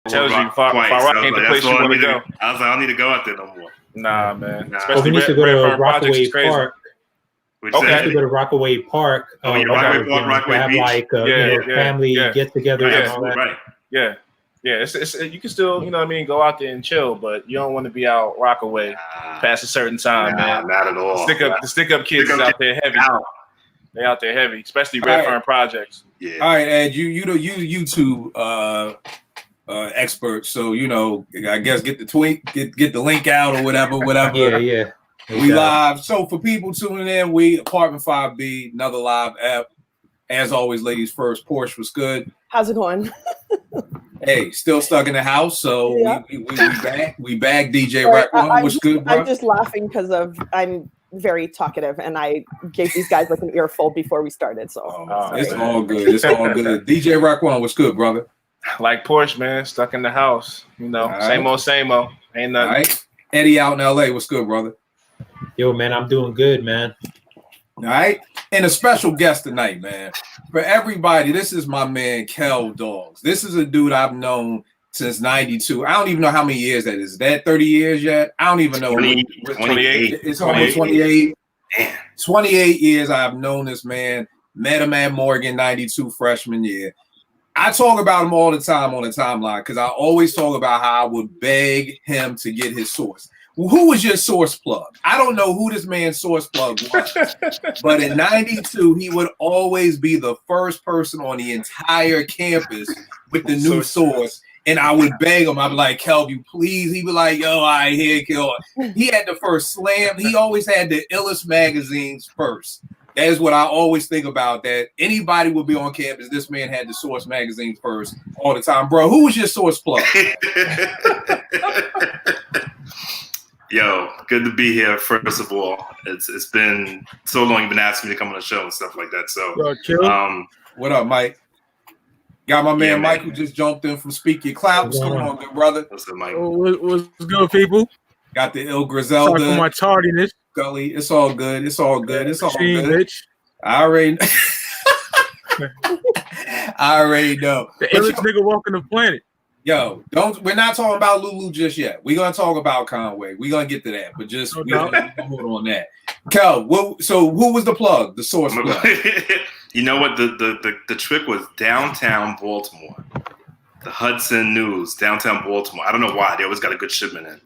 Tells you Far Rock ain't the place you want to go. I was like, I don't need to go out there no more. Nah, man. We need to go to Rockaway Park. Okay. We have to go to Rockaway Park. Rockaway Park, Rockaway have Beach. Family get together and all that. Right. Yeah. Yeah, it's you can still, go out there and chill, but you don't want to be out Rockaway past a certain time, man. Not at all. The stick up kids is out there heavy. They out there heavy, especially Redfern projects. Yeah. All right, Ed, you YouTube expert, so I guess get the tweet, get the link out or whatever. Yeah. We live. So for people tuning in, we Apartment 5B, another live app. As always, ladies first. Porsche was good. How's it going? Hey, still stuck in the house, so we back. We back. DJ Rack1 was good, bro. I'm just laughing because I'm very talkative, and I gave these guys like an earful before we started. So it's all good. It's all good. DJ Rack1 was good, brother. Like Porsche, man, stuck in the house. Same old. Ain't nothing. All right. Eddie out in LA. What's good, brother? Yo, man, I'm doing good, man. All right. And a special guest tonight, man. For everybody, this is my man, Kel Dogs. This is a dude I've known since 92. I don't even know how many years that is. Is that 30 years yet? I don't even know. 28. It's almost 28. 28 years I've known this man. Met him at Morgan, 92 freshman year. I talk about him all the time on the timeline because I always talk about how I would beg him to get his source. Who was your source plug? I don't know who this man's source plug was, but in 92, he would always be the first person on the entire campus with the new source. And I would beg him. I'd be like, Kel, you please. He'd be like, yo, all right, here, Kel. He had the first slam. He always had the illest magazines first. That is what I always think about, that anybody would be on campus. This man had the source magazine first all the time. Bro, who was your source plug? Yo, good to be here. First of all, it's been so long. You've been asking me to come on the show and stuff like that. So, what up, Mike? Got my man Mike who just jumped in from Speak Your Clout. What's going on, good brother? What's up, Mike? What's good, people? Got the ill Griselda. Sorry for my tardiness. Gully, it's all good. It's all good. It's all good. Bitch. I already know. The illest nigga walking the planet. Yo, we're not talking about Lulu just yet. We're gonna talk about Conway. We're gonna get to that, but just hold on that. Kel, so who was the plug? The source plug? You know what? The trick was downtown Baltimore. The Hudson News, downtown Baltimore. I don't know why. They always got a good shipment in.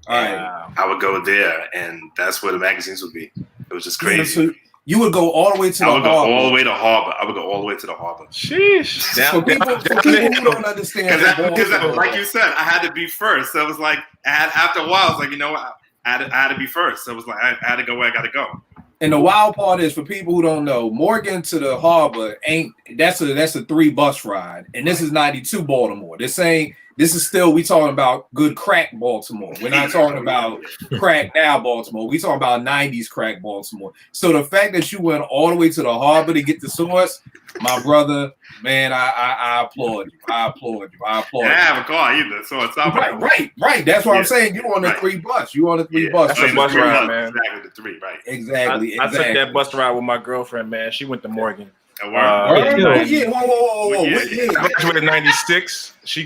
All right. I would go there, and that's where the magazines would be. It was just crazy. So you would go all the way to the harbor. I would go all the way to harbor. I would go all the way to the harbor. Sheesh. For people who don't understand, because like you said, I had to be first. So it was like, after a while, I was like, you know what? I had to be first. So it was like, I had to go where I got to go. And the wild part is, for people who don't know, Morgan to the harbor that's a 3 bus ride, and this is 92 Baltimore. This is still, we talking about good crack Baltimore. We're not talking about crack now Baltimore. We talking about 90s crack Baltimore. So the fact that you went all the way to the harbor to get the source, my brother, man, I applaud you. I applaud you. I have a car either, so it's not right. That's what I'm saying. You on the 3 bus. You on the 3 bus. That's a bus ride, man. Exactly, the 3, right? Exactly. I took that bus ride with my girlfriend, man. She went to Morgan. Whoa. I graduated in 96. We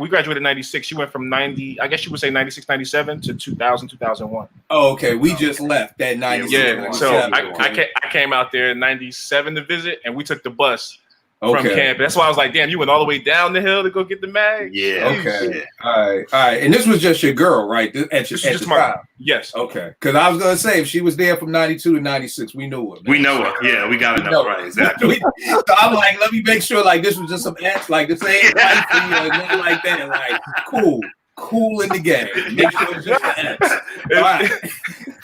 graduated in 96. She went from 90, I guess you would say 96, 97 to 2000, 2001. Oh, okay. We just left that 96. Yeah, so I came out there in 97 to visit, and we took the bus from camp. That's why I was like, damn, you went all the way down the hill to go get the mag? Yeah. Okay. Yeah. All right. And this was just your girl, right? At your time? Yes. Okay. Because I was going to say, if she was there from 92 to 96, we knew her. Man. We know her. Yeah, we got to know. Right, exactly. So I'm like, let me make sure, like, this was just some ants, like, this ain't life for you, or nothing like that. Like, cool in the game. Make sure it's just the ants. All right.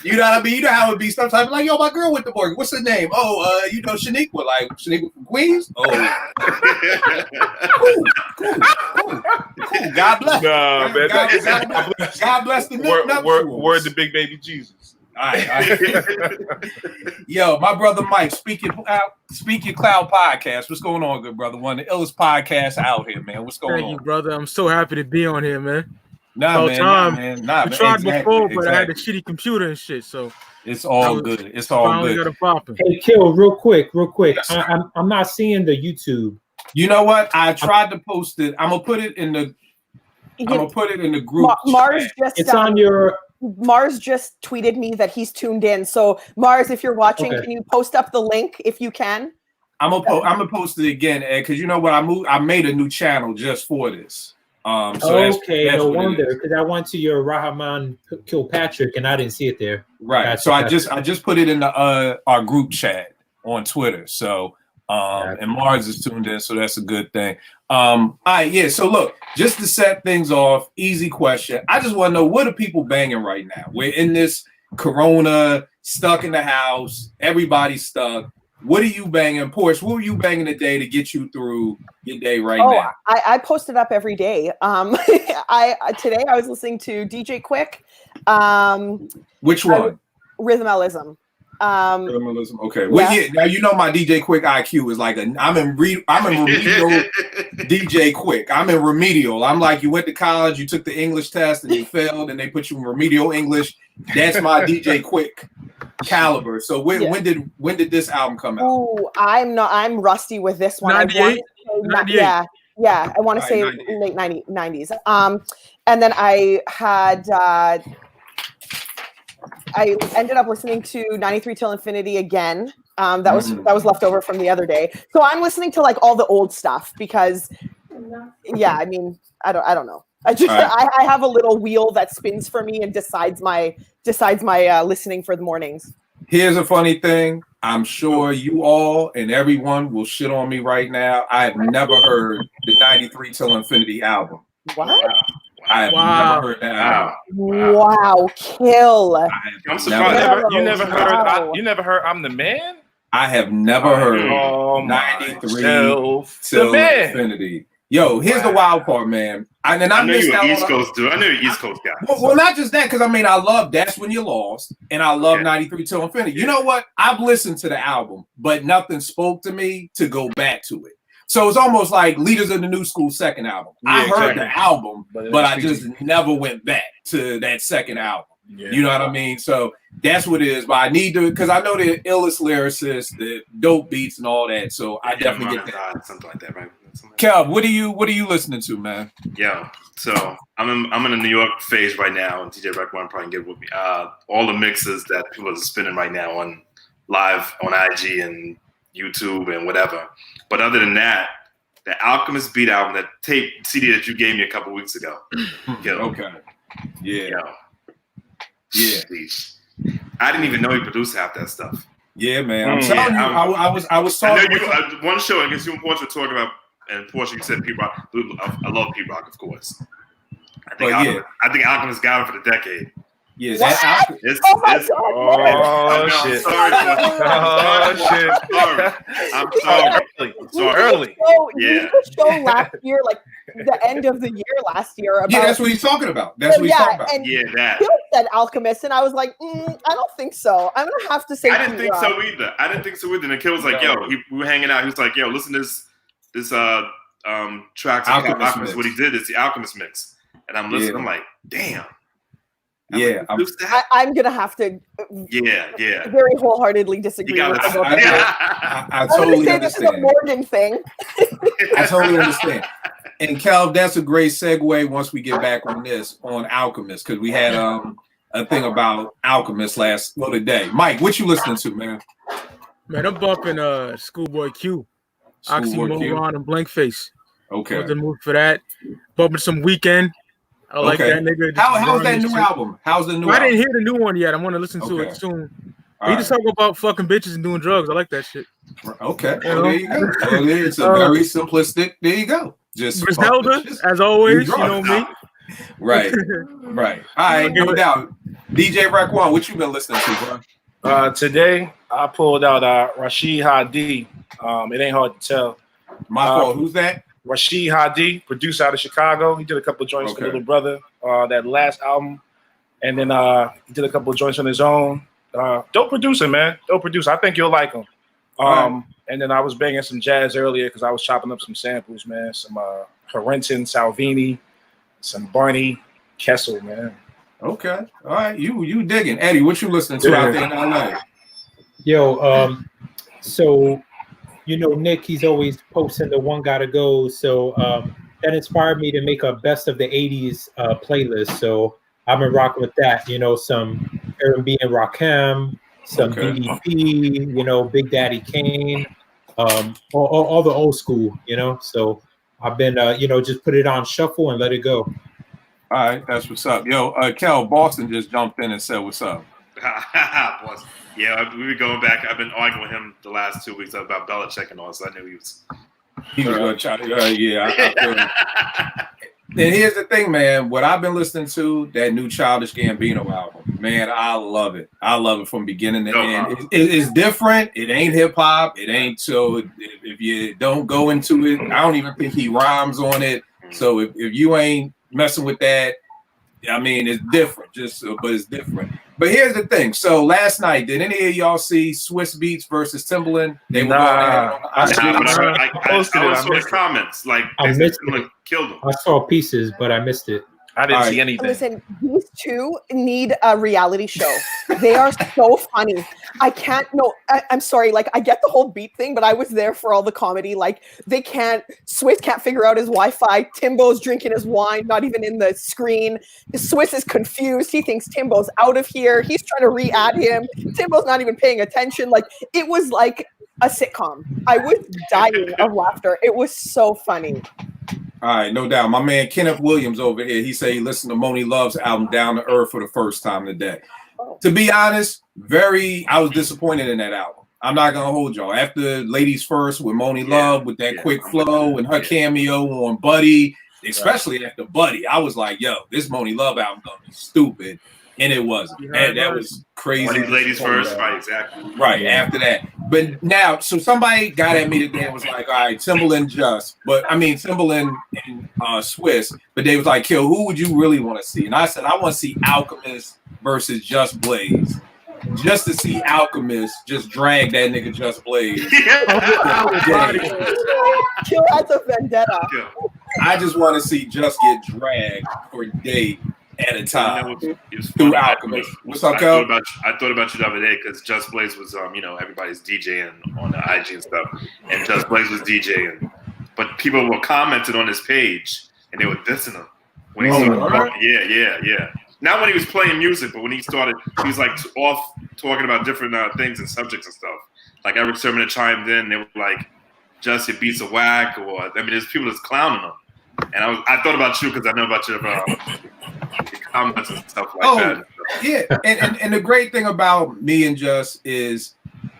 You know what I mean? You know how it be sometimes, like, yo, my girl went to Morgan. What's her name? Oh, Shaniqua. Like, Shaniqua from Queens? Oh. Cool. God bless. No, man. God bless the word to Big Baby Jesus. All right. Yo, my brother Mike, Speak Your Cloud podcast. What's going on, good brother? One of the illest podcasts out here, man. What's going on? Thank you, brother. I'm so happy to be on here, man. Nah, man. We tried before, but I had a shitty computer and shit, so it's all good. It's all good. Hey, Kill, real quick. I'm not seeing the YouTube. You know what? I tried to post it. I'm gonna put it in the I'm gonna put it in the group. Mars just it's on your. Mars just tweeted me that he's tuned in. So Mars, if you're watching, can you post up the link if you can? I'm gonna post it again, Ed, because you know what? I made a new channel just for this. So okay, no wonder, because I went to your Rahman Kilpatrick and I didn't see it there. Right. So I just put it in the our group chat on Twitter. So and Mars is tuned in, so that's a good thing. All right, yeah. So look, just to set things off, easy question. I just want to know, what are people banging right now? We're in this Corona, stuck in the house, everybody's stuck. What are you banging, Porsche? What were you banging today to get you through your day right now? I post it up every day. Today I was listening to DJ Quick. Which one? Rhythmalism. Rhythmalism. Okay. Well, yeah. Now you know my DJ Quick IQ is like I'm in remedial DJ Quick. I'm in remedial. I'm like, you went to college, you took the English test, and you failed, and they put you in remedial English. That's my DJ Quick caliber. So when did this album come out? Oh, I'm rusty with this one. 98. Yeah. I want to say late 90s. And then I had I ended up listening to 93 Till Infinity again. That was left over from the other day. So I'm listening to like all the old stuff because I mean, I don't know. I have a little wheel that spins for me and decides my listening for the mornings. Here's a funny thing. I'm sure you all and everyone will shit on me right now. I have never heard the 93 Till Infinity album. What? I have never heard that album. Wow, kill. I'm surprised. You never heard I'm the Man? I have never heard 93 Till Infinity. Yo, here's the wild part, man. I know you're an East Coast dude. I know you're an East Coast guy. Well, not just that, because I mean, I love That's When You Lost, and I love 93 Till Infinity. You know what? I've listened to the album, but nothing spoke to me to go back to it. So it's almost like Leaders of the New School second album. I heard the album, but I just never went back to that second album. Yeah. You know what I mean? So that's what it is. But I need to, because I know the illest lyricists, the dope beats and all that. So I definitely get that. Something like that, right? Kev, what are you listening to, man? Yeah, so I'm in a New York phase right now, and DJ Rec One probably can get with me. All the mixes that people are spinning right now on live on IG and YouTube and whatever. But other than that, the Alchemist Beat album, that tape CD that you gave me a couple weeks ago. Okay. Yeah. Yeah. I didn't even know he produced half that stuff. Yeah, man. I'm telling you, I was talking. I know one show, I guess you and Porsche were talking about, and Porsche, you said P-Rock. I love P-Rock, of course. I think Alchemist got him for the decade. Yeah, shit. I'm sorry. You show last year, like the end of the year last year. About, that's what he's talking about. That's what he's talking about. And that. Phil said Alchemist, and I was like, I don't think so. I'm gonna have to say. I didn't think so either. And the kid was like, we were hanging out. He was like, yo, listen to this track. Alchemist. What he did is the Alchemist mix, and I'm listening. I'm like, damn. I'm gonna have to. Very wholeheartedly disagree with you. I totally understand. This is a Morgan thing. I totally understand. And Cal, that's a great segue. Once we get back on Alchemist, because we had a thing about Alchemist today. Mike, what you listening to, man? Man, I'm bumping Schoolboy Q, Oxymoron, and Blank Face. Okay. I was in the mood for that. Bumping some Weekend. I like that nigga. How's that new album? How's the new album? I didn't hear the new one yet. I want to listen to it soon. He just talk about fucking bitches and doing drugs. I like that shit. Okay. There you go. It's a very simplistic. There you go. Just Griselda, as always. You know me. Right. All right. No doubt. DJ Rec One, what you been listening to, bro? Today, I pulled out Rashid Hadi. It ain't hard to tell. My fault. Who's that? Rashid Hadi, producer out of Chicago. He did a couple of joints for Little Brother, that last album. And then he did a couple of joints on his own. Dope producer, man. Dope producer. I think you'll like him. And then I was banging some jazz earlier because I was chopping up some samples, man. Some Harrington, Salvini, some Barney Kessel, man. Okay. All right. You digging. Eddie, what you listening to out there in LA? Yo, so... You know, Nick, he's always posting the One Gotta Go. So that inspired me to make a best of the '80s playlist. So I've been rocking with that. You know, some R&B and Rakim, some DDP. You know, Big Daddy Kane, all the old school. You know, so I've been just put it on shuffle and let it go. All right, that's what's up. Yo, Kel, Boston just jumped in and said, "What's up?" Boston. Yeah, we were going back. I've been arguing with him the last 2 weeks about Belichick and all, so I knew he was going to try to. Yeah, I feel him. And here's the thing, man. What I've been listening to, that new Childish Gambino album, man, I love it. I love it from beginning to end. It's different. It ain't hip hop. It ain't so. If you don't go into it, I don't even think he rhymes on it. So if you ain't messing with that, I mean, it's different. But it's different. But here's the thing. So last night, did any of y'all see Swiss Beats versus Timbaland? They were I posted the comments. Like, I missed it. Killed them. I saw pieces, but I missed it. I didn't see anything. Listen, these two need a reality show. They are so funny. I can't. No, I'm sorry. Like, I get the whole beat thing, but I was there for all the comedy. Like, Swiss can't figure out his Wi-Fi. Timbo's drinking his wine, not even in the screen. Swiss is confused. He thinks Timbo's out of here. He's trying to re-add him. Timbo's not even paying attention. Like, it was like a sitcom. I was dying of laughter. It was so funny. All right, no doubt. My man Kenneth Williams over here, he said he listened to Moni Love's album Down to Earth for the first time today. To be honest, I was disappointed in that album. I'm not going to hold y'all. After Ladies First with Moni Love, with that quick flow and her cameo on Buddy, especially after Buddy, I was like, yo, this Moni Love album going to be stupid. And it wasn't. That was crazy. Ladies First, right, exactly. Right, after that. But now, so somebody got at me today and was like, all right, Timbaland Timbaland and Swiss, but they was like, Kill, who would you really want to see? And I said, I want to see Alchemist versus Just Blaze. Just to see Alchemist just drag that nigga Just Blaze. Kill has a vendetta. I just want to see Just get dragged for a day at a time through Alchemist. What's up, Kel? I thought about you the other day because Just Blaze was, everybody's DJing on the IG and stuff, and Just Blaze was DJing, but people were commenting on his page and they were dissing him when he started talking. Yeah. Not when he was playing music, but when he was like off talking about different things and subjects and stuff. Like Eric Sermon had chimed in, they were like, "Just your beats are whack," or there's people that's clowning him. And I thought about you because I know about your comments and stuff like that. Yeah, and the great thing about me and Just is,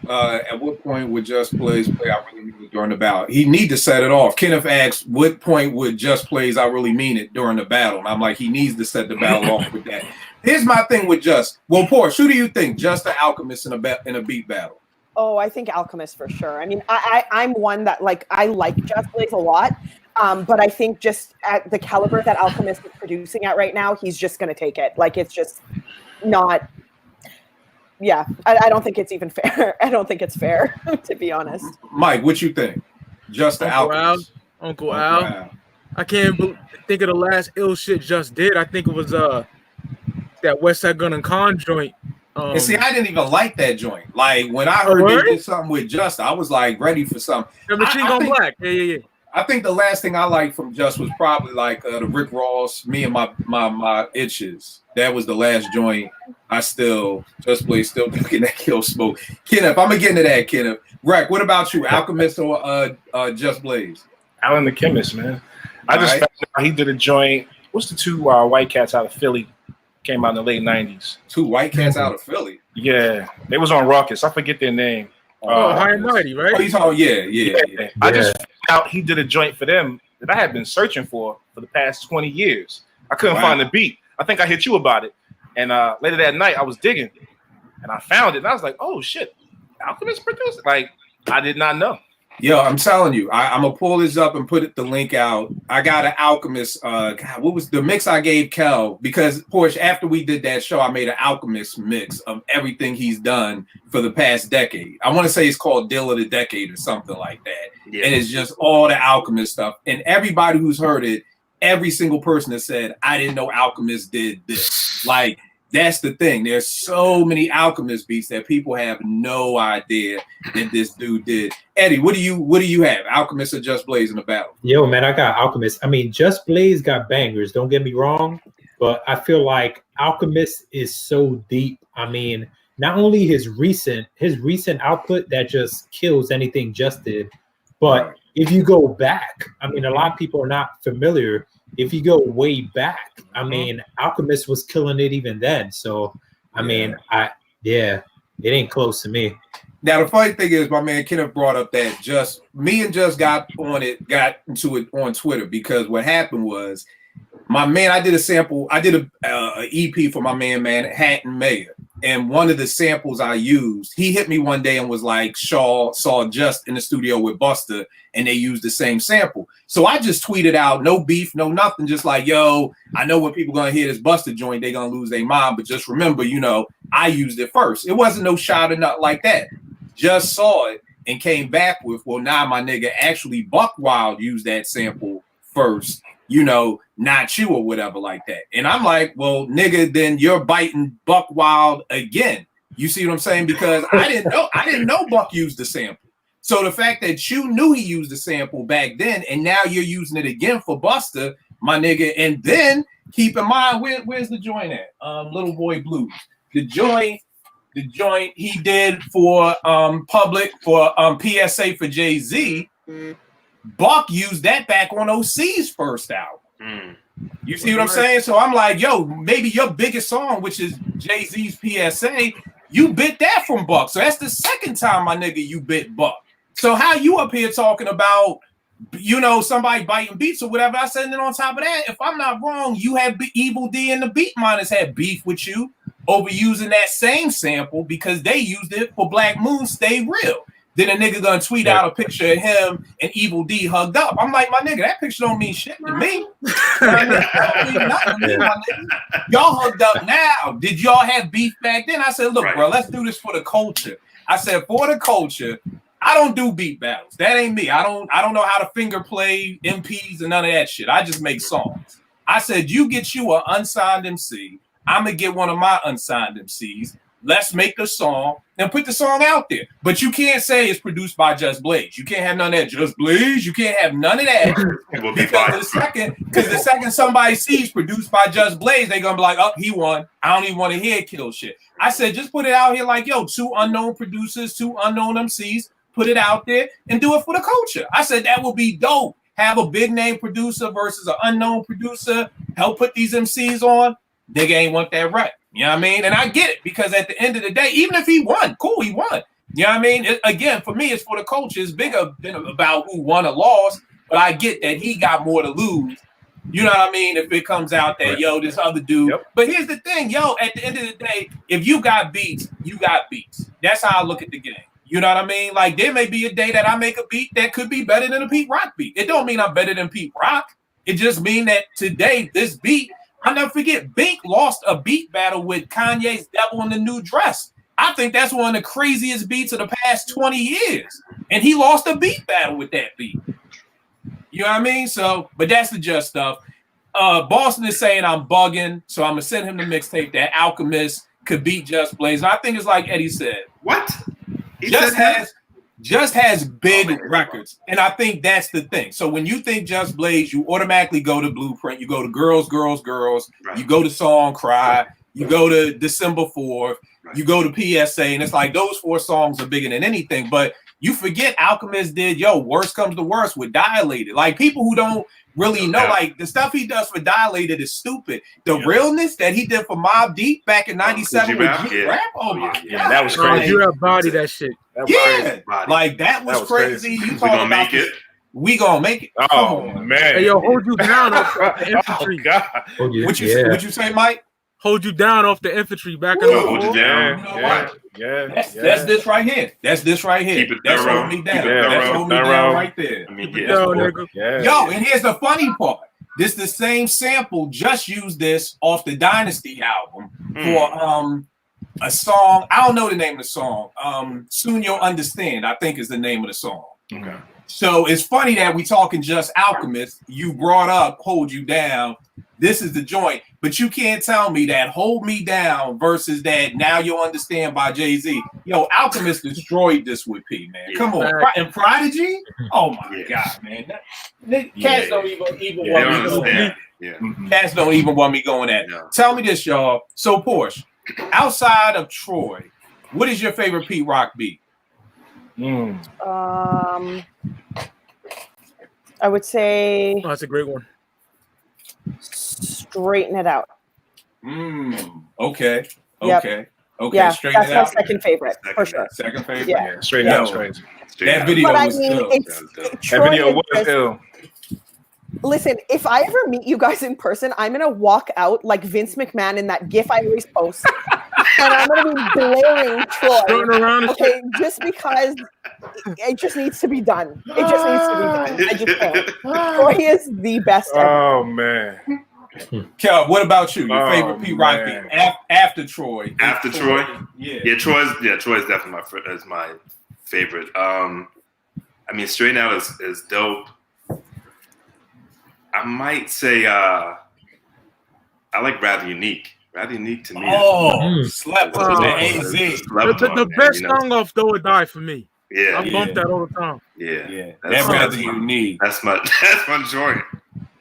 at what point would Just Blaze play I Really Mean It during the battle? He need to set it off. Kenneth asks, what point would Just Blaze I Really Mean It during the battle? And I'm like, he needs to set the battle off with that. Here's my thing with Just. Well, Porsche, who do you think? Just the Alchemist in a beat battle? Oh, I think Alchemist for sure. I mean, I'm one that I like Just Blaze a lot. But I think just at the caliber that Alchemist is producing at right now, he's just going to take it. Like, it's just not. Yeah, I don't think it's even fair. I don't think it's fair, to be honest. Mike, what you think? Just the Alchemist. Uncle Al. I can't think of the last ill shit Just did. I think it was that West Side Gun and Con joint. And see, I didn't even like that joint. Like, when I heard they did something with Just, I was like ready for something. The Machine Gun Black. Yeah. I think the last thing I liked from Just was probably like the Rick Ross, Me and My Itches. That was the last joint. Just Blaze still looking at Kill Smoke. Kenneth, I'm gonna get into that, Kenneth. Rick, what about you? Alchemist or Just Blaze? Alan the Chemist, man. I just found out he did a joint. What's the two white cats out of Philly? Came out in the late 90s. Two white cats out of Philly? Yeah. They was on Ruckus. I forget their name. High and Mighty, right? Oh, you talking? Yeah. I just found out he did a joint for them that I had been searching for the past 20 years. I couldn't find the beat. I think I hit you about it. And later that night, I was digging. And I found it. And I was like, oh, shit. Alchemist produced it. Like, I did not know. Yo, I'm telling you, I'm gonna pull this up and put the link out. I got an Alchemist. God, what was the mix I gave Kel? Because Porsche, after we did that show, I made an Alchemist mix of everything he's done for the past decade. I want to say it's called Deal of the Decade or something like that. Yeah. And it's just all the Alchemist stuff. And everybody who's heard it, every single person has said, I didn't know Alchemist did this. Like, That's the thing. There's so many Alchemist beats that people have no idea that this dude did. Eddie, what do you have? Alchemist or Just Blaze in the battle? Yo, man, I got Alchemist. I mean, Just Blaze got bangers. Don't get me wrong, but I feel like Alchemist is so deep. I mean, not only his recent output that just kills anything Just did, but if you go back, I mean, a lot of people are not familiar. If you go way back, I mean, Alchemist was killing it even then. So, I mean, it ain't close to me. Now, the funny thing is, my man Kenneth brought up that me and Just got into it on Twitter, because what happened was, my man, I did a sample, I did a EP for my man Manhattan Mayor. And one of the samples I used, he hit me one day and was like, Shaw saw Just in the studio with Busta and they used the same sample. So I just tweeted out, no beef, no nothing, just like, yo, I know when people gonna hear this Busta joint, they gonna lose their mind, but just remember, you know, I used it first. It wasn't no shot or nothing like that. Just saw it and came back with, well, nah, my nigga, actually Buck Wild used that sample first, you know, not you or whatever like that. And I'm like, well, nigga, then you're biting Buck Wild again. You see what I'm saying? Because I didn't know Buck used the sample. So the fact that you knew he used the sample back then, and now you're using it again for Busta, my nigga, and then keep in mind, where's the joint at? Little Boy Blues. The joint he did for Public, for PSA for Jay-Z. Buck used that back on OC's first album. You see what I'm saying? So I'm like, yo, maybe your biggest song, which is Jay-Z's PSA, you bit that from Buck. So that's the second time, my nigga, you bit Buck. So how you up here talking about, you know, somebody biting beats or whatever? I said, and then on top of that, if I'm not wrong, you had Evil D and the Beat Miners had beef with you over using that same sample because they used it for Black Moon Stay Real. Then a nigga gonna tweet out a picture of him and Evil D hugged up. I'm like, my nigga, that picture don't mean shit to me. That don't mean nothing to me, my nigga. Y'all hugged up now. Did y'all have beef back then? I said, look, bro, let's do this for the culture. I said, for the culture, I don't do beat battles. That ain't me. I don't know how to finger play MPs and none of that shit. I just make songs. I said, you get you an unsigned MC. I'm gonna get one of my unsigned MCs. Let's make a song and put the song out there. But you can't say it's produced by Just Blaze. You can't have none of that. Just Blaze. You can't have none of that. because the second somebody sees produced by Just Blaze, they're gonna be like, oh, he won. I don't even want to hear kill shit. I said, just put it out here like, yo, 2 unknown producers, 2 unknown MCs, put it out there and do it for the culture. I said that would be dope. Have a big name producer versus an unknown producer. Help put these MCs on. Nigga ain't want that right. You know what I mean? And I get it, because at the end of the day, even if he won, cool, he won. You know what I mean? Again, for me, it's for the culture. It's bigger than about who won or lost, but I get that he got more to lose. You know what I mean? If it comes out that, yo, this other dude. Yep. But here's the thing, yo, at the end of the day, if you got beats, you got beats. That's how I look at the game. You know what I mean? Like, there may be a day that I make a beat that could be better than a Pete Rock beat. It don't mean I'm better than Pete Rock. It just mean that today, this beat, I'll never forget, Bink lost a beat battle with Kanye's Devil in the New Dress. I think that's one of the craziest beats of the past 20 years. And he lost a beat battle with that beat. You know what I mean? So, but that's the Just stuff. Boston is saying I'm bugging, so I'm going to send him the mixtape that Alchemist could beat Just Blaze. And I think it's like Eddie said. What? Just has big records, and I think that's the thing. So when you think Just Blaze, you automatically go to Blueprint, you go to Girls, Girls, Girls, you go to Song Cry, you go to December 4th, you go to PSA, and it's like those 4 songs are bigger than anything. But you forget Alchemist did, Worst Comes to Worst with Dilated. Like, people who don't really know, like, the stuff he does for Dilated is stupid. The realness that he did for Mobb Deep back in 97 with G-Rap, oh my God. That was crazy. You have body that shit. Like, that was crazy. You talking about make it? We gonna make it. Oh man. Hey, yo, hold you down off the infantry. Oh God. What you say, Mike? Hold you down off the infantry back in the hold you down. That's this right here. That's this right here. That's holding me down. That's holding me down right there. Yo, and here's the funny part. This the same sample. Just used this off the Dynasty album for a song. I don't know the name of the song. Soon You'll Understand, I think, is the name of the song. Okay. So it's funny that we talking Just Alchemist. You brought up Hold You Down. This is the joint, but you can't tell me that Hold Me Down versus that Now You'll Understand by Jay-Z. Yo, Alchemist destroyed this with P, man. Come on. And Prodigy? Oh my God, man. Cats don't even want me going at. Cats don't even want me going at. Tell me this, y'all. So Porsche, outside of Troy, what is your favorite Pete Rock beat? I would say that's a great one. Straighten It Out. Okay. Yep. Okay. Yeah, Straighten that's It my Out. second favorite, for sure. Second favorite? Yeah. Straighten It Out. Crazy. That video But I was mean, ill. That video was ill. Listen, if I ever meet you guys in person, I'm gonna walk out like Vince McMahon in that GIF I always post, and I'm gonna be blaring Troy. Okay, just because it just needs to be done. It just needs to be done. I just can't. Troy is the best ever. Oh man. Kel, what about you? Your favorite Pete Rock beat after Troy? After Troy? Yeah. Troy's definitely my favorite. I mean, Straight Out is dope. I might say I like Rather Unique. Rather Unique to me. Slept on the AZ. The best song off Do or Die for me. Yeah. I bump that all the time. Yeah. That's Rather Unique. That's my joint.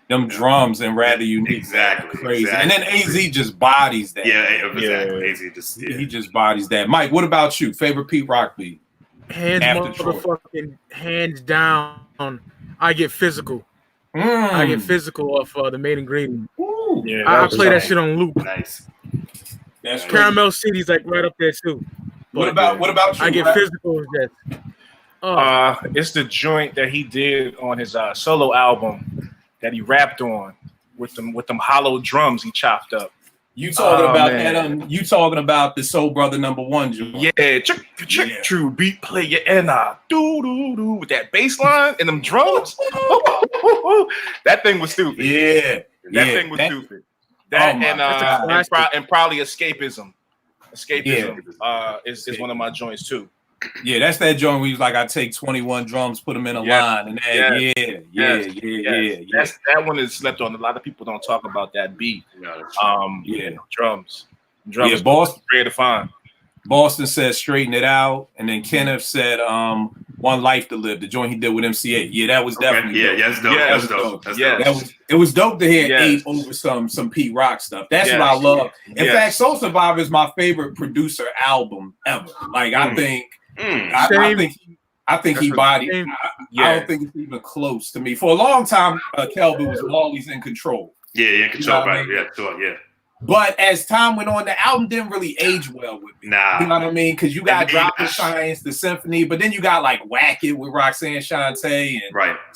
Them drums and Rather Unique. Exactly. Crazy. Exactly. And then AZ just bodies that. Exactly. AZ just he just bodies that. Mike, what about you? Favorite Pete Rock beat? Hands down, I Get Physical. I Get Physical off the Main Ingredient. I play that shit on loop. Nice. That's Caramel City's like right up there too. What about you? I Get Physical is that. It's the joint that he did on his solo album that he rapped on with them hollow drums he chopped up. You talking about that? You talking about the Soul Brother #1 joint? Yeah, check, true beat player and do with that bass line and them drums. That thing was stupid. That thing was stupid. That and probably Escapism. Is one of my joints too. Yeah, that's that joint where he's like, I take 21 drums, put them in a line, and that one is slept on. A lot of people don't talk about that beat. Drums. Yeah, Boston rare to find. Boston said Straighten It Out, and then Kenneth said One Life to Live, the joint he did with MC8. Yeah, that was definitely dope. It was dope to hear 8 over some Pete Rock stuff. That's what I love. In fact, Soul Survivor is my favorite producer album ever. Like I think I think he bodied. I don't think it's even close to me. For a long time, Kelby was always in control. In control. But as time went on, the album didn't really age well with me. Nah. You know what I mean? Because you got Drop the Science, the Symphony, but then you got like Whack It with Roxanne Shante.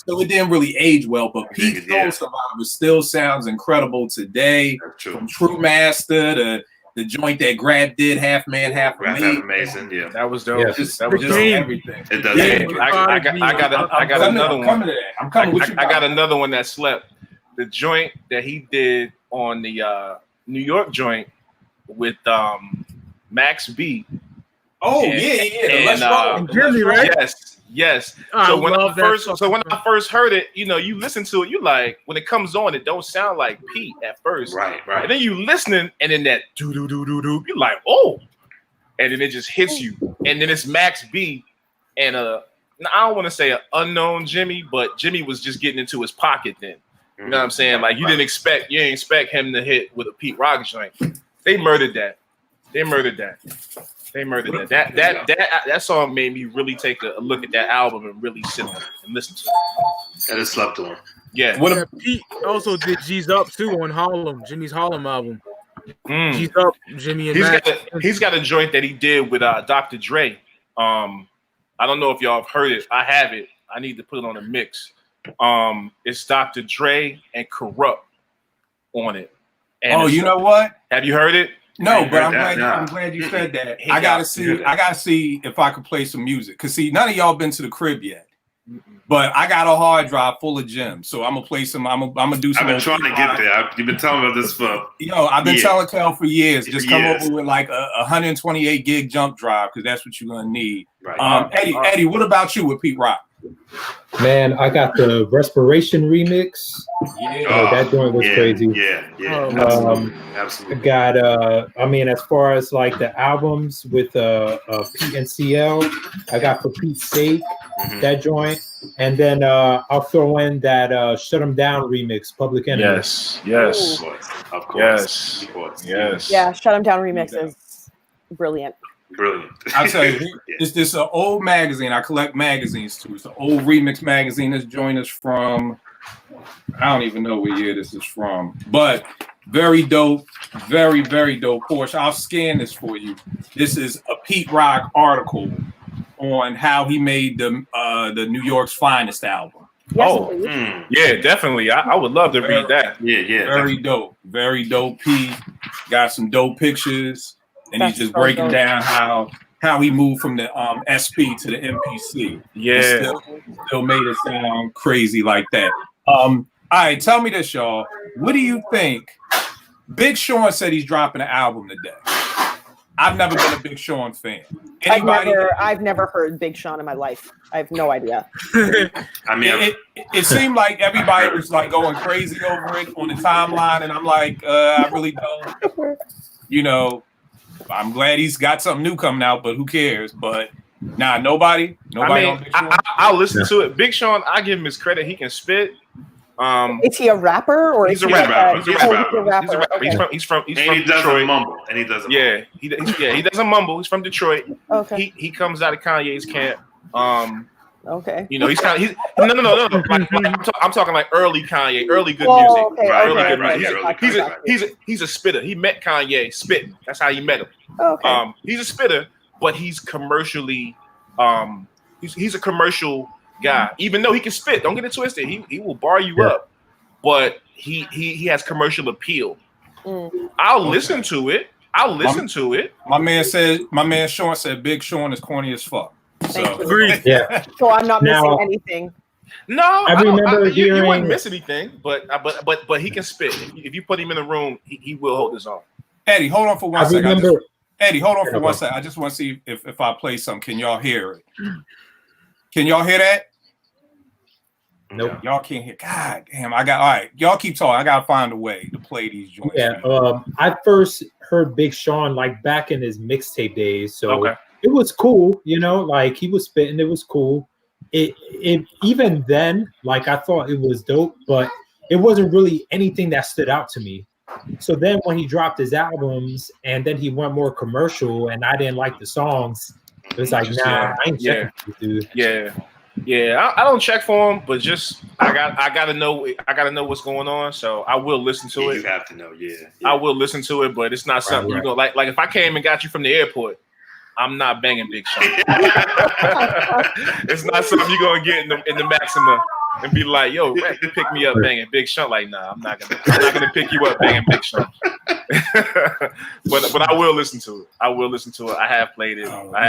So it didn't really age well. But Pete Soul Survivor still sounds incredible today. From True Master to the joint that Grab did, Half Man, Half Amazing. Yeah. That was dope. That was just everything. It does. I got another one. I'm coming to that. I'm coming with you. I got another one that slept. The joint that he did on the New York joint with Max B. Jimmy, right? Yes. So when I first heard it, you listen to it, you like when it comes on, it don't sound like Pete at first. Right. And then you listening, and then that do do do do do, you're like, oh, and then it just hits you, and then it's Max B, and I don't want to say an unknown Jimmy, but Jimmy was just getting into his pocket then. You know what I'm saying? Like you didn't expect him to hit with a Pete Rock joint. They murdered that. That song made me really take a look at that album and really sit on it and listen to it. And it slept on. Yeah. Pete also did G's Up too on Harlem, Jimmy's Harlem album. G's Up, Jimmy and Max. He's got a joint that he did with Dr. Dre. I don't know if y'all have heard it. I have it. I need to put it on a mix. It's Dr. Dre and Corrupt on it. And you know what? Have you heard it? No, but I'm glad you said that. I gotta see if I could play some music. Cause see, none of y'all been to the crib yet. But I got a hard drive full of gems, so I'm gonna play some. I'm gonna do some. I've been trying to get there. You've been telling me about this for. I've been telling Kel for years. Just come over with like a 128 gig jump drive, because that's what you're gonna need. Right. Eddie, what about you with Pete Rock? Man, I got the Respiration remix. Yeah, that joint was crazy. Yeah. Absolutely. I got I mean, as far as like the albums with Pete and CL, I got For Pete's Sake, that joint. And then I'll throw in that Shut 'Em Down remix, Public Enemy. Yes. Of course. Yes. Yeah, Shut 'Em Down remix is brilliant. I tell you, this an old magazine. I collect magazines too. It's an old remix magazine. This joint is from, I don't even know what year this is from, but very dope, very, very dope. Porsche, I'll scan this for you. This is a Pete Rock article on how he made the New York's Finest album. Yes, yeah, definitely. I would love to read that. Yeah. Very dope. Very dope. Pete got some dope pictures. And he's just breaking down how he moved from the SP to the MPC. Yeah. Still made it sound crazy like that. All right, tell me this, y'all. What do you think? Big Sean said he's dropping an album today. I've never been a Big Sean fan. I've never heard Big Sean in my life. I have no idea. I mean, it seemed like everybody was like going crazy over it on the timeline, and I'm like, I really don't. You know, I'm glad he's got something new coming out, but who cares? But nobody. I mean, I'll listen to it. Big Sean, I give him his credit. He can spit. Is he a rapper or he's a rapper? He's a rapper. Okay. He's from he Detroit. Doesn't mumble. And he doesn't. Yeah, he doesn't mumble. He's from Detroit. Okay. He comes out of Kanye's camp. Okay. You know, he's no. I'm talking like early Kanye, early good music. Okay, early okay, good music. He's a spitter. He met Kanye spitting. That's how he met him. Okay. He's a spitter, but he's commercially he's a commercial guy. Even though he can spit, don't get it twisted. He will bar you up, but he has commercial appeal. I'll listen to it. My man Sean said Big Sean is corny as fuck. Agreed. Yeah. So I'm not missing anything. No, I remember hearing. You wouldn't miss anything, but he can spit. If you put him in the room, he will hold his own. Eddie, hold on for one second. Remember, Eddie, hold on for 1 second. I just want to see if I play something. Can y'all hear it? Can y'all hear that? Nope. Y'all can't hear. God damn! All right. Y'all keep talking. I gotta find a way to play these joints. Yeah. I first heard Big Sean like back in his mixtape days, so it was cool. You know, like he was spitting. It was cool. It even then, like I thought it was dope, but it wasn't really anything that stood out to me. So then when he dropped his albums and then he went more commercial and I didn't like the songs, it was like, I ain't checking this dude. Yeah. I don't check for him, but just I gotta know what's going on. So I will listen to it. You have to know, I will listen to it, but it's not something you go like if I came and got you from the airport, I'm not banging Big Sean. It's not something you're gonna get in the Maxima and be like, yo, man, you pick me up banging Big Sean. Like, nah, I'm not gonna pick you up banging Big Sean. but I will listen to it. I have played it. I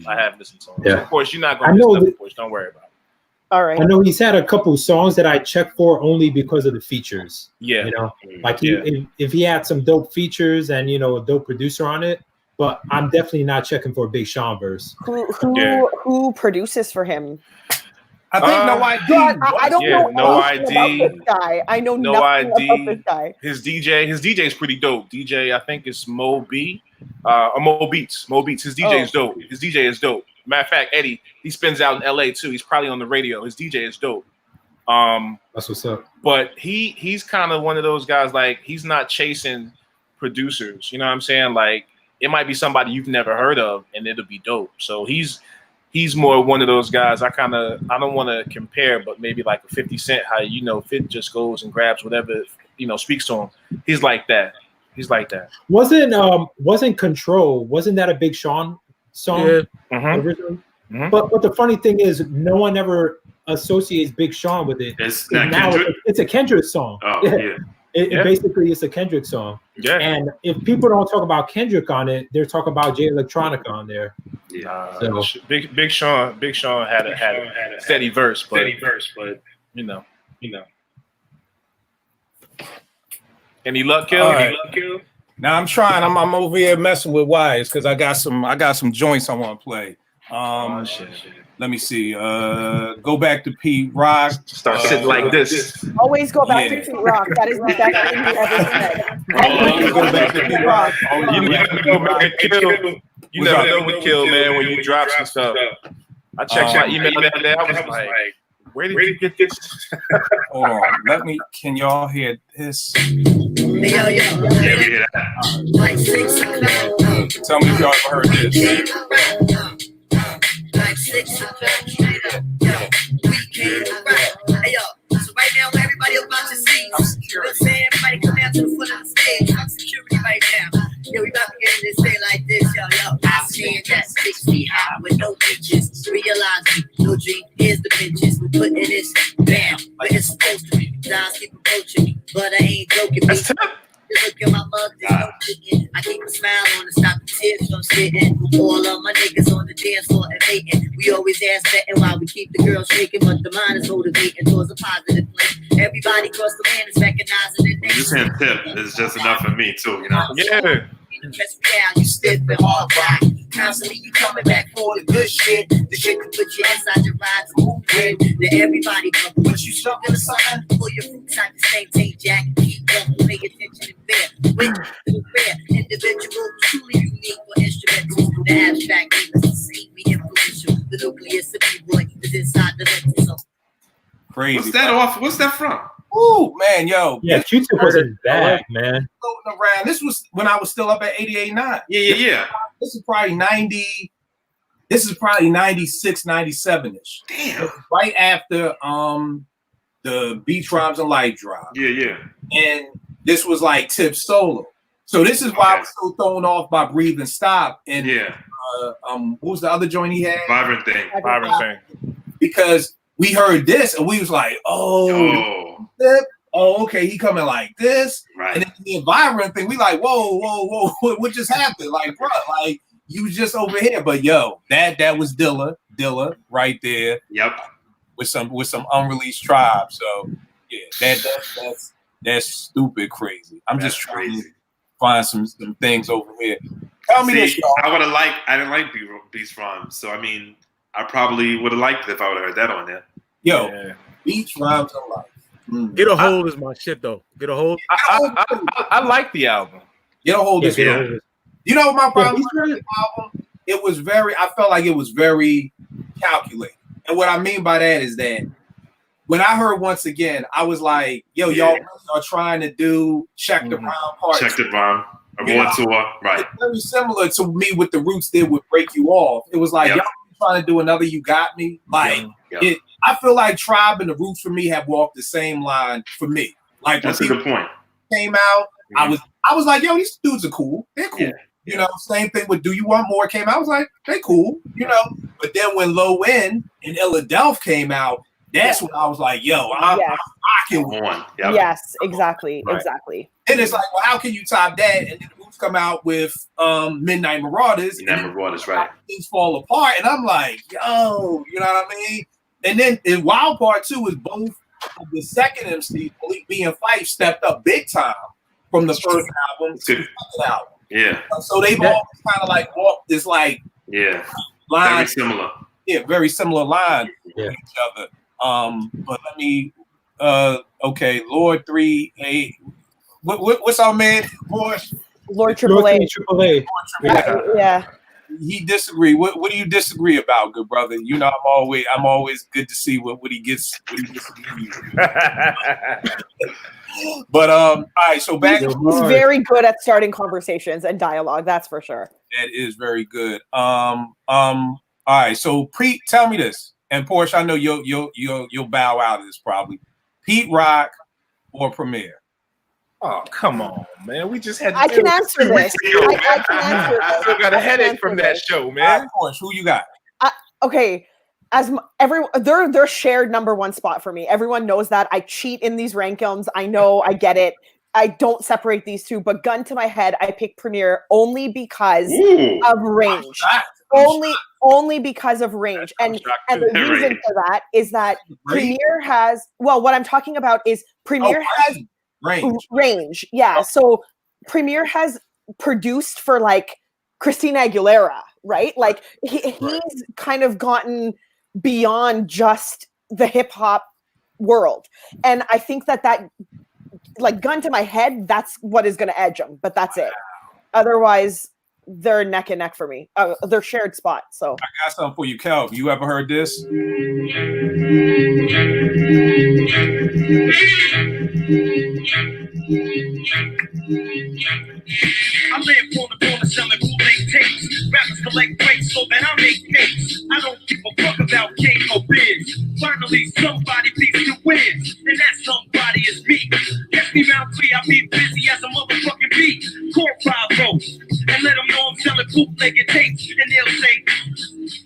have listened to it. Yeah. So of course, you're not gonna listen to it, Porsche. Don't worry about it. All right. I know he's had a couple songs that I check for only because of the features. Yeah. You know, like if he had some dope features and a dope producer on it. But I'm definitely not checking for a Big Sean verse. Who produces for him? I think No ID. I don't know No ID. About this guy. I know No nothing ID. about this guy. His DJ is pretty dope. DJ, I think it's Mo B, or Mo Beats. His DJ is dope. His DJ is dope. Matter of fact, Eddie, he spins out in LA too. He's probably on the radio. His DJ is dope. That's what's up. But he's kind of one of those guys. Like he's not chasing producers. You know what I'm saying? Like. It might be somebody you've never heard of, and it'll be dope. So he's more one of those guys. I don't want to compare, but maybe like a 50 Cent, how 50 just goes and grabs whatever speaks to him. He's like that. Wasn't Control? Wasn't that a Big Sean song originally? Mm-hmm. But the funny thing is, no one ever associates Big Sean with it. It's a Kendrick song. Oh yeah. It basically is a Kendrick song. Yeah. And if people don't talk about Kendrick on it, they're talking about Jay Electronica on there. Yeah. Big Sean had a steady verse, but Any luck, Kill? Right. Now I'm trying. I'm over here messing with wires because I got some joints I want to play. Let me see. Go back to Pete Rock. Start sitting like this. Always go back to Pete Rock. That is the best thing you ever said. Always go back to Pete Rock. You never know, man. You never know what kill, man, when you drop some stuff. I checked my email the other day. I was like, where did you get this? Hold on. Can y'all hear this? Yeah, we hear that. Tell me if y'all ever heard this. Like 6 o'clock, hey yo, so right now everybody about to see. You know what I'm saying? Everybody come down to the foot of the stage. I'm security right now. Yo, we about to get in this thing like this, yo. I stand at 6 feet high with no bitches. Realize me, no dream, here's the bitches. We're putting this down where it's supposed to be. Guys keep approaching me, but I ain't joking. That's tough. Look at my mug, there's no shitting. I keep a smile on to stop the tears from spitting. All of my niggas on the dance floor and mating. We always ass betting while we keep the girls shaking, but the mind is motivating towards a positive plan. Everybody across the land is recognizing it. Just saying tip is just enough for me too, you know? Yeah. Dress me down, you stiff and hard rock. Constantly you coming back for the good shit. The shit can put you inside your ride to move with. Now everybody come, but you stuck in the sun. Pull your fruits out the same tank jack. Keep up, pay attention and fair. With the fair, individual, truly unique for instrumentals. The abstract is the same, we influential. The nucleus of B-boy is inside the mental. So Crazy. What's that from? Ooh, man, yo. Yeah, Q-Tip was in bag, man. Floating around. This was when I was still up at 88.9. Yeah. This is probably 90. This is probably 96, 97-ish. Damn. Right after the Beach Rhymes and Light Drop. Yeah. And this was like Tip solo. So this is why I was so thrown off by Breathe and Stop. And what was the other joint he had? Vibrant Thing. Because we heard this and we was like, okay, he coming like this. Right. And then the Vibrant Thing, we like, whoa, what just happened? Like, bro, like you was just over here. But yo, that was Dilla right there. Yep. With some unreleased Tribe. So yeah, that's stupid crazy. I'm just trying to find some things over here. Tell me this, y'all. I didn't like Beats Rhymes, so I mean, I probably would have liked it if I would have heard that on there. Yo, Beats Rhymes and Life. Get a Hold is my shit though. Get a Hold. I like the album. Get a Hold is good. You know what my problem with the album? I felt like it was very calculated. And what I mean by that is that when I heard Once Again, I was like, yo, y'all are trying to do Check the Brown part. Check the Brown. Award tour. Right. It's very similar to me with the Roots did with Break You Off. It was like, y'all trying to do another You Got Me. Like, I feel like Tribe and the Roots for me have walked the same line for me. Like, that's a good point. Came out, I was like, yo, these dudes are cool. They're cool. Yeah. You know, same thing with Do You Want More came out. I was like, they cool, you know. But then when Low End and Illadelph came out, that's when I was like, yo, I'm rocking one. Yes, exactly. Exactly. And it's like, well, how can you top that? And then the Roots come out with Midnight Marauders. Midnight Marauders, right. Things fall apart. And I'm like, yo, you know what I mean? And then the wild part too is both of the second MC, Malik B and Fife, stepped up big time from the first album to the second album. Yeah. So they've always kind of like walked this like line. Very similar. Yeah, very similar line with each other. But let me okay, Lord 3A. What's our man, boy? Lord Triple A. Yeah. He disagree. What do you disagree about, good brother? You know, I'm always good to see what he disagrees with. But all right, so back. He's very good at starting conversations and dialogue. That's for sure. That is very good. All right, so Pete, tell me this, and Porsche, I know you'll bow out of this probably. Pete Rock or Premier? Oh, come on, man. We just had. I can answer this. I can answer this. I still got a headache from that show, man. Porsche, who you got? Okay. They're shared number one spot for me. Everyone knows that. I cheat in these rankings. I know, I get it. I don't separate these two, but gun to my head, I pick Premier only because of range. Only because of range. And the reason for that is that Premier has, well, what I'm talking about is Premier has range. Yeah. So Premier has produced for like Christina Aguilera, right? Like he's kind of gotten beyond just the hip hop world. And I think that like gun to my head, that's what is going to edge him, but that's it. Otherwise, they're neck and neck for me. They're shared spots. So I got something for you, Kel. You ever heard this? I live on the corner selling bootleg tapes. Rappers collect breaks so that I make tapes. I don't give a fuck about king or biz. Finally, somebody beats the wins, and that somebody is me. Catch me round 3, I'll be busy as a motherfucking bee. Call 5 and let them know I'm selling bootleg tapes, and they'll say,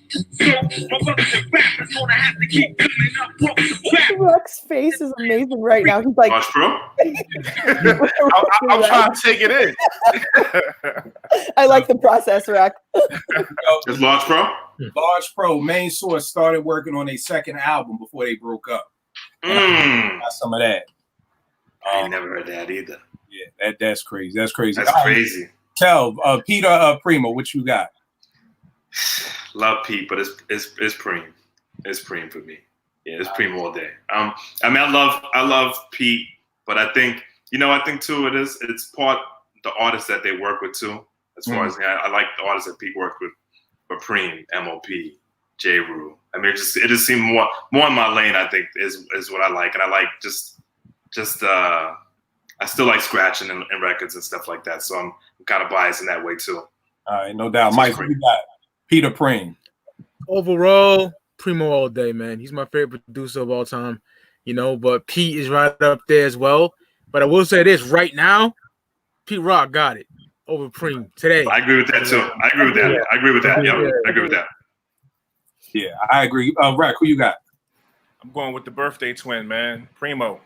so my brothers and rappers gonna have to keep coming up with some rap. Rock's face is amazing right now. He's like, Watch, bro. I'm trying to take it in. I like the process, Rock. It's Large Pro? Large Pro, Main Source started working on their second album before they broke up. Got some of that. I ain't never heard that either. Yeah, that's crazy. That's crazy. That's crazy. Tell Peter Primo, what you got? Love Pete, but it's Preem. It's Preem for me. Yeah, it's Preem all day. I mean, I love Pete, but I think too it's part the artists that they work with too. As far as I like the artists that Pete worked with, but Preem, MOP, J. Rue. I mean, it just seemed more in my lane. I think is what I like, and I like just I still like scratching and records and stuff like that. So I'm kind of biased in that way too. All right, no doubt. Mike, what you got? Peter Preem. Overall, Primo all day, man. He's my favorite producer of all time, but Pete is right up there as well. But I will say this right now, Pete Rock got it over Preem today. I agree with that too. I agree with that. Yeah. I agree with that. Yeah, I agree with that. Yeah, I agree. Rack, who you got? I'm going with the birthday twin, man. Primo.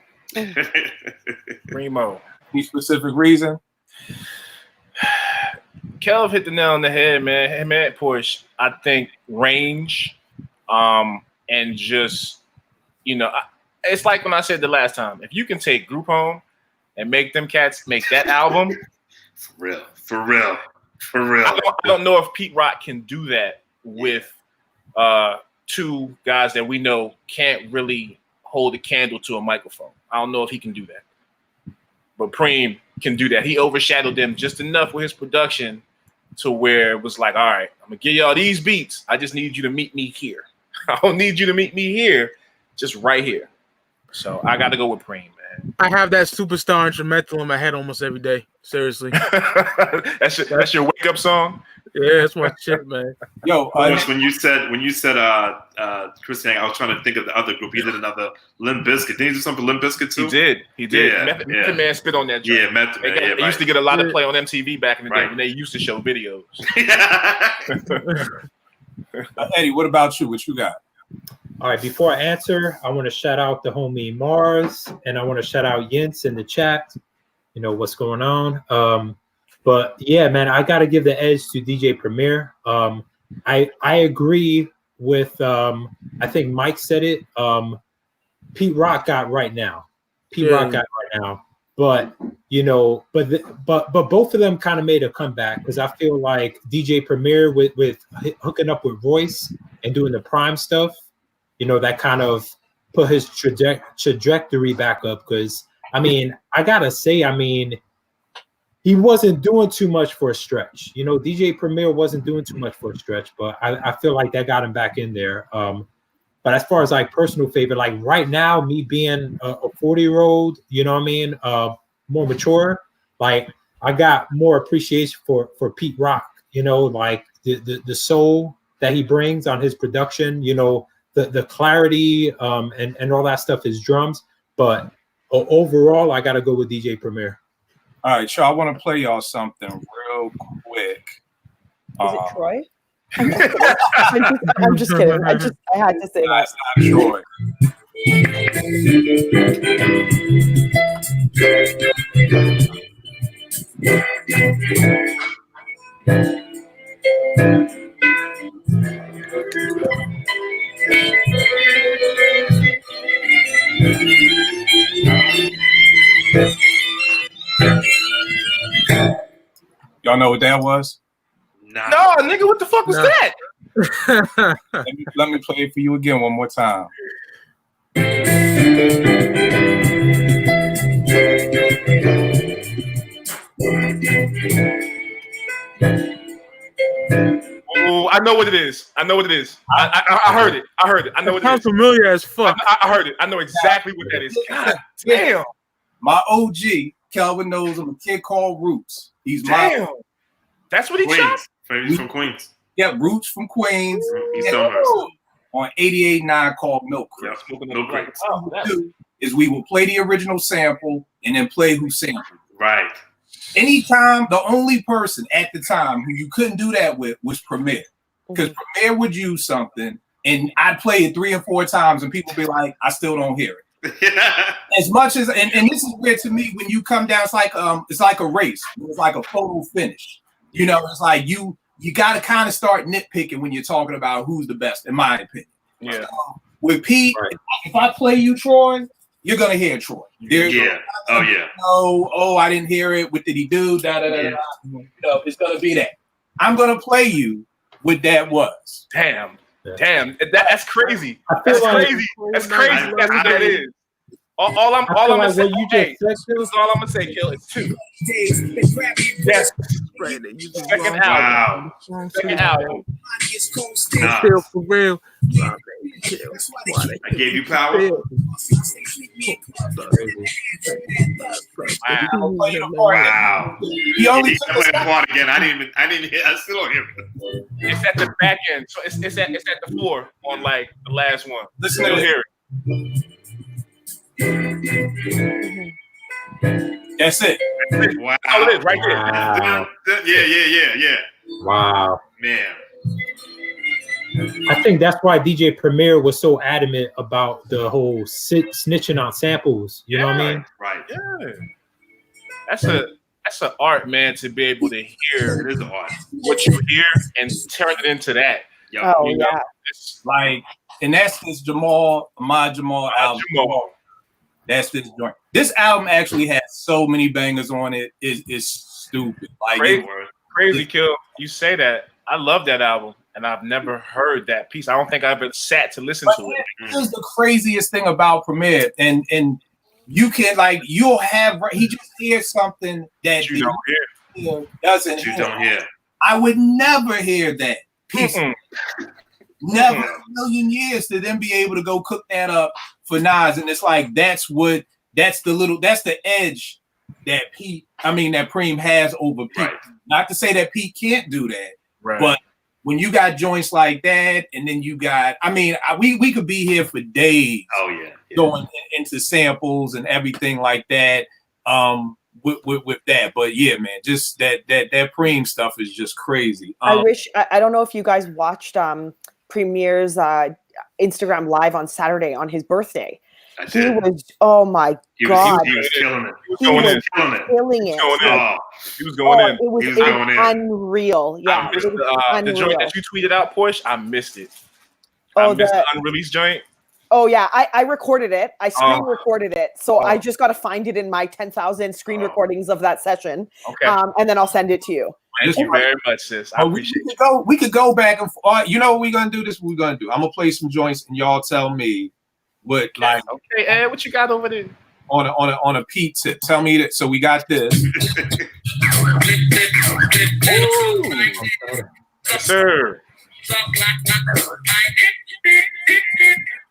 Primo. Any specific reason? Kelv hit the nail on the head, man. Him at Porsche, I think range, and just, it's like when I said the last time, if you can take Group Home and make them cats make that album. For real. I don't know if Pete Rock can do that with two guys that we know can't really hold a candle to a microphone. I don't know if he can do that. But Preem can do that. He overshadowed them just enough with his production to where it was like, all right, I'm going to give y'all these beats. I just need you to meet me here. I don't need you to meet me here, just right here. So I got to go with Preem, man. I have that superstar instrumental in my head almost every day. Seriously. That's your wake-up song? Yeah, that's my shit, man. Yo, when you said Christian, I was trying to think of the other group. He did another Limp Bizkit. Did he do something for Limp Bizkit too? He did. Yeah, Method Man spit on that joint. Yeah, Method Man. They used to get a lot of play on MTV back in the day when they used to show videos. Eddie, what about you? What you got? All right, before I answer, I want to shout out the homie Mars, and I want to shout out Yinz in the chat. You know what's going on. But yeah, man, I got to give the edge to DJ Premier. I agree with, I think Mike said it. Pete Rock got right now. Rock got right now. But, but both of them kind of made a comeback because I feel like DJ Premier with hooking up with Royce and doing the Prime stuff, that kind of put his trajectory back up. Because, I got to say, he wasn't doing too much for a stretch. DJ Premier wasn't doing too much for a stretch, but I feel like that got him back in there. But as far as like personal favorite, like right now, me being a 40-year-old, more mature, like I got more appreciation for Pete Rock, like the soul that he brings on his production, the clarity and all that stuff, his drums. But overall, I got to go with DJ Premier. All right, y'all, I want to play y'all something real quick. Is it Troy? I'm just kidding. I had to say that. It's not Troy. Y'all know what that was? Nah. No, nigga, what the fuck was that? Let me play it for you again one more time. Oh, I know what it is. I heard it. I heard it. I know what it Sounds is. familiar as fuck. I heard it. I know exactly what that is. God damn. My OG, Kelvin knows him, a kid called Roots. He's Damn. That's what he Queens. shot? He's from Queens. Yeah, Roots from Queens. He's And Somers. on 88.9 called Milk Crate. Yep. Milk Crate. Oh, What we do is we will play the original sample and then play who sampled. Right. Anytime, the only person at the time who you couldn't do that with was Premier. Because Premier would use something and I'd play it 3 or 4 times and people be like, I still don't hear it. As much as and this is weird to me when you come down, it's like a race. It's like a photo finish. You know, it's like you gotta kind of start nitpicking when you're talking about who's the best, in my opinion. Yeah. With Pete, if I play you Troy, you're gonna hear Troy. Yeah. Oh yeah. Oh, I didn't hear it. What did he do? Da da da da. You know, it's gonna be that. I'm gonna play you what that was. Damn. That's crazy. That's crazy. That's crazy. That's what that is. All I'm gonna say, this is all I'm gonna say, Kill. It's 2. Yes. Second album. Second album. Still for real. I gave you power. Wow. He only He's playing the part again. I didn't hear. I still don't hear it. It's at the back end. So it's at the 4 on like the last one. Listen to hear it. That's it. Wow. Oh, it is right there. Wow. Yeah. Wow. Man. I think that's why DJ Premier was so adamant about the whole snitching on samples. You know what I mean? Right. Yeah. That's an art, man, to be able to hear It is an art. what you hear and turn it into that. Yep. Oh, You know? yeah. It's Like, and that's this Jamal album. Jamal. That's this joint. This album actually has so many bangers on it. It's stupid. Like Crazy Kill. You say that. I love that album, and I've never heard that piece. I don't think I've ever sat to listen to it. This is the craziest thing about Premier, and you can you'll have he just hears something that You don't hear. doesn't. You don't hear. I would never hear that piece. Mm-mm. Never in a million years to then be able to go cook that up for Nas, and it's like that's the edge that that Preem has over Pete. Right. Not to say that Pete can't do that, Right. but when you got joints like that, and then you got, we could be here for days. Oh yeah. Going into samples and everything like that. With that, but yeah, man, just that Preem stuff is just crazy. I don't know if you guys watched Premier's Instagram live on Saturday on his birthday. He was, oh my God. He was killing it. He was going in. Killing it. He was going in. It was going in. unreal. Yeah. I missed the joint that you tweeted out, Porsche. I missed it. Oh, I missed the unreleased joint. Oh yeah, I recorded it. I screen recorded it, so Oh. I just got to find it in my 10,000 screen recordings of that session. Okay. And then I'll send it to you. Thank you very much, sis. I appreciate it. We could go back and forth. You know what we're gonna do? I'm gonna play some joints and y'all tell me what Okay, Ed, what you got over there? on a Pete tip. Tell me that. So we got this. Yes, sir.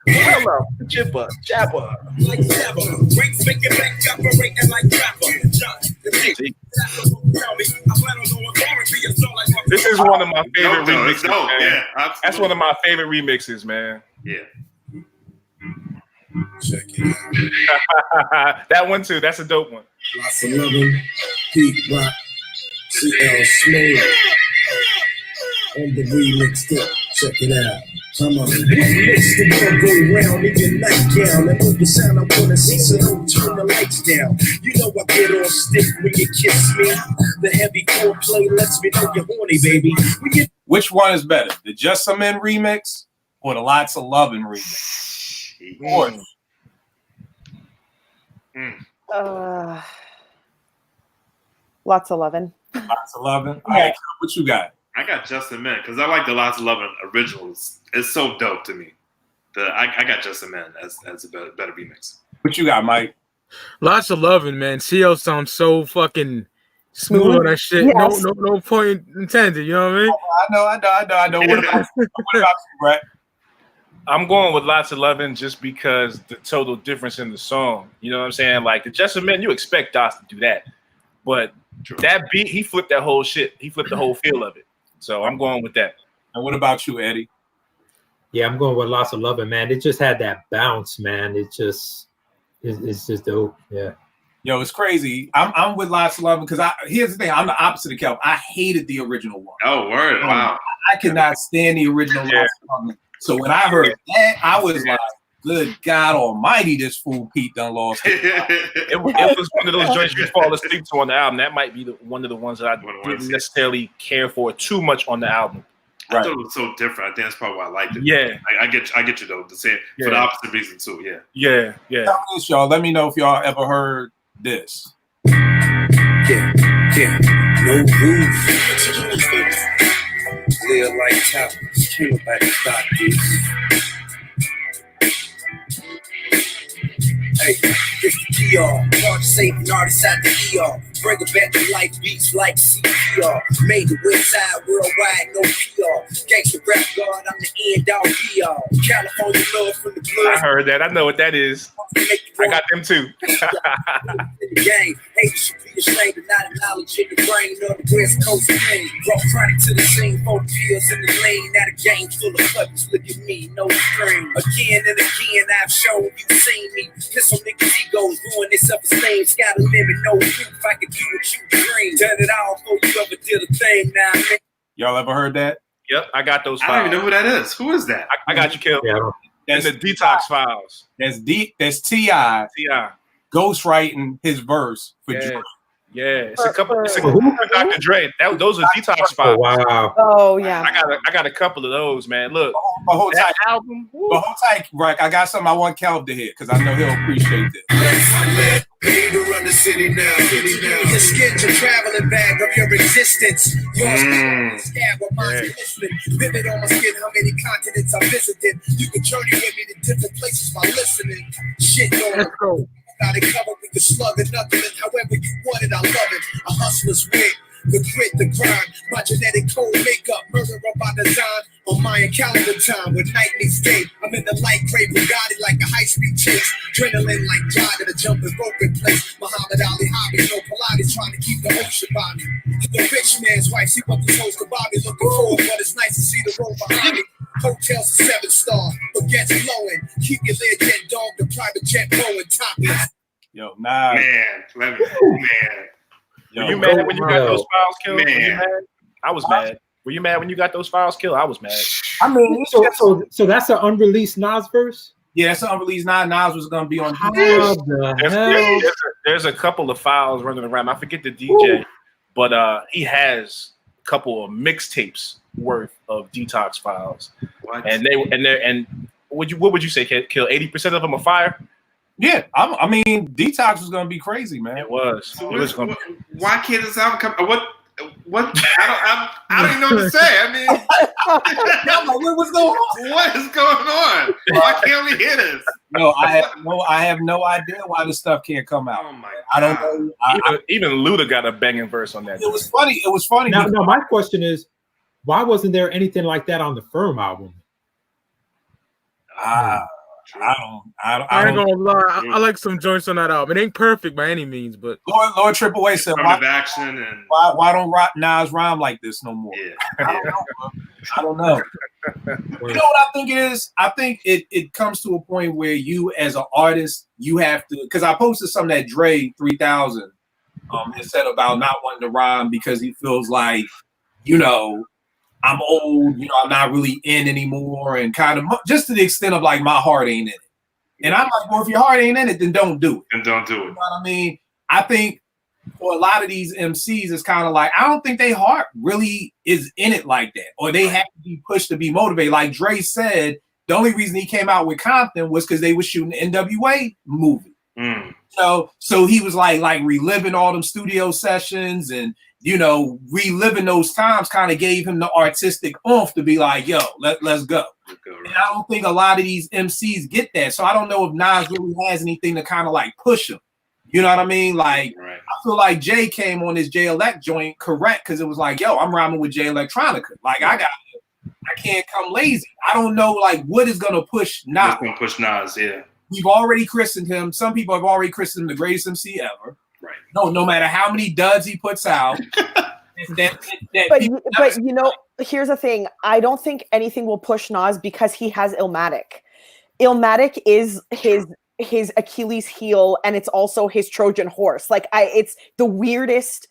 Hello, Jibba, Jabba. This is one of my favorite remixes. Man. Yeah, That's one of my favorite remixes, man. Yeah. Check it out. That one too. That's a dope one. Lots of loving, Pete Rock, CL Smooth, on the remix tip. Check it out. Come on. Makes the world go round in your nightgown and move the sound I wanna see, so don't turn the lights down. You know I get all stiff when you kiss me. The heavy foreplay lets me know you're horny, baby. Which one is better, the Just Some In remix or the Lots of Lovin' remix? Lots of loving. Lots of Lovin'. All right, what you got? I got Just a Man because I like the Lots of Lovin' originals. It's so dope to me. I got Just a Man as a better remix. What you got, Mike? Lots of loving, man. CL sounds so fucking smooth on that shit. Yes. No point intended. You know what I mean? I know. What about you, Brett? I'm going with Lots of Lovin' just because the total difference in the song. You know what I'm saying? Like the Just a Man, you expect Dots to do that, but that beat, he flipped that whole shit. He flipped the whole feel of it. So I'm going with that. And what about you, Eddie? Yeah, I'm going with Lots of Lovin', man. It just had that bounce, man. It's just dope. Yeah. Yo, it's crazy. I'm with Lots of Lovin' because here's the thing. I'm the opposite of Kelp. I hated the original one. Oh, word! Wow. I could not stand the original Lots of Lovin'. So when I heard that, I was like, good God Almighty, this fool Pete done lost it. It was one of those joints you fall asleep to on the album. That might be one of the ones that I didn't necessarily care for too much on the album. I thought it was so different. I think that's probably why I liked it. Yeah, I get you though. The same for the opposite reason too. Yeah. Tell me this, y'all. Let me know if y'all ever heard this. Yeah, no rules. Live like towers, kill about the doctors. Hey, it's the PR. Hard to save an artist out the ER. Bring it back to life beats like CPR. Made the west side worldwide, no PR. Gangsta rap god, I'm the end all be all. California love from the blood. I heard that. I know what that is. I got them too. In the game, haters should be ashamed of not acknowledging the brain of the West Coast pain. Brought Chronic to the scene, 40 pills in the lane. Now the game full of puppies. Look at me, no string. Again and again, I've shown you seen me. Piss on niggas' egos, ruin their self-esteem. Got a limit, no proof. I can do what you dream. Done it all before you ever did a thing. Now, man. Y'all ever heard that? Yep, I got those I files. don't even know who that is. Who is that? I got you, Kill. Yeah. And the Detox Files. That's T.I. T.I. ghostwriting his verse for Yeah. Drake. Yeah, it's a couple for who? Dr. Dre. Those are Detox Oh, Files. wow. Oh yeah. I got a couple of those, man. Look, But hold that tight, album. woo. but hold tight, right? I got something I want Calv to hear because I know he'll appreciate this. Paid to run the city now. Your skin's a traveling bag of your existence. Your scab of mine listening. Vivid on my skin, how many continents I visited. You can journey with me to different places by listening. Shit going Let's go. got it covered with the slug and knuckling. However you want it, I love it. A hustler's wit, the grit, the grind. My genetic code makeup, murder by design. On Mayan calendar time with night meets day. I'm in the light gray Bugatti like a high-speed chase. Adrenaline like God in a jumping rope in place. Muhammad Ali hobby, no Pilates trying to keep the ocean by me. The rich man's wife, see what the toes could buy me. Looking forward, but it's nice to see the road behind me. Hotels a 7-star, but gets flowing. Keep your lid jet dog, the private jet blowing topless. Yo, nah. Man, man. Were you mad when you got those files killed? Were you Man. mad? I was mad. Were you mad when you got those files killed? I was mad. I mean, So that's an unreleased Nas verse? yeah, that's an unreleased Nas was gonna be on. How the hell? There's a couple of files running around. I forget the DJ, but he has a couple of mixtapes worth of Detox Files. What? And what would you say? Kill 80% of them are fire? Yeah, I mean, Detox was gonna be crazy, man. It was. So It was gonna be. why can't this album come? What? I don't even know what to say. I mean, I'm like, what's going on? what is going on? Why can't we hear this? No, I have no idea why this stuff can't come out. Oh my! I don't know. Even Luda got a banging verse on that. It was funny. It was funny. Now, my question is, why wasn't there anything like that on the Firm album? I ain't gonna lie. I like some joints on that album. It ain't perfect by any means, but Lord Triple A said, Affirmative action and why don't Nas rhyme like this no more? yeah. I don't know. You know what I think it is? I think it comes to a point where you, as an artist, you have to. Because I posted something that Dre 3000 had said about not wanting to rhyme because he feels like, I'm old, I'm not really in anymore, and kind of just to the extent of like my heart ain't in it. And I'm like, well, if your heart ain't in it, then don't do it. And don't do You it. know what I mean? I think for a lot of these MCs, it's kind of like, I don't think their heart really is in it like that, or they have to be pushed to be motivated. Like Dre said, the only reason he came out with Compton was because they were shooting the NWA movie. Mm. So he was like reliving all them studio sessions and reliving those times kind of gave him the artistic oomph to be like, yo, let's go. And I don't think a lot of these MCs get that. So I don't know if Nas really has anything to kind of like push him. You know what I mean? Like, I feel like Jay came on his Jay Elect joint correct because it was like, yo, I'm rhyming with Jay Electronica. Like, I can't come lazy. I don't know, like, what is going to push Nas. What's going to push Nas, yeah. We've already christened him. Some people have already christened him the greatest MC ever. Right. No matter how many duds he puts out. But here's the thing. I don't think anything will push Nas because he has Illmatic. Illmatic is his Achilles heel, and it's also his Trojan horse. Like, it's the weirdest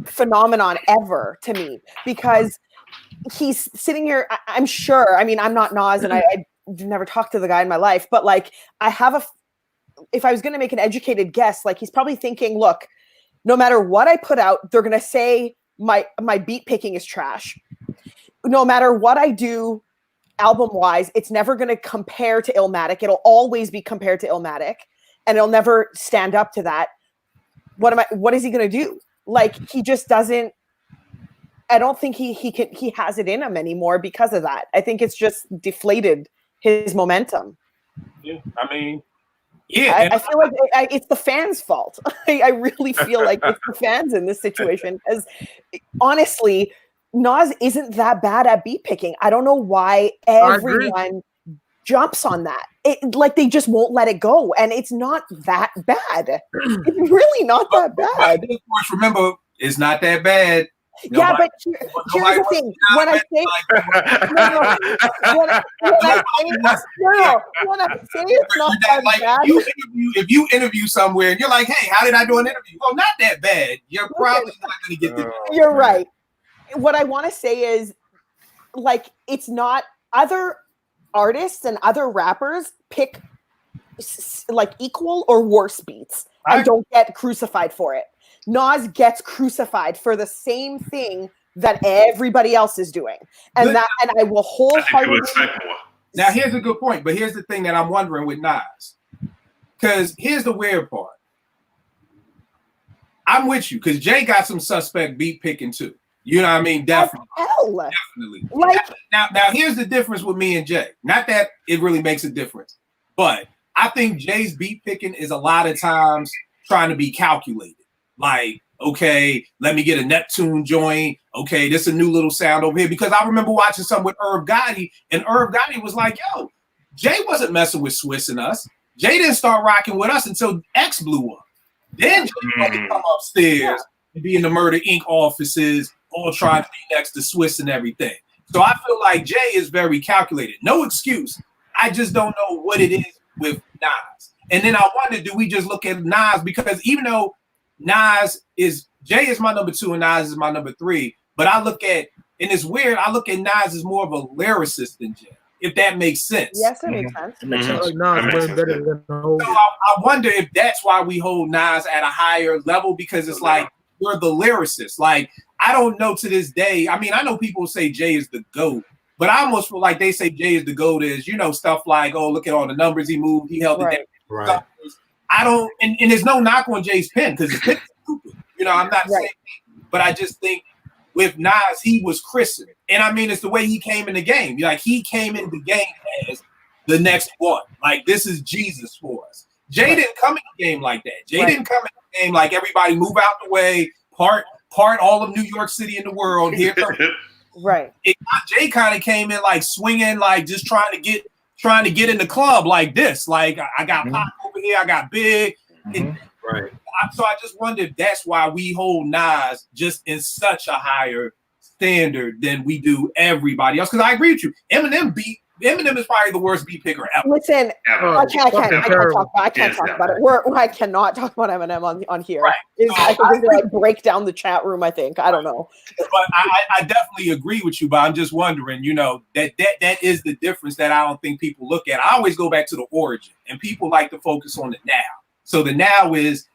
phenomenon ever to me because he's sitting here. I'm sure. I mean, I'm not Nas, and I've never talked to the guy in my life, but like, if I was going to make an educated guess, like, he's probably thinking, look, no matter what I put out, they're going to say my beat picking is trash. No matter what I do album-wise, it's never going to compare to Illmatic. It'll always be compared to Illmatic, and it'll never stand up to that. What is he going to do? Like, he just doesn't. I don't think he has it in him anymore because of that. I think it's just deflated his momentum. Yeah, I mean, I feel like it's the fans' fault. I really feel like it's the fans in this situation because, honestly, Nas isn't that bad at beat picking. I don't know why everyone jumps on that. Like, they just won't let it go, and it's not that bad. It's really not that bad. Of course, remember, it's not that bad. Yeah, but here's the thing. When I say it's not that bad. If you interview somewhere and you're like, hey, how did I do an interview? Well, not that bad. You're probably not going to get the. You're right. What I want to say is, like, it's not other artists and other rappers pick like equal or worse beats and don't get crucified for it. Nas gets crucified for the same thing that everybody else is doing, and I will wholeheartedly. Now, here's a good point, but here's the thing that I'm wondering with Nas, because here's the weird part. I'm with you because Jay got some suspect beat picking too. You know what I mean? Definitely. Definitely. Like, now, here's the difference with me and Jay. Not that it really makes a difference, but I think Jay's beat picking is a lot of times trying to be calculated. Like, okay, let me get a Neptune joint. Okay, this is a new little sound over here. Because I remember watching something with Irv Gotti, and Irv Gotti was like, yo, Jay wasn't messing with Swiss and us. Jay didn't start rocking with us until X blew up. Then Jay wanted to come upstairs and be in the Murder Inc. offices, all trying to be next to Swiss and everything. So I feel like Jay is very calculated. No excuse. I just don't know what it is with Nas. And then I wonder, do we just look at Nas? Because even though Jay is my number 2 and Nas is my number 3, but I look at, and it's weird, I look at Nas as more of a lyricist than Jay, if that makes sense. Yes, it makes sense. It makes sense. Like Nas way better than so I wonder if that's why we hold Nas at a higher level, because it's like, we're the lyricist. Like, I don't know to this day. I mean, I know people say Jay is the GOAT, but I almost feel like they say Jay is the GOAT is, stuff like, oh, look at all the numbers he moved. He held it down. Right. I don't, and there's no knock on Jay's pen because his pen is stupid. I'm not saying, but I just think with Nas, he was christened. And I mean, it's the way he came in the game. Like, he came in the game as the next one. Like, this is Jesus for us. Jay didn't come in the game like that. Jay didn't come in the game like everybody move out the way, part all of New York City in the world. Here comes right. Jay kind of came in like swinging, like just trying to get in the club like this. Like, I got Pop over here, I got Big. Right. So I just wonder if that's why we hold Nas just in such a higher standard than we do everybody else. Because I agree with you. Eminem is probably the worst beat picker ever. Listen, I can't talk about it. I cannot talk about Eminem on here. Right. I think they like break down the chat room. I think I don't know. But I definitely agree with you. But I'm just wondering, that is the difference that I don't think people look at. I always go back to the origin, and people like to focus on the now. So the now is,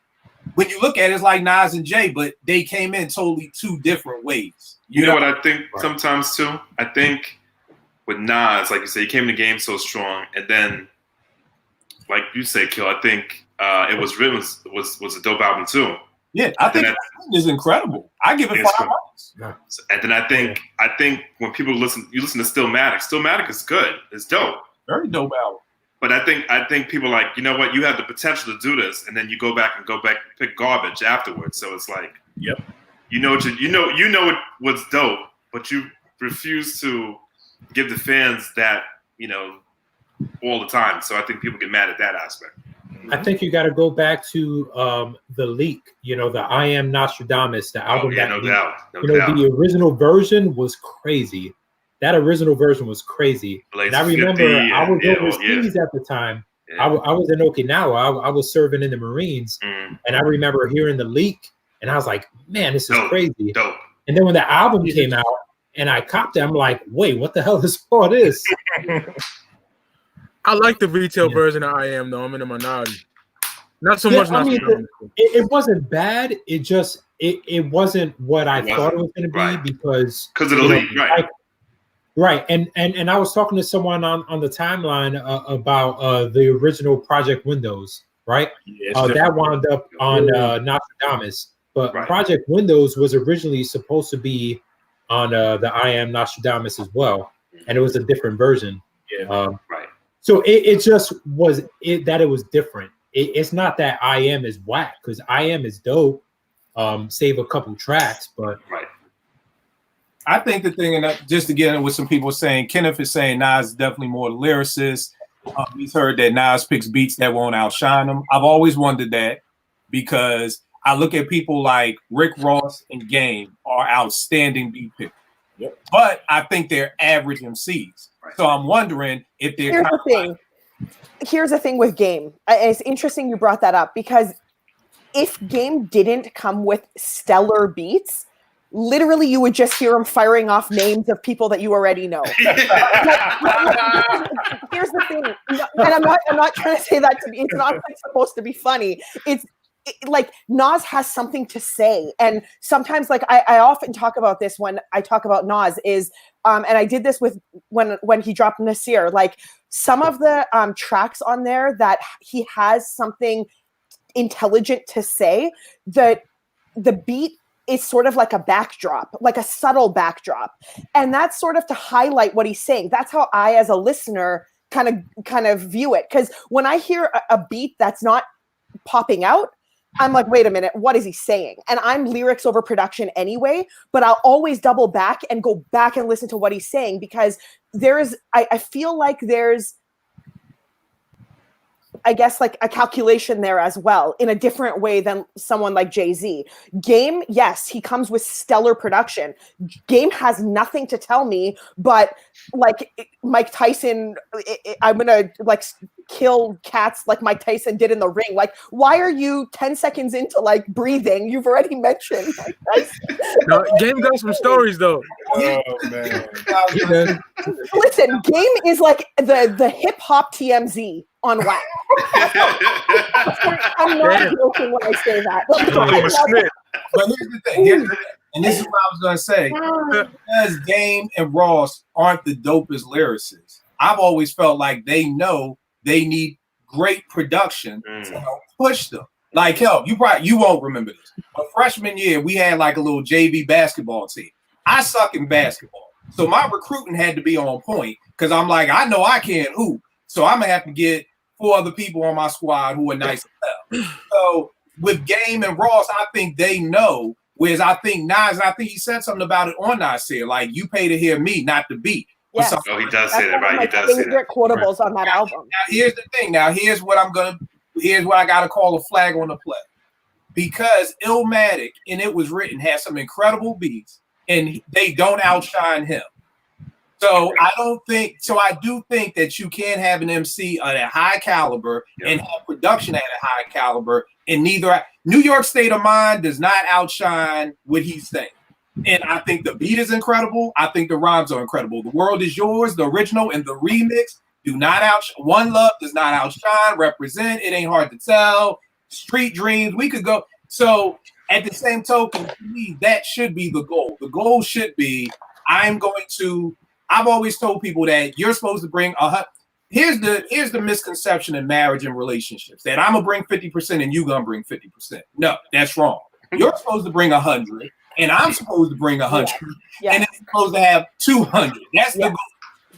when you look at it, it's like Nas and Jay, but they came in totally 2 different ways. You know what I think sometimes too? I think with Nas, like you said, he came in the game so strong, and then, like you say, Kill, I think it was a dope album too. Yeah, I think it is incredible. I give it 5 months. And then I think when people listen to Stillmatic. Stillmatic is good. It's dope. Very dope album. But I think people like, you know what, you have the potential to do this, and then you go back and pick garbage afterwards. So it's like, yep, you know what's dope, but you refuse to give the fans that, all the time. So I think people get mad at that aspect. I think you got to go back to the leak, the I Am Nostradamus, the album. No doubt. The original version was crazy. That original version was crazy. Blaze and I remember I was overseas at the time. Yeah. I was in Okinawa. I was serving in the Marines. And I remember hearing the leak, and I was like, man, this is crazy. Dope. And then when the album came out and I copped it, I'm like, wait, what the hell is all this? I like the retail version of I Am, though. I'm in the minority. Not so much. It wasn't bad. It just it wasn't what I thought it was going to be because of the leak, right? Right, and I was talking to someone on the timeline about the original Project Windows, right? That wound up on Nostradamus, but Project Windows was originally supposed to be on the I Am Nostradamus as well, and it was a different version. Right. So it just was that it was different. It's not that I Am is whack, because I Am is dope. Save a couple tracks, but I think the thing, and just to get in with some people saying, Kenneth is saying Nas is definitely more the lyricist. He's heard that Nas picks beats that won't outshine him. I've always wondered that because I look at people like Rick Ross and Game are outstanding beat pickers. Yep. But I think they're average MCs. So I'm wondering if they're Here's the thing with Game. It's interesting you brought that up because if Game didn't come with stellar beats, literally you would just hear him firing off names of people that you already know. Here's the thing, and I'm not trying to say that to be, it's not supposed to be funny. It's like Nas has something to say, and sometimes like I often talk about this when I talk about Nas is and I did this with when he dropped Nasir, like some of the tracks on there that he has something intelligent to say, that the beat is sort of like a backdrop, like a subtle backdrop, and that's sort of to highlight what he's saying. That's how I, as a listener, kind of view it. Because when I hear a beat that's not popping out, I'm like, wait a minute, what is he saying? And I'm lyrics over production anyway, but I'll always double back and go back and listen to what he's saying because I feel like there's, I guess, like a calculation there as well in a different way than someone like Jay-Z. Game, yes, he comes with stellar production. Game has nothing to tell me, but like Mike Tyson, I'm going to like kill cats like Mike Tyson did in the ring. Like, why are you 10 seconds into like breathing? You've already mentioned Mike Tyson. No, Game got some stories though. Oh man. Listen, Game is like the hip hop TMZ on wax. I'm not joking when I say that. But here's the thing, and this is what I was going to say. Because Game and Ross aren't the dopest lyricists, I've always felt like they know they need great production to help push them. Like, hell, you won't remember this. But freshman year, we had like a little JV basketball team. I suck in basketball. So my recruiting had to be on point because I'm like, I know I can't hoop. So I'm going to have to get 4 other people on my squad who are nice as hell. So with Game and Ross, I think they know. Whereas I think Nas, I think he said something about it on Nasir, like you pay to hear me, not the beat. Yes. Oh, he does say that, right? He does say that. Favorite quotables on that album. Now here's the thing. Here's what I gotta call a flag on the play. Because Illmatic, and it was written, has some incredible beats, and they don't outshine him. So I do think that you can have an MC at a high caliber and have production at a high caliber, and neither New York State of Mind does not outshine what he's saying. And I think the beat is incredible. I think the rhymes are incredible. The World Is Yours, the original and the remix do not outshine. One Love does not outshine. Represent, It Ain't Hard to Tell. Street Dreams, we could go. So at the same token, to me, that should be the goal. The goal should be, I've always told people that you're supposed to bring here's the misconception in marriage and relationships, that I'm gonna bring 50% and you gonna bring 50%. No, that's wrong. You're supposed to bring 100, and I'm supposed to bring 100, and it's supposed to have 200. That's the goal.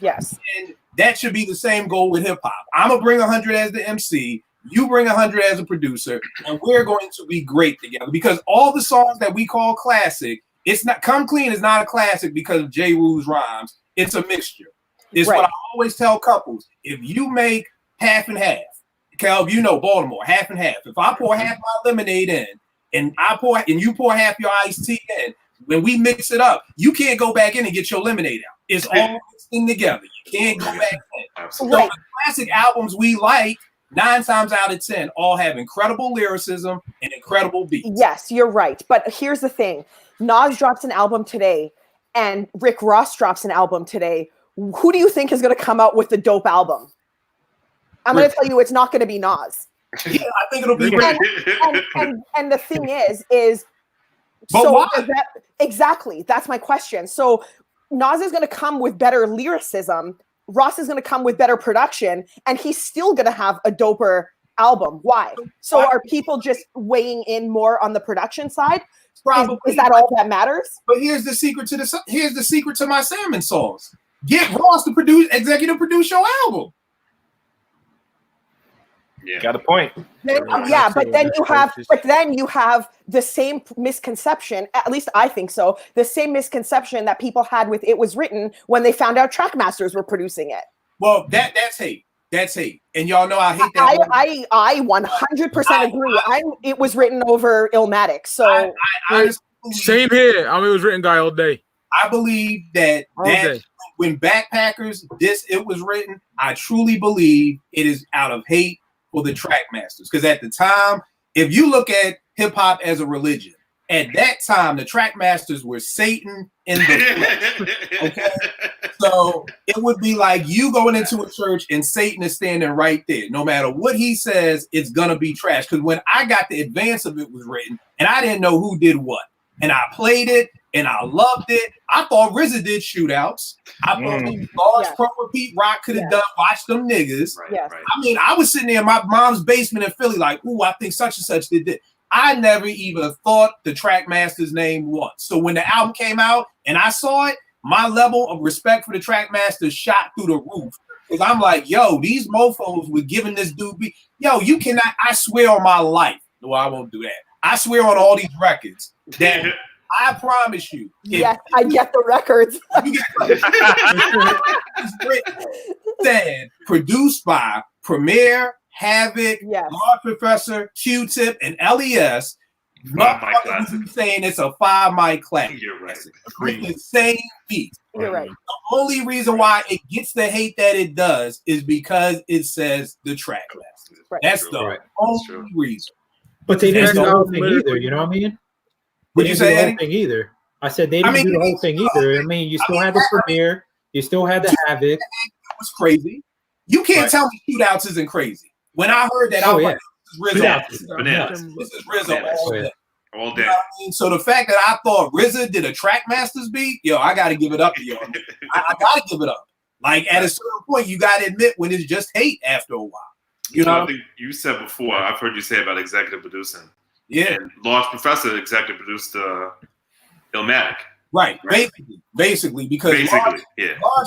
Yes. And that should be the same goal with hip hop. I'm gonna bring 100 as the MC. You bring 100 as a producer, and we're going to be great together. Because all the songs that we call classic, it's not Come Clean is not a classic because of J. Rule's rhymes. It's a mixture. It's what I always tell couples. If you make half and half, Cal, you know Baltimore, half and half. If I pour half my lemonade in, and you pour half your iced tea in, when we mix it up, you can't go back in and get your lemonade out. It's all mixed in together. You can't go back in. So the classic albums we like, 9 times out of 10, all have incredible lyricism and incredible beats. Yes, you're right. But here's the thing. Nas drops an album today, and Rick Ross drops an album today. Who do you think is going to come out with the dope album? I'm going to tell you it's not going to be Nas. Yeah, I think it'll be and the thing is but so why? Exactly. That's my question. So Nas is going to come with better lyricism. Ross is going to come with better production, and he's still going to have a doper album. Why? So are people just weighing in more on the production side? Probably. Is that all that matters? But here's the secret to my salmon sauce. Get Ross to executive produce your album. Yeah, got a point. But then you have the same misconception. At least I think so. The same misconception that people had with It Was Written when they found out Trackmasters were producing it. Well, that's hate. That's hate, and y'all know I hate that. I 100% agree. It Was Written over Illmatic. So same here. It Was Written guy all day. I believe that when Backpackers It Was Written, I truly believe it is out of hate for the Trackmasters. Because at the time, if you look at hip hop as a religion, at that time the Trackmasters were Satan in the flesh. Okay, so it would be like you going into a church and Satan is standing right there. No matter what he says, it's gonna be trash. Because when I got the advance of It Was Written, and I didn't know who did what, and I played it and I loved it. I thought RZA did shootouts. I thought Large Pro and Pete Rock could have done Watch Them Niggas. Right. I mean, I was sitting there in my mom's basement in Philly, like, ooh, I think such and such did this. I never even thought the Trackmasters name once. So when the album came out and I saw it, my level of respect for the Trackmasters shot through the roof. Because I'm like, yo, these mofos were giving this dude yo, you cannot, I swear on my life. No, I won't do that. I swear on all these records that I promise you. Yes, I get the records. Said, produced by Premier, Havoc, Large Professor, Q-Tip, and LES. Saying it's a 5 mic classic. You're right. With the same beat. You're right. The only reason why it gets the hate that it does is because it says the Trackmasters. Right. That's the only reason. But they didn't do the whole thing either, you know what I mean? Would you say the whole thing either? I said they didn't do the whole thing either. I mean, you still had the Premiere, you still had the Havoc. It was crazy. You can't tell me Shootouts isn't crazy. When I heard that, I was like, this is RZA all day. You know what I mean? So the fact that I thought RZA did a Trackmasters beat, yo, I got to give it up to y'all. I got to give it up. Like at a certain point, you got to admit when it's just hate after a while. You know, I think you said before. I've heard you say about executive producing. Yeah, and Large Professor executive produced Illmatic. Right. Basically, because Large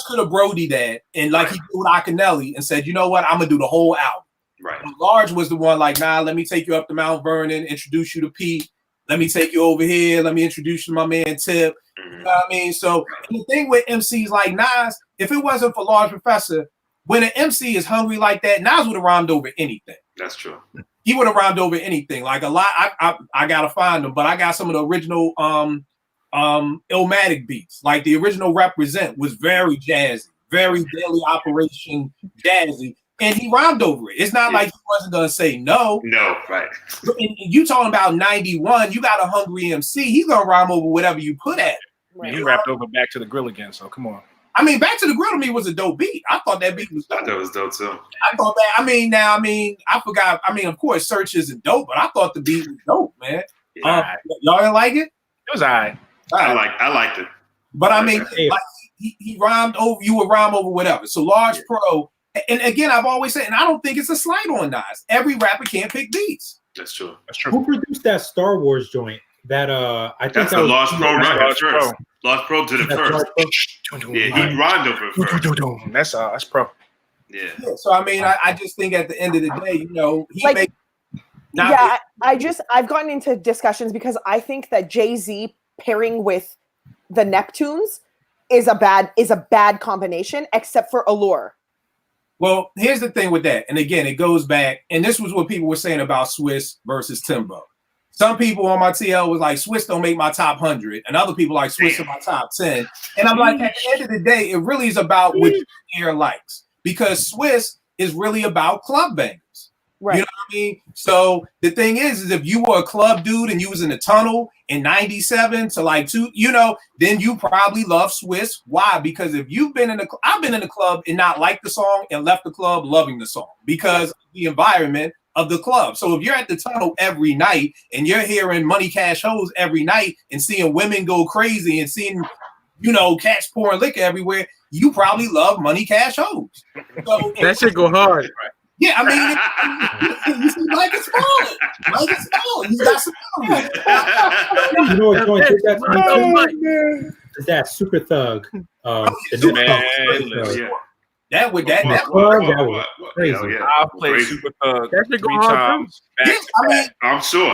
could have Brody that, and like he did with Akinelli, and said, you know what, I'm gonna do the whole album. Right. And Large was the one like, nah, let me take you up to Mount Vernon, introduce you to Pete. Let me take you over here. Let me introduce you to my man Tip. You know what I mean? So the thing with MCs like Nas, if it wasn't for Large Professor, when an MC is hungry like that, Nas would have rhymed over anything. That's true. He would have rhymed over anything. Like a lot, I gotta find them, but I got some of the original Illmatic beats. Like the original Represent was very jazzy, very Daily Operation jazzy, and he rhymed over it. It's not like he wasn't gonna say no. No, right. And you talking about 91, you got a hungry MC, he's gonna rhyme over whatever you put at him. Right. He rapped over Back to the Grill again, so come on. I mean, Back to the Grill to me was a dope beat. I thought that beat was dope. I thought it was dope too. I thought that. I forgot. I mean, of course, Search isn't dope, but I thought the beat was dope, man. Yeah. Y'all didn't like it? It was alright. I liked it. But I mean, like, he rhymed over. You would rhyme over whatever. So Large Pro, and again, I've always said, and I don't think it's a slight on Nas. Every rapper can't pick beats. That's true. Who produced that Star Wars joint? that I think That's that the was Lost Pro record Lost Pro. first. Lost Pro did it that's first. Lost Pro. Yeah, he rhymed over it first. That's pro. Yeah. Yeah, so I mean, I just think at the end of the day, you know, he Like, made I've gotten into discussions because I think that Jay-Z pairing with the Neptunes is a bad combination, except for Allure. Well, here's the thing with that, and again, it goes back, and this was what people were saying about Swiss versus Timbo. Some people on my TL was like, Swiss don't make my top 100, and other people like Swiss in my top 10. And I'm like, at the end of the day, it really is about what your ear likes, because Swiss is really about club bangers. Right. You know what I mean? So the thing is if you were a club dude and you was in the tunnel in 97 to like 2, you know, then you probably love Swiss. Why? Because if you've been I've been in the club and not liked the song and left the club loving the song because of the environment of the club. So if you're at the tunnel every night and you're hearing Money Cash Hoes every night and seeing women go crazy and seeing, you know, cats pouring liquor everywhere, you probably love Money Cash Hoes. So That shit go hard. yeah, I mean, you see Mike is falling. Mike is falling. He's got some power. You know what joint did that to me too? Is that Super Thug? The new Man, That would that was crazy. Hell yeah. I'll play Super Thug That shit go 3 hard, times. yes, I mean, I'm sure.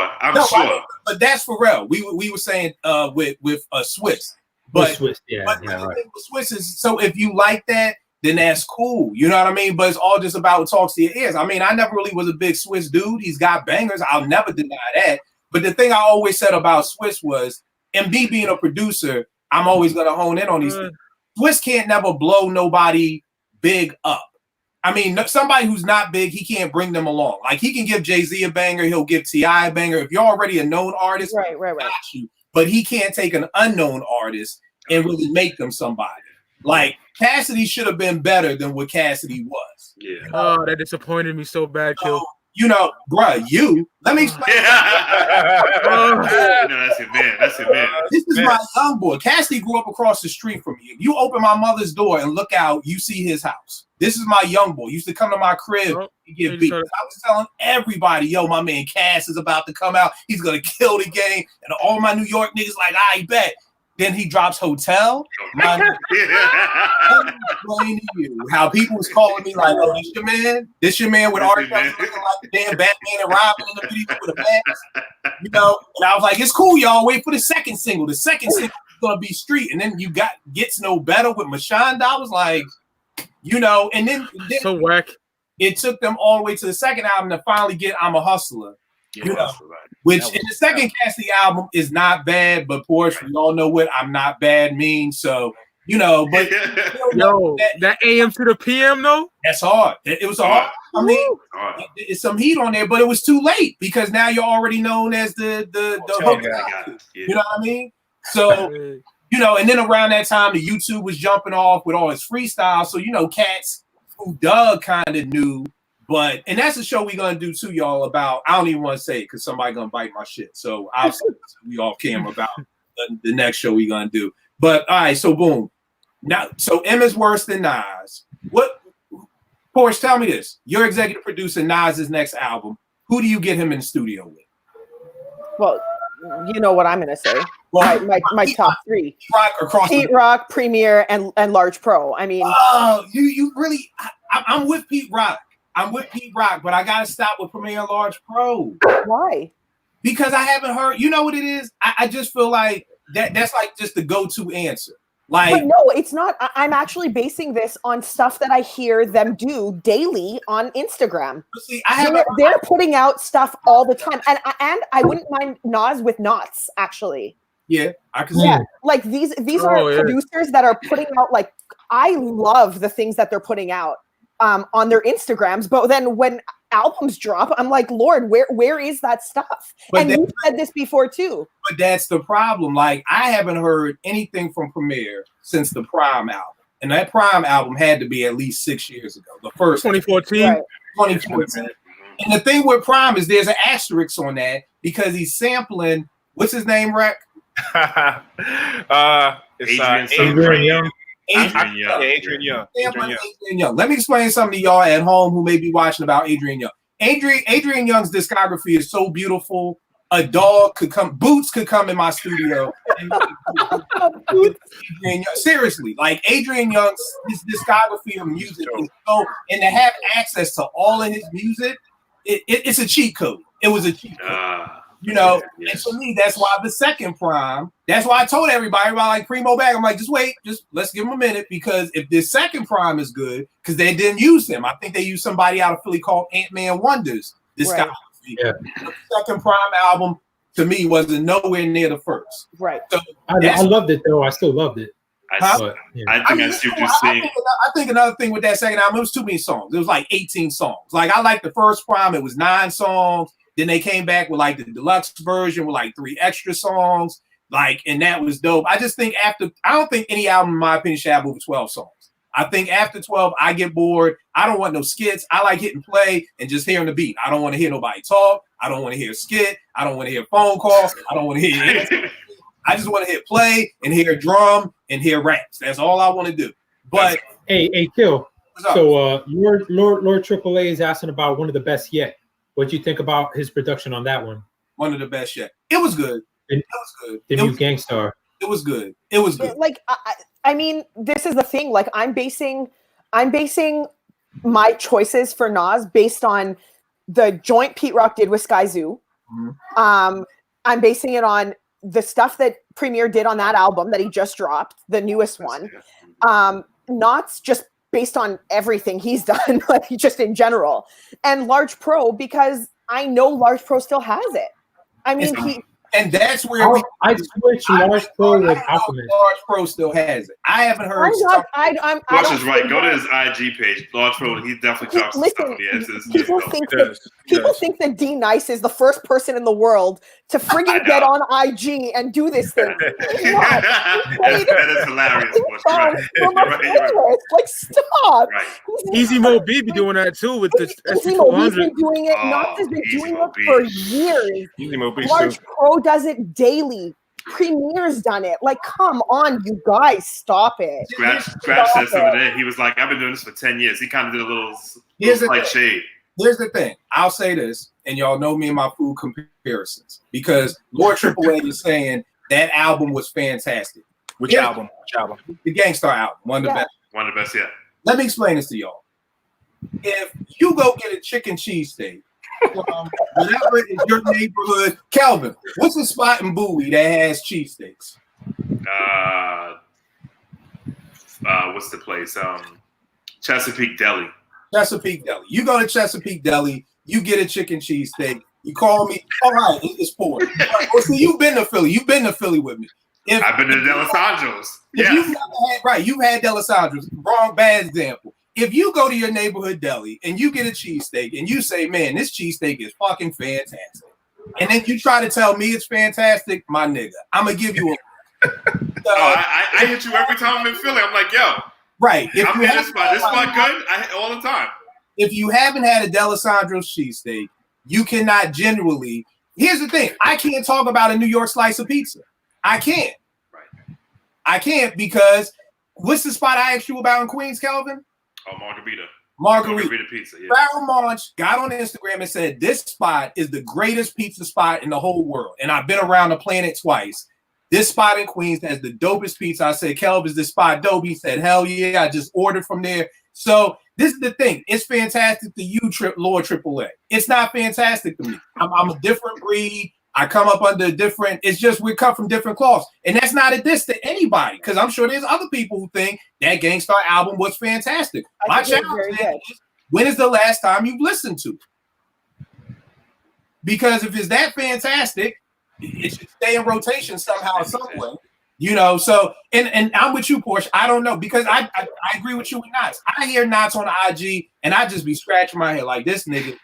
but that's for real. We were saying with Swiss, but Swiss, yeah, but yeah, the right. thing with Swiss is, so if you like that, then that's cool. You know what I mean? But it's all just about what talks to your ears. I mean, I never really was a big Swiss dude. He's got bangers. I'll never deny that. But the thing I always said about Swiss was, and me being a producer, I'm always going to hone in on these things. Swiss can't never blow nobody big up. I mean, somebody who's not big, he can't bring them along. Like, he can give Jay-Z a banger. He'll give T.I. a banger. If you're already a known artist, Right. got you. But he can't take an unknown artist and really make them somebody. Like, Cassidy should have been better than what Cassidy was. Yeah. Oh, that disappointed me so bad, Kill. You know, bruh, let me explain. No, that's it, man. That's it, man. This is my young boy. Cassidy grew up across the street from me. If you open my mother's door and look out, you see his house. This is my young boy. He used to come to my crib and get beat. I was telling everybody, yo, my man Cass is about to come out. He's going to kill the game. And all my New York niggas like, I bet. Then he drops Hotel. I'm explaining to you how people was calling me like, oh, this your man? This your man with R. Kelly looking like the damn Batman and Robin in the video with a mask? You know? And I was like, it's cool, y'all. Wait for the second single. The second single is going to be Street. And then you got Gets No Better with Mashonda. I was like, you know, and then So whack. It took them all the way to the second album to finally get I'm a Hustler. You know, which in the second Cassidy album is not bad, but Porsche, we all know what I'm not bad means. So, you know, but that AM to the PM though, that's hard. It was hard. I mean, it's some heat on there, but it was too late because now you're already known as the hook guy. You know what I mean? So, you know, and then around that time, the YouTube was jumping off with all his freestyle. So, you know, cats who Doug kind of knew. But, and that's a show we're going to do too, y'all, about, I don't even want to say it because somebody going to bite my shit. So I'll say we off camera about the next show we're going to do. But, all right, so boom. Now, so M is worse than Nas. Porsche, tell me this. You're executive producer Nas's next album. Who do you get him in the studio with? Well, you know what I'm going to say. Well, my top three. Pete Rock, Premier, and Large Pro. I mean. Oh, you really, I'm with Pete Rock. But I gotta stop with Premier Large Pro. Why? Because I haven't heard. You know what it is? I just feel like that's like just the go-to answer. Like, but no, it's not. I'm actually basing this on stuff that I hear them do daily on Instagram. See, they're putting out stuff all the time, and I wouldn't mind Nas with Knots actually. Yeah, I can see. Yeah, like these are producers that are putting out. Like, I love the things that they're putting out. On their Instagrams, but then when albums drop, I'm like, Lord, where is that stuff? But and you said this before too. But that's the problem. Like, I haven't heard anything from Premier since the Prime album, and that Prime album had to be at least 6 years ago. The first 2014. Right. 2014. And the thing with Prime is there's an asterisk on that because he's sampling. What's his name, Rec? It's Adrian Young. Adrian Young. Let me explain something to y'all at home who may be watching about Adrian Young. Adrian Young's discography is so beautiful. a dog could come, Boots could come in my studio. Seriously, like Adrian Young's his discography of music is so, and to have access to all of his music, it's a cheat code. It was a cheat code. You know, yes. And for me, that's why the second prime, that's why I told everybody like Primo back. I'm like, just wait, just let's give him a minute, because if this second prime is good, because they didn't use him. I think they used somebody out of Philly called Ant-Man Wonders. This guy, the second prime album to me wasn't nowhere near the first. Right. So I loved it though. I still loved it. I think another thing with that second album, it was too many songs. It was like 18 songs. Like I like the first prime, it was 9 songs. Then they came back with like the deluxe version with like 3 extra songs. Like, and that was dope. I just think I don't think any album, in my opinion, should have over 12 songs. I think after 12, I get bored. I don't want no skits. I like hitting play and just hearing the beat. I don't want to hear nobody talk. I don't want to hear a skit. I don't want to hear a phone call. I don't want to hear anything. I just want to hit play and hear drum and hear raps. That's all I want to do. But hey, Kill. So Lord Triple A is asking about one of the best yet. What do you think about his production on that one? One of the best yet. It was good. It was good. The new Gangstar. It was good. It was good. Like I mean, this is the thing. Like I'm basing my choices for Nas based on the joint Pete Rock did with Sky Zoo. Mm-hmm. I'm basing it on the stuff that Premier did on that album that he just dropped, the newest one. Not just based on everything he's done, like just in general. And Large Pro, because I know Large Pro still has it. I mean, and that's where I switched Large Pro with Alchemist. Large Pro still has it. I haven't heard. Josh is right. Go to his IG page. Large Pro. He definitely drops stuff on the edges. People think that D Nice is the first person in the world to friggin' get on IG and do this thing. That is hilarious. Right. Like, stop. Right. Easy Mo B be doing that too with the SC400. Been doing it. Knox has been doing it for years. Easy Mo B Large Pro does it daily. Premier's done it. Like, come on, you guys, stop it. Scratch said something there. He was like, I've been doing this for 10 years. He kind of did a little slight shade. Here's the thing. I'll say this, and y'all know me and my food comparisons, because Lord Triple A is saying that album was fantastic. Which album? The Gangstar album. One of the best. One of the best, yeah. Let me explain this to y'all. If you go get a chicken cheesesteak, whatever is your neighborhood, Calvin, what's the spot in Bowie that has cheesesteaks? What's the place? Chesapeake Deli. Chesapeake Deli. You go to Chesapeake Deli, you get a chicken cheesesteak. You call me. All right, it's poor. Well, see, you've been to Philly. You've been to Philly with me. I've been to D'Alessandro's. Yeah. You've had D'Alessandro's. Wrong, bad example. If you go to your neighborhood deli and you get a cheesesteak and you say, man, this cheesesteak is fucking fantastic, and then you try to tell me it's fantastic, my nigga, I'm going to give you a... I hit you every time I'm in Philly. I'm like, yo. Right. If I'm in this spot. This spot good? All the time. If you haven't had a D'Alessandro's cheesesteak, you cannot genuinely... Here's the thing. I can't talk about a New York slice of pizza. I can't. Right. I can't because... What's the spot I asked you about in Queens, Calvin? Oh, Margarita. Margarita pizza, yeah. Farrell Monch got on Instagram and said, this spot is the greatest pizza spot in the whole world. And I've been around the planet twice. This spot in Queens has the dopest pizza. I said, Kelv, is this spot dope? He said, hell yeah, I just ordered from there. So this is the thing. It's fantastic to you, Lord Triple A. It's not fantastic to me. I'm a different breed. I come up under a different, it's just we come from different cloths. And that's not a diss to anybody, because I'm sure there's other people who think that Gangstar album was fantastic. My challenge is, when is the last time you've listened to it? Because if it's that fantastic, it should stay in rotation somehow, some way. You know, so and I'm with you, Porsche. I don't know, because I agree with you with Knots. I hear Knots on the IG and I just be scratching my head like, this nigga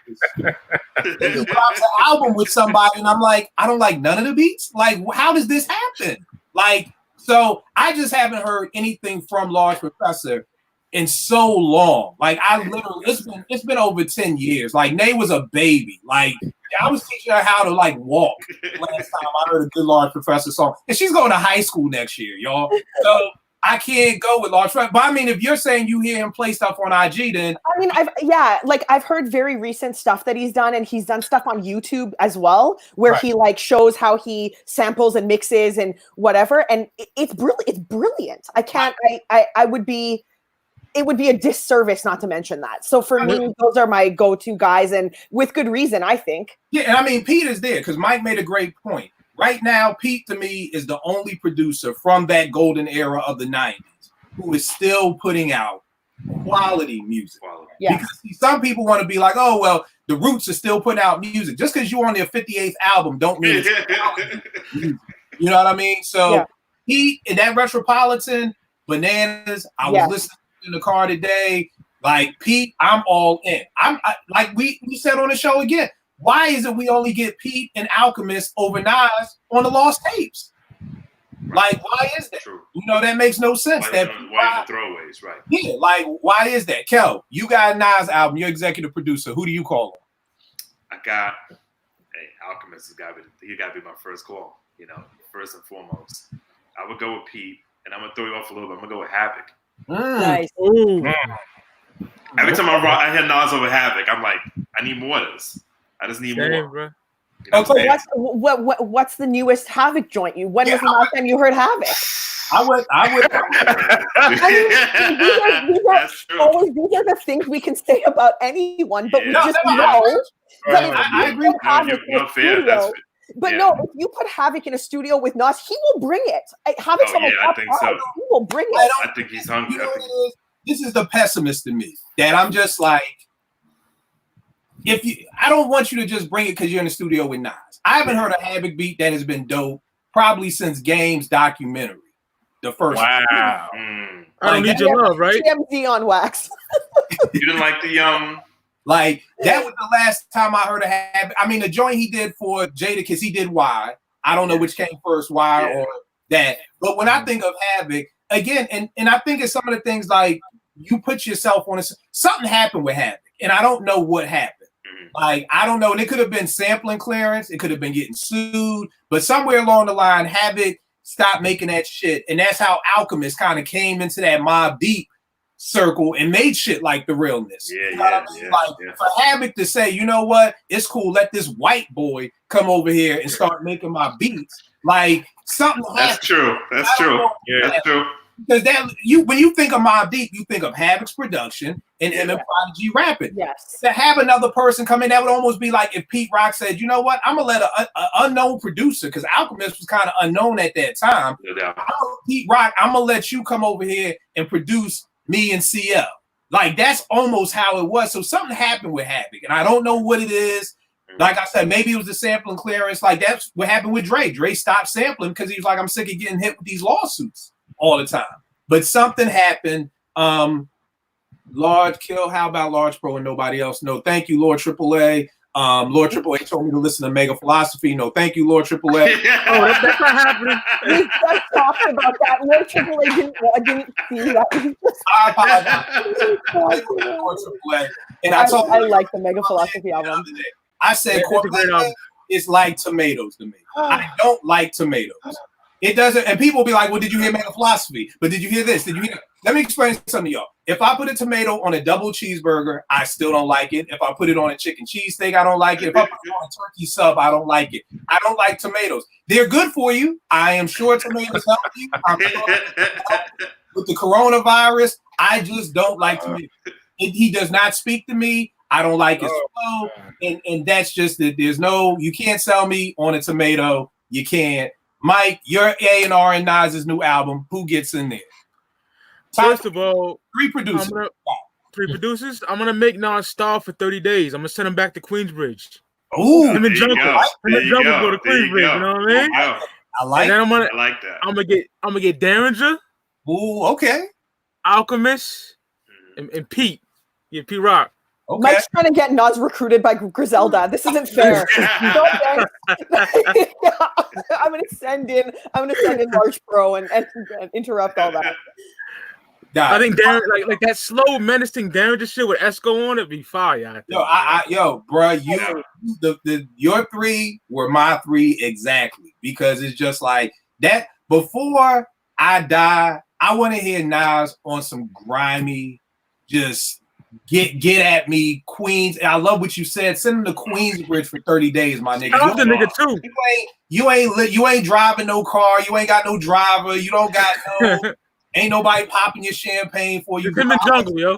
is drops an album with somebody and I'm like, I don't like none of the beats. Like, how does this happen? Like, so I just haven't heard anything from Large Professor in so long. Like, I literally, it's been over 10 years. Like, Nay was a baby. Like, I was teaching her how to like walk last time I heard a good Large Professor song. And she's going to high school next year, y'all. So I can't go with Large Pro. But I mean, if you're saying you hear him play stuff on IG, then I mean, I've heard very recent stuff that he's done, and he's done stuff on YouTube as well, where he like shows how he samples and mixes and whatever, and it's brilliant. It's brilliant. I can't. I would be. It would be a disservice not to mention that. So for me, those are my go-to guys, and with good reason, I think. Yeah, and I mean, Pete is there because Mike made a great point. Right now, Pete to me is the only producer from that golden era of the 90s who is still putting out quality music. Yeah. Because some people want to be like, oh, well, the Roots are still putting out music. Just because you're on their 58th album don't mean it's you know what I mean? So he, in that Retropolitan, Bananas, I was listening in the car today. Like, Pete, I'm all in. Like we said on the show again. Why is it we only get Pete and Alchemist over Nas on the Lost Tapes? Like, why is that? True. You know, that makes no sense. Why the throwaways, right? Yeah, like, why is that? Kel, you got a Nas album, you're executive producer. Who do you call him? Alchemist has got to be my first call, you know, first and foremost. I would go with Pete, and I'm going to throw you off a little bit. I'm going to go with Havoc. Nice. Every time I hear Nas over Havoc, I'm like, I need more of this. I just need more. Bro. You know What's the newest Havoc joint? When was the last time you heard Havoc? I would. These are the things we can say about anyone, but we just know. I agree. But no, if you put Havoc in a studio with Nas, he will bring it. Havoc's I think so. He will bring it. I think he's hungry. You know, this is the pessimist in me. That I'm just like, I don't want you to just bring it because you're in the studio with Nas. I haven't heard a Havoc beat that has been dope probably since Game's documentary. The first one. I don't need your love, right? TMZ on wax. You didn't like the Like, that was the last time I heard a Havoc. I mean, the joint he did for Jadakiss, he did Y. I don't know which came first, Y or that. But when I think of Havoc, again, and I think it's some of the things like you put yourself on something happened with Havoc, and I don't know what happened. Like, I don't know. And it could have been sampling clearance. It could have been getting sued. But somewhere along the line, Havoc stopped making that shit. And that's how Alchemist kind of came into that Mobb Deep circle and made shit like the realness. For Havoc to say, you know what, it's cool, let this white boy come over here and start making my beats. Like, something That's true. That's true. Yeah, that's true. Because when you think of Mobb Deep, you think of Havoc's production and him and Prodigy rapping. Yes. To have another person come in, that would almost be like if Pete Rock said, you know what, I'm going to let an unknown producer, because Alchemist was kind of unknown at that time. Pete Rock, I'm going to let you come over here and produce me and CL. Like, that's almost how it was. So something happened with Havoc, and I don't know what it is. Like I said, maybe it was the sampling clearance. Like, that's what happened with Dre. Dre stopped sampling because he was like, I'm sick of getting hit with these lawsuits all the time. But something happened. Large Kill, how about Large Pro and nobody else? No, thank you, Lord AAA. Lord AAA told me to listen to Mega Philosophy. No, thank you, Lord AAA. That's not happening. We just talked about that. Lord AAA didn't see that. I apologize. Lord AAA. And I like the Mega Philosophy album. I said it's like tomatoes to me. I don't like tomatoes. It doesn't, and people will be like, well, did you hear Mega Philosophy? But did you hear this? Did you hear? Let me explain something to y'all. If I put a tomato on a double cheeseburger, I still don't like it. If I put it on a chicken cheesesteak, I don't like it. If I put it on a turkey sub, I don't like it. I don't like tomatoes. They're good for you. I am sure tomatoes help you. With the coronavirus, I just don't like tomatoes. He does not speak to me. I don't like his flow. And that's just it. There's no, you can't sell me on a tomato. You can't. Mike, your A&R and Nas's new album, who gets in there? First of all, three producers. I'm gonna make Nas star for 30 days. I'm gonna send him back to Queensbridge. Ooh, him and Jungle go to Queensbridge. You know what I mean? I like. And then I like that. I'm gonna get Derringer. Ooh, okay. Alchemist and Pete. Yeah, Pete Rock. Okay. Mike's trying to get Nas recruited by Griselda. This isn't fair. I'm gonna send in Large Pro and interrupt all that. I think Darren, like that slow menacing Derringer shit with Esco on it be fire. Yo, bro, your three were my three exactly, because it's just like that. Before I die, I want to hear Nas on some grimy, just get at me, Queens. And I love what you said. Send him to Queensbridge for 30 days, my nigga. Shout out the nigga too. You ain't driving no car. You ain't got no driver. You don't got no. Ain't nobody popping your champagne for you. It's him in jungle, yo.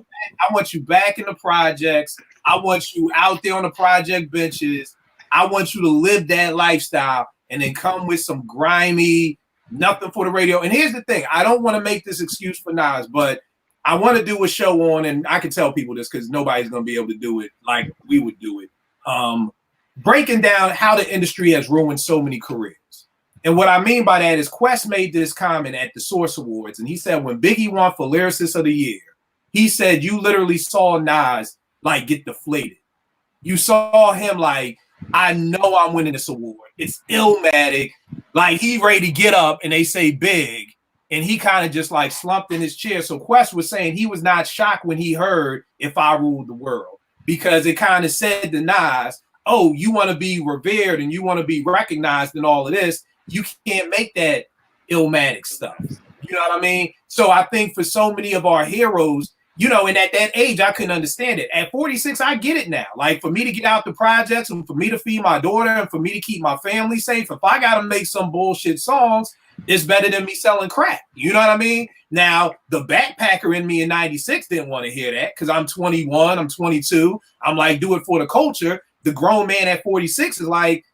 I want you back in the projects. I want you out there on the project benches. I want you to live that lifestyle and then come with some grimy, nothing for the radio. And here's the thing. I don't want to make this excuse for Nas, but I want to do a show on, and I can tell people this because nobody's going to be able to do it like we would do it. Breaking down how the industry has ruined so many careers. And what I mean by that is Quest made this comment at the Source Awards, and he said when Biggie won for Lyricist of the Year, he said you literally saw Nas like get deflated. You saw him like, I know I'm winning this award. It's Illmatic. Like he ready to get up and they say big, and he kind of just like slumped in his chair. So Quest was saying he was not shocked when he heard If I Ruled the World, because it kind of said to Nas, oh, you want to be revered and you want to be recognized and all of this. You can't make that Illmatic stuff. You know what I mean? So I think for so many of our heroes, you know, and at that age, I couldn't understand it. At 46, I get it now. Like for me to get out the projects and for me to feed my daughter and for me to keep my family safe, if I got to make some bullshit songs, it's better than me selling crack. You know what I mean? Now, the backpacker in me in 96 didn't want to hear that because I'm 21, I'm 22. I'm like, do it for the culture. The grown man at 46 is like,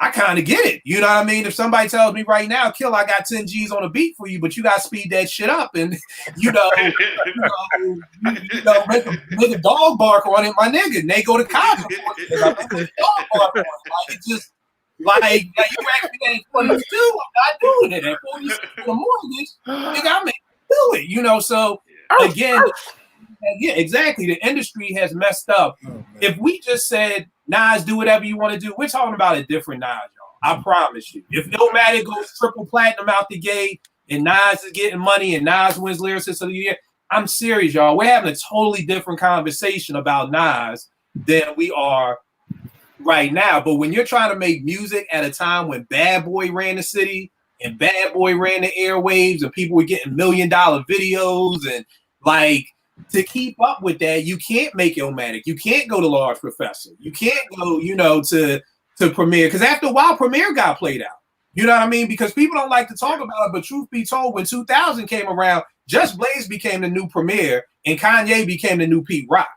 I kind of get it. You know what I mean? If somebody tells me right now, Kill, I got 10 G's on a beat for you, but you got to speed that shit up and, make a dog bark on it, my nigga. And they go to college. It's just like you asked me at 22, I'm not doing it. At 46 for the mortgage, nigga, I may do it. You know, so again, yeah, exactly. The industry has messed up. If we just said, Nas, do whatever you want to do, we're talking about a different Nas, y'all. I promise you. If Illmatic goes triple platinum out the gate and Nas is getting money and Nas wins Lyricist of the Year, I'm serious, y'all. We're having a totally different conversation about Nas than we are right now. But when you're trying to make music at a time when Bad Boy ran the city and Bad Boy ran the airwaves and people were getting $1 million videos and like, to keep up with that, you can't make Illmatic. You can't go to Large Professor. You can't go, to Premier. Because after a while, Premier got played out. You know what I mean? Because people don't like to talk about it, but truth be told, when 2000 came around, Just Blaze became the new Premier and Kanye became the new Pete Rock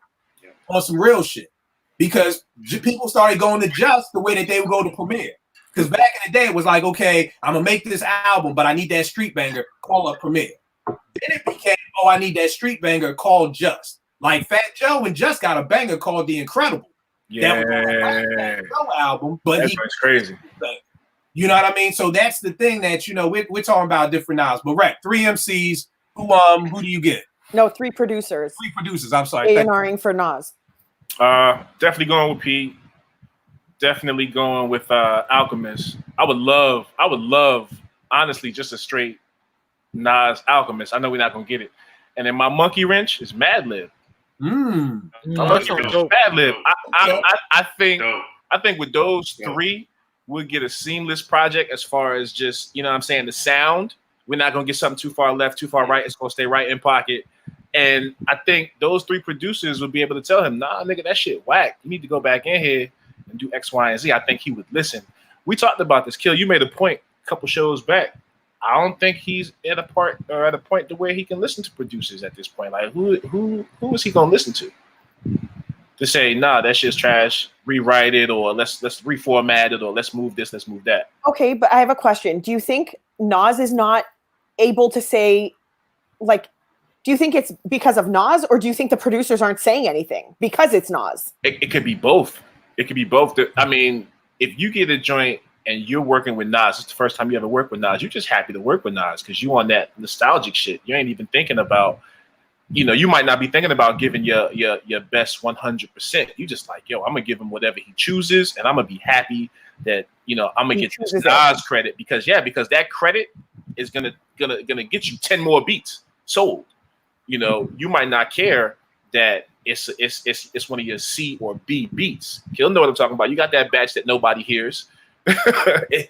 on some real shit. Because people started going to Just the way that they would go to Premier. Because back in the day, it was like, okay, I'm going to make this album, but I need that street banger. Call up Premier. Then it became, oh, I need that street banger called Just. Like Fat Joe and Just got a banger called The Incredible. Yeah. That was a Fat Joe album, but that's crazy. You know what I mean? So that's the thing that, we're talking about different Nas. But right, 3 MCs, who do you get? No, 3 producers. 3 producers, I'm sorry. A&Ring for Nas. Definitely going with Pete. Definitely going with Alchemist. I would love, honestly, just a straight Nas Alchemist. I know we're not gonna get it. And then my monkey wrench is Madlib. Madlib. I think with those 3, we'll get a seamless project as far as just, the sound. We're not gonna get something too far left, too far right. It's gonna stay right in pocket. And I think those 3 producers would be able to tell him, nah, nigga, that shit whack. You need to go back in here and do X, Y, and Z. I think he would listen. We talked about this. Kill, you made a point a couple shows back. I don't think he's at a point to where he can listen to producers at this point. Like who is he gonna listen to say, nah, that shit's trash, rewrite it, or let's reformat it, or let's move this, let's move that. Okay, but I have a question. Do you think Nas is not able to say, like, do you think it's because of Nas, or do you think the producers aren't saying anything because it's Nas? It could be both. It could be both. I mean, if you get a joint and you're working with Nas, it's the first time you ever work with Nas, you're just happy to work with Nas because you on that nostalgic shit. You ain't even thinking about, you might not be thinking about giving your best 100%. You just like, yo, I'm gonna give him whatever he chooses, and I'm gonna be happy that I'm gonna get this Nas credit because that credit is gonna get you 10 more beats sold. You might not care that it's one of your C or B beats. He'll know what I'm talking about. You got that batch that nobody hears. The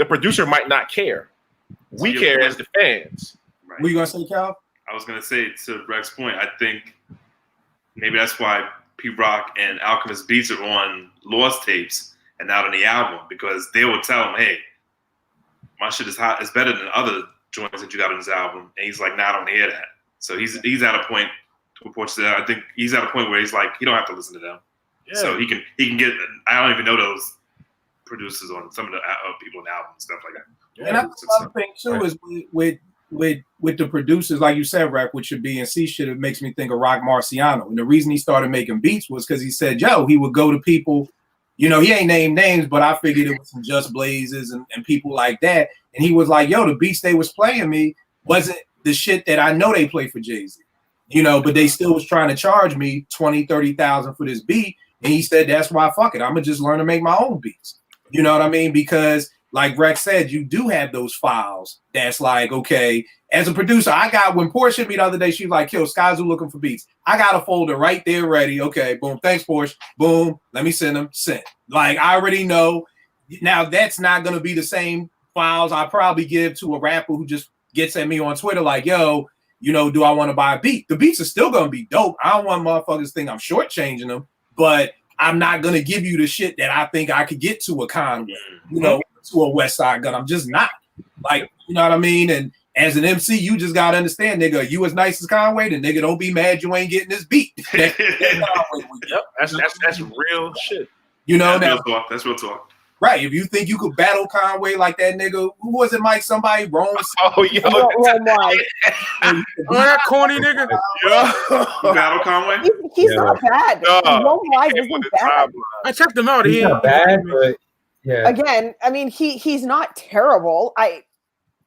producer might not care, We care as the fans. Right. What you gonna say, Cal? I was gonna say to Rex's point, I think maybe that's why Pete Rock and Alchemist Beats are on Lost tapes and not on the album, because they would tell him, "Hey, my shit is hot. It's better than other joints that you got on this album." And he's like, "Nah, I don't hear that." So he's at a point. I think he's at a point where he's like, he don't have to listen to them. Yeah. So he can get. I don't even know those producers on some of the people on the album and stuff like that. Yeah. And that's another thing too is with the producers, like you said, Rack, with your BNC shit, it makes me think of Rock Marciano. And the reason he started making beats was because he said, "Yo," he would go to people. You know, he ain't named names, but I figured it was some Just Blazes and people like that. And he was like, "Yo, the beats they was playing me wasn't the shit that I know they play for Jay-Z. You know, but they still was trying to charge me 20, 30,000 for this beat." And he said, "That's why, fuck it, I'm gonna just learn to make my own beats." You know what I mean? Because like Rex said, you do have those files that's like, okay, as a producer, I got, when Porsche hit me the other day, she was like, "Yo, Skyzoo looking for beats." I got a folder right there ready. Okay, boom, thanks, Porsche. Boom, let me send them, send. Like, I already know. Now, that's not going to be the same files I probably give to a rapper who just gets at me on Twitter like, "Yo, you know, do I want to buy a beat?" The beats are still going to be dope. I don't want motherfuckers to think I'm shortchanging them, but I'm not going to give you the shit that I think I could get to a Conway, you know, to a West Side Gun. I'm just not. Like, you know what I mean? And as an MC, you just got to understand, nigga, you as nice as Conway, the nigga don't be mad you ain't getting this beat. Yep, that's real shit. You know, that's real talk. Right. If you think you could battle Conway like that nigga, who was it, Mike? Somebody, Rome? Oh, yo. That corny nigga. You battle Conway? He's not bad. Rome Live isn't bad. I checked him out. He's not bad, but yeah. Again, I mean, he's not terrible.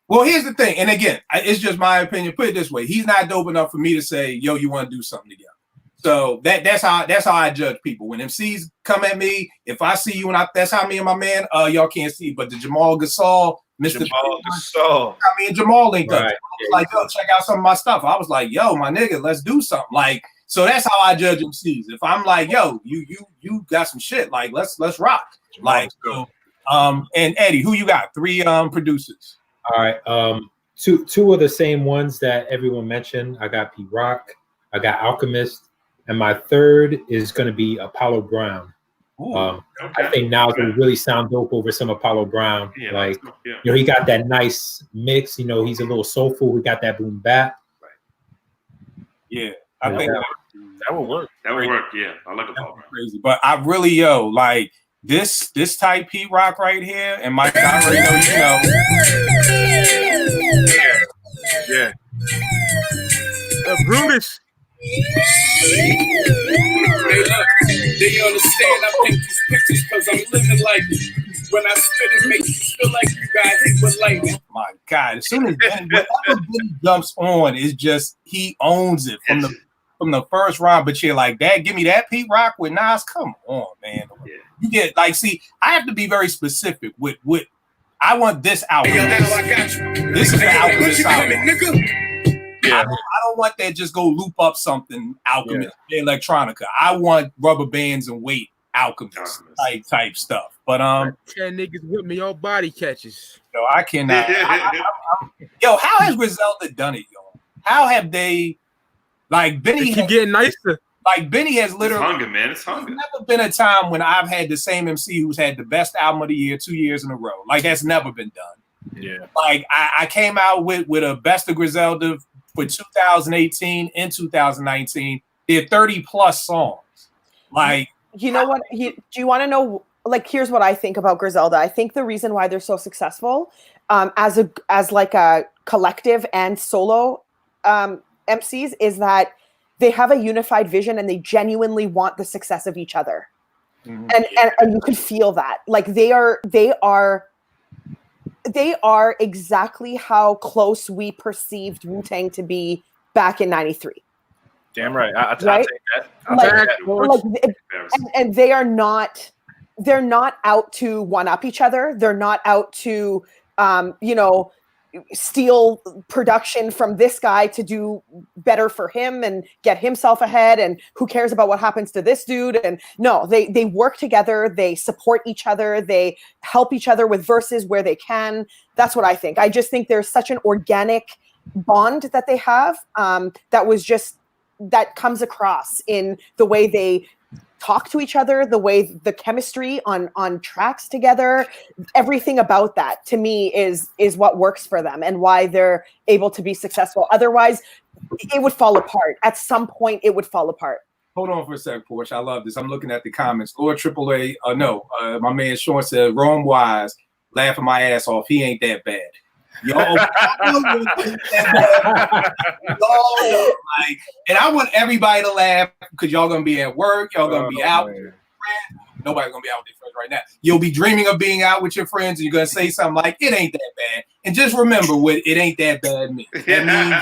Well, here's the thing. And again, it's just my opinion. Put it this way. He's not dope enough for me to say, "Yo, you want to do something together." So that's how I judge people. When MCs come at me, if I see you, and that's how me and my man, y'all can't see, but the Jamal Gasol, Mr. Jamal Gasol, I mean, Jamal linked up. Right. I was like, "Yo, check out some of my stuff." I was like, "Yo, my nigga, let's do something." Like, so that's how I judge MCs. If I'm like, "Yo, you got some shit," like let's rock. Like, so, and Eddie, who you got? 3 producers. All right, two of the same ones that everyone mentioned. I got Pete Rock, I got Alchemist, and my third is going to be Apollo Brown. I think now it's going to really sound dope over some Apollo Brown. Yeah, you know, he got that nice mix. You know, he's a little soulful. We got that boom bap. Right. Yeah, I think that would work. That would work. Yeah, I like Apollo Brown. Crazy, but I really like this type Pete Rock right here, and Mike, I already know, you know. Yeah. Brutus. Hey, look, they understand I paint these pictures because I'm living like it. When I spit it, make you feel like you got hit with lightning. My God, as soon as whenever Benny jumps on, it's just he owns it from the first round. But you're like, "Dad, give me that Pete Rock with Nas." Come on, man. Yeah. You get like, see, I have to be very specific with I want this album. Hey, yo, now I got you. This is the album. Nigga. Yeah. I don't want that just go loop up something Alchemist, electronica. I want Rubber Bands and Weight Alchemist type stuff. But 10 niggas with me, all body catches. Yo, I cannot. Yo, how has Griselda done it, yo? How have they? Like Benny keep getting nicer. Like Benny has literally. It's hunger, man. It's hunger. There's never been a time when I've had the same MC who's had the best album of the year 2 years in a row. Like that's never been done. Yeah. Like I came out with a best of Griselda for 2018 and 2019. They're 30 plus songs. Like, you know what? Do you want to know? Like, here's what I think about Griselda. I think the reason why they're so successful, as like a collective and solo MCs, is that they have a unified vision and they genuinely want the success of each other. Mm-hmm. And you can feel that. Like they are exactly how close we perceived Wu-Tang to be back in '93. Damn right. I'll take that. I'll take that. And they're not out to one up each other. They're not out to steal production from this guy to do better for him and get himself ahead, and who cares about what happens to this dude. And no, they work together, they support each other, they help each other with verses where they can. That's what I think. I just think there's such an organic bond that they have, that comes across in the way they talk to each other, the way the chemistry on tracks together, everything about that to me is what works for them and why they're able to be successful. Otherwise, it would fall apart. At some point, it would fall apart. Hold on for a sec, Porsche. I love this. I'm looking at the comments. Lord AAA, my man Sean said, Rome Wise, laughing my ass off. He ain't that bad. Y'all, and I want everybody to laugh because y'all gonna be at work, y'all gonna be out with your friends. Nobody's gonna be out with their friends right now. You'll be dreaming of being out with your friends, and you're gonna say something like, "It ain't that bad," and just remember what "it ain't that bad" means. That means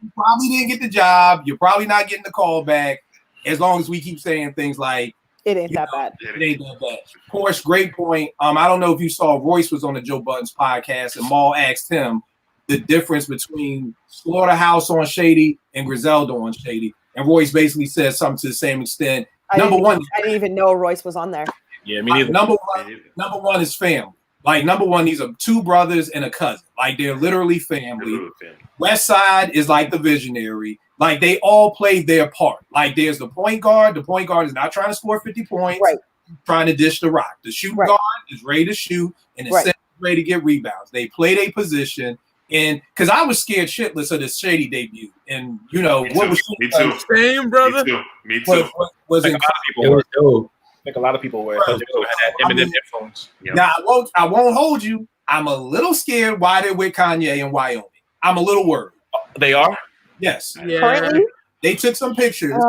you probably didn't get the job, you're probably not getting the call back. As long as we keep saying things like, it ain't that bad. It ain't that bad. Of course, great point. I don't know if you saw Royce was on the Joe Budden's podcast, and Maul asked him the difference between Slaughterhouse on Shady and Griselda on Shady, and Royce basically said something to the same extent. I didn't even know Royce was on there. Yeah, me neither. Number one is family. Like, number one, these are two brothers and a cousin. Like, they're literally family. West Side is like the visionary. Like, they all played their part. Like, there's the point guard. The point guard is not trying to score 50 points, right, trying to dish the rock. The shoot guard is ready to shoot, and the center is ready to get rebounds. They play their position. And because I was scared shitless of this Shady debut. And, Me too. Same, brother. Me too. Was like a lot of people were. Because they had Eminem influence. Yeah. Now, I won't hold you. I'm a little scared why they're with Kanye in Wyoming. I'm a little worried. They are? Yes. Yeah. Currently? They took some pictures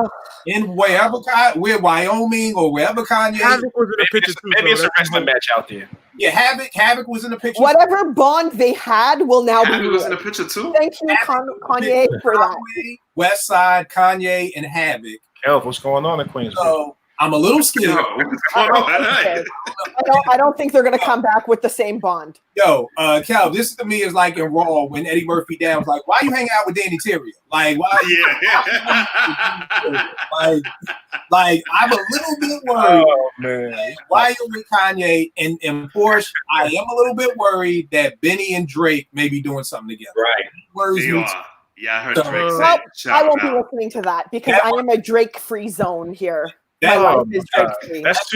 in wherever Wyoming or wherever Kanye. Havoc was in the picture too. Maybe it's a wrestling match out there. Yeah, Havoc was in the picture. Whatever bond they had will now Havoc be was in the picture too. Thank you, Kanye, for that. West Side, Kanye, and Havoc. Elf, what's going on in Queensbridge? So I'm a little scared. I don't think they're going to come back with the same bond. Yo, Cal, this to me is like in Raw when Eddie Murphy down was like, why you hang out with Danny Terrio? Like, why? Yeah. like I'm a little bit worried. Oh, man. Why you with Kanye and Porsche? I am a little bit worried that Benny and Drake may be doing something together. Right. Worries me. Yeah, I heard Drake say I won't be listening to that because I am a Drake-free zone here. That's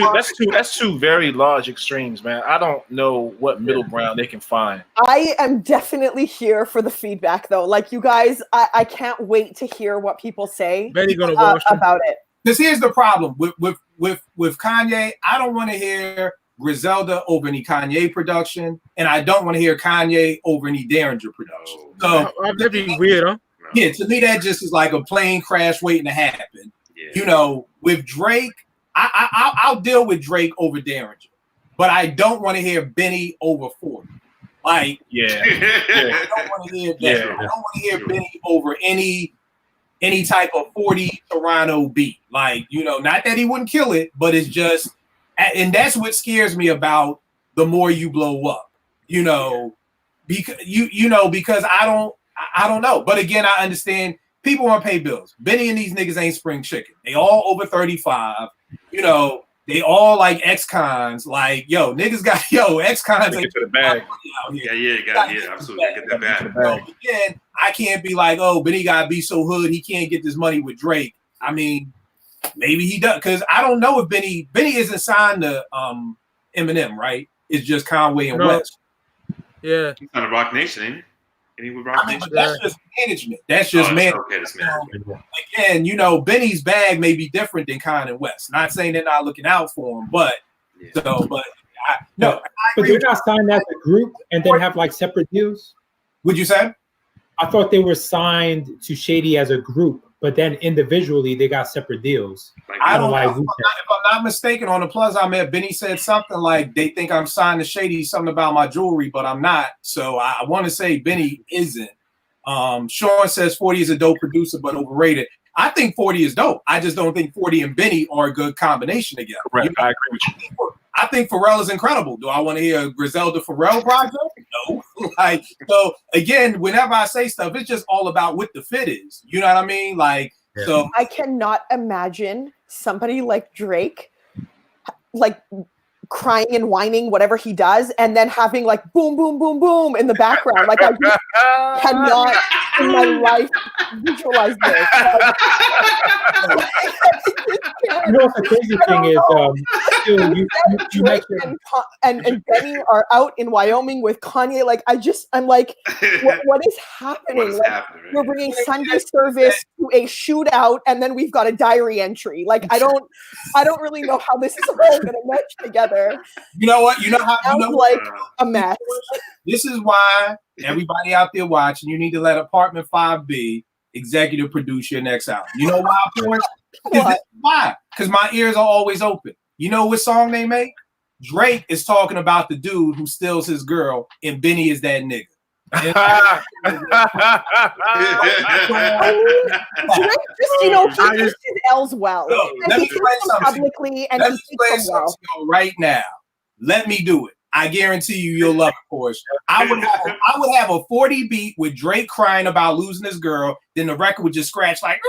two very large extremes, man. I don't know what middle ground they can find. I am definitely here for the feedback, though. Like, you guys, I can't wait to hear what people say about it. Because here's the problem with Kanye. I don't want to hear Griselda over any Kanye production, and I don't want to hear Kanye over any Derringer production. So that'd be weird, huh? Yeah, to me that just is like a plane crash waiting to happen. Yeah. With Drake, I'll deal with Drake over Derringer, but I don't want to hear Benny over 40. Like, I don't want to hear that. Yeah. I don't want to hear Benny over any type of 40 Toronto beat. Like, not that he wouldn't kill it, but it's just, and that's what scares me about the more you blow up, because because I don't know. But again, I understand. People want to pay bills. Benny and these niggas ain't spring chicken. They all over 35. They all like ex-cons. Like, niggas got ex-cons. Get to the bag. Yeah, absolutely. Get that bag. So again, I can't be like, Benny gotta be so hood he can't get this money with Drake. I mean, maybe he does, because I don't know if Benny isn't signed to Eminem, right? It's just Conway and West. Yeah, he's on a Rock Nation, ain't he? But that's just management. That's just management. Again, Benny's bag may be different than Con and West. Not saying they're not looking out for him, but but they're not signed as a group and then have like separate deals. Would you say? I thought they were signed to Shady as a group, but then individually they got separate deals. I don't know. If I'm not mistaken, on the plus I met, Benny said something like they think I'm signed to Shady, something about my jewelry, but I'm not. So I want to say Benny isn't. Sean says 40 is a dope producer, but overrated. I think 40 is dope. I just don't think 40 and Benny are a good combination together. Correct. I agree with you. I think Pharrell is incredible. Do I want to hear a Griselda Pharrell project? No. Like, so again, whenever I say stuff, it's just all about what the fit is. You know what I mean? Like, so I cannot imagine somebody like Drake, like crying and whining whatever he does, and then having like boom, boom, boom, boom in the background. Like, I just cannot in my life visualize this. You know what the crazy thing is? Drake and Benny are out in Wyoming with Kanye. Like, I'm like, what is happening? What is like, happening? we're bringing Sunday service to a shootout, and then we've got a diary entry. Like, I don't really know how this is all going to mesh together. you know what? You know how? You know like a mess. This is why everybody out there watching, you need to let Apartment 5B executive produce your next album. You know why, of course? Why? Because my ears are always open. You know what song they make? Drake is talking about the dude who steals his girl, and Benny is that nigga. Drake just, he his L's well. No, let me explain something publicly, and he speaks well. Right now. Let me do it. I guarantee you'll love it, Porsche. I would have a 40 beat with Drake crying about losing his girl. Then the record would just scratch like,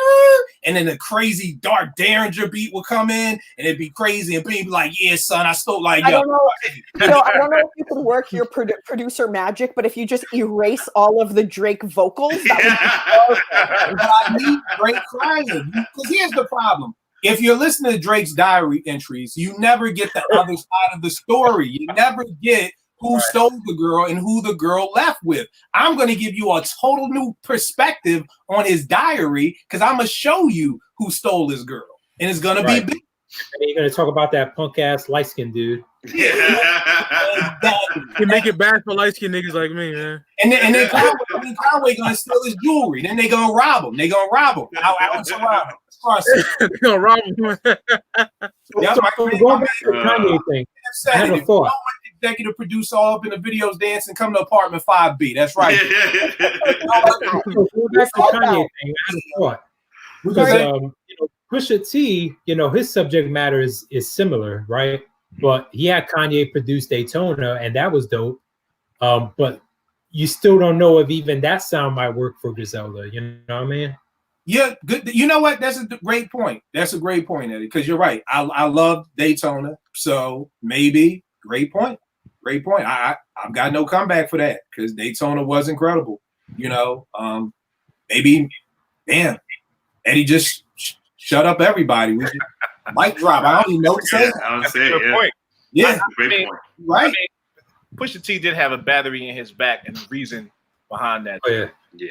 and then the crazy dark Derringer beat would come in, and it'd be crazy. And be like, "Yeah, son, I stole like." I don't know. I don't know if you can work your producer magic, but if you just erase all of the Drake vocals, that would be perfect. But I need Drake crying, because here's the problem. If you're listening to Drake's diary entries, you never get the other side of the story. You never get who stole the girl and who the girl left with. I'm going to give you a total new perspective on his diary, because I'm going to show you who stole his girl. And it's going to be big. And you're going to talk about that punk ass light skinned dude. You make it bad for light skinned niggas like me, man. And then Conway going to steal his jewelry. Then they going to rob him. They going to rob him. They're going to rob him. Going back to the Kanye thing, I have a thought. Executive producer all up in the videos dancing, come to Apartment 5B. That's right. Go back to the Kanye thing, I have a thought. Because Pusha T, his subject matter is similar, right? But he had Kanye produce Daytona, and that was dope. But you still don't know if even that sound might work for Griselda. You know what I mean? Yeah, good. You know what? That's a great point. That's a great point, Eddie, because you're right. I love Daytona, so maybe great point. Great point. I've got no comeback for that, because Daytona was incredible. Maybe, damn, Eddie just shut up everybody. We just mic drop. I don't even know what to say. That's a good point. Yeah, That's a great point. Right. I mean, Pusha T did have a battery in his back, and the reason behind that. Oh, yeah.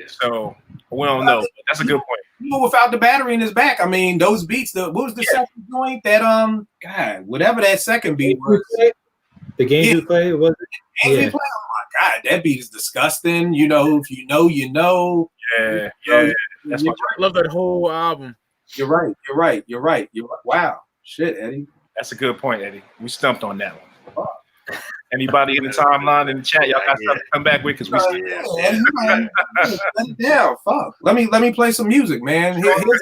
So we don't know. But that's a good point. Without the battery in his back, I mean, those beats. What was the second joint? That God, whatever that second beat was. The game you play, was it? Oh my God, that beat is disgusting. If you know, you know. Yeah. That's I love that whole album. You're right. Wow. Shit, Eddie. That's a good point, Eddie. We stumped on that one. Anybody in the timeline in the chat, y'all got something to come back with, because we yeah, fuck. Let me play some music, man. Play this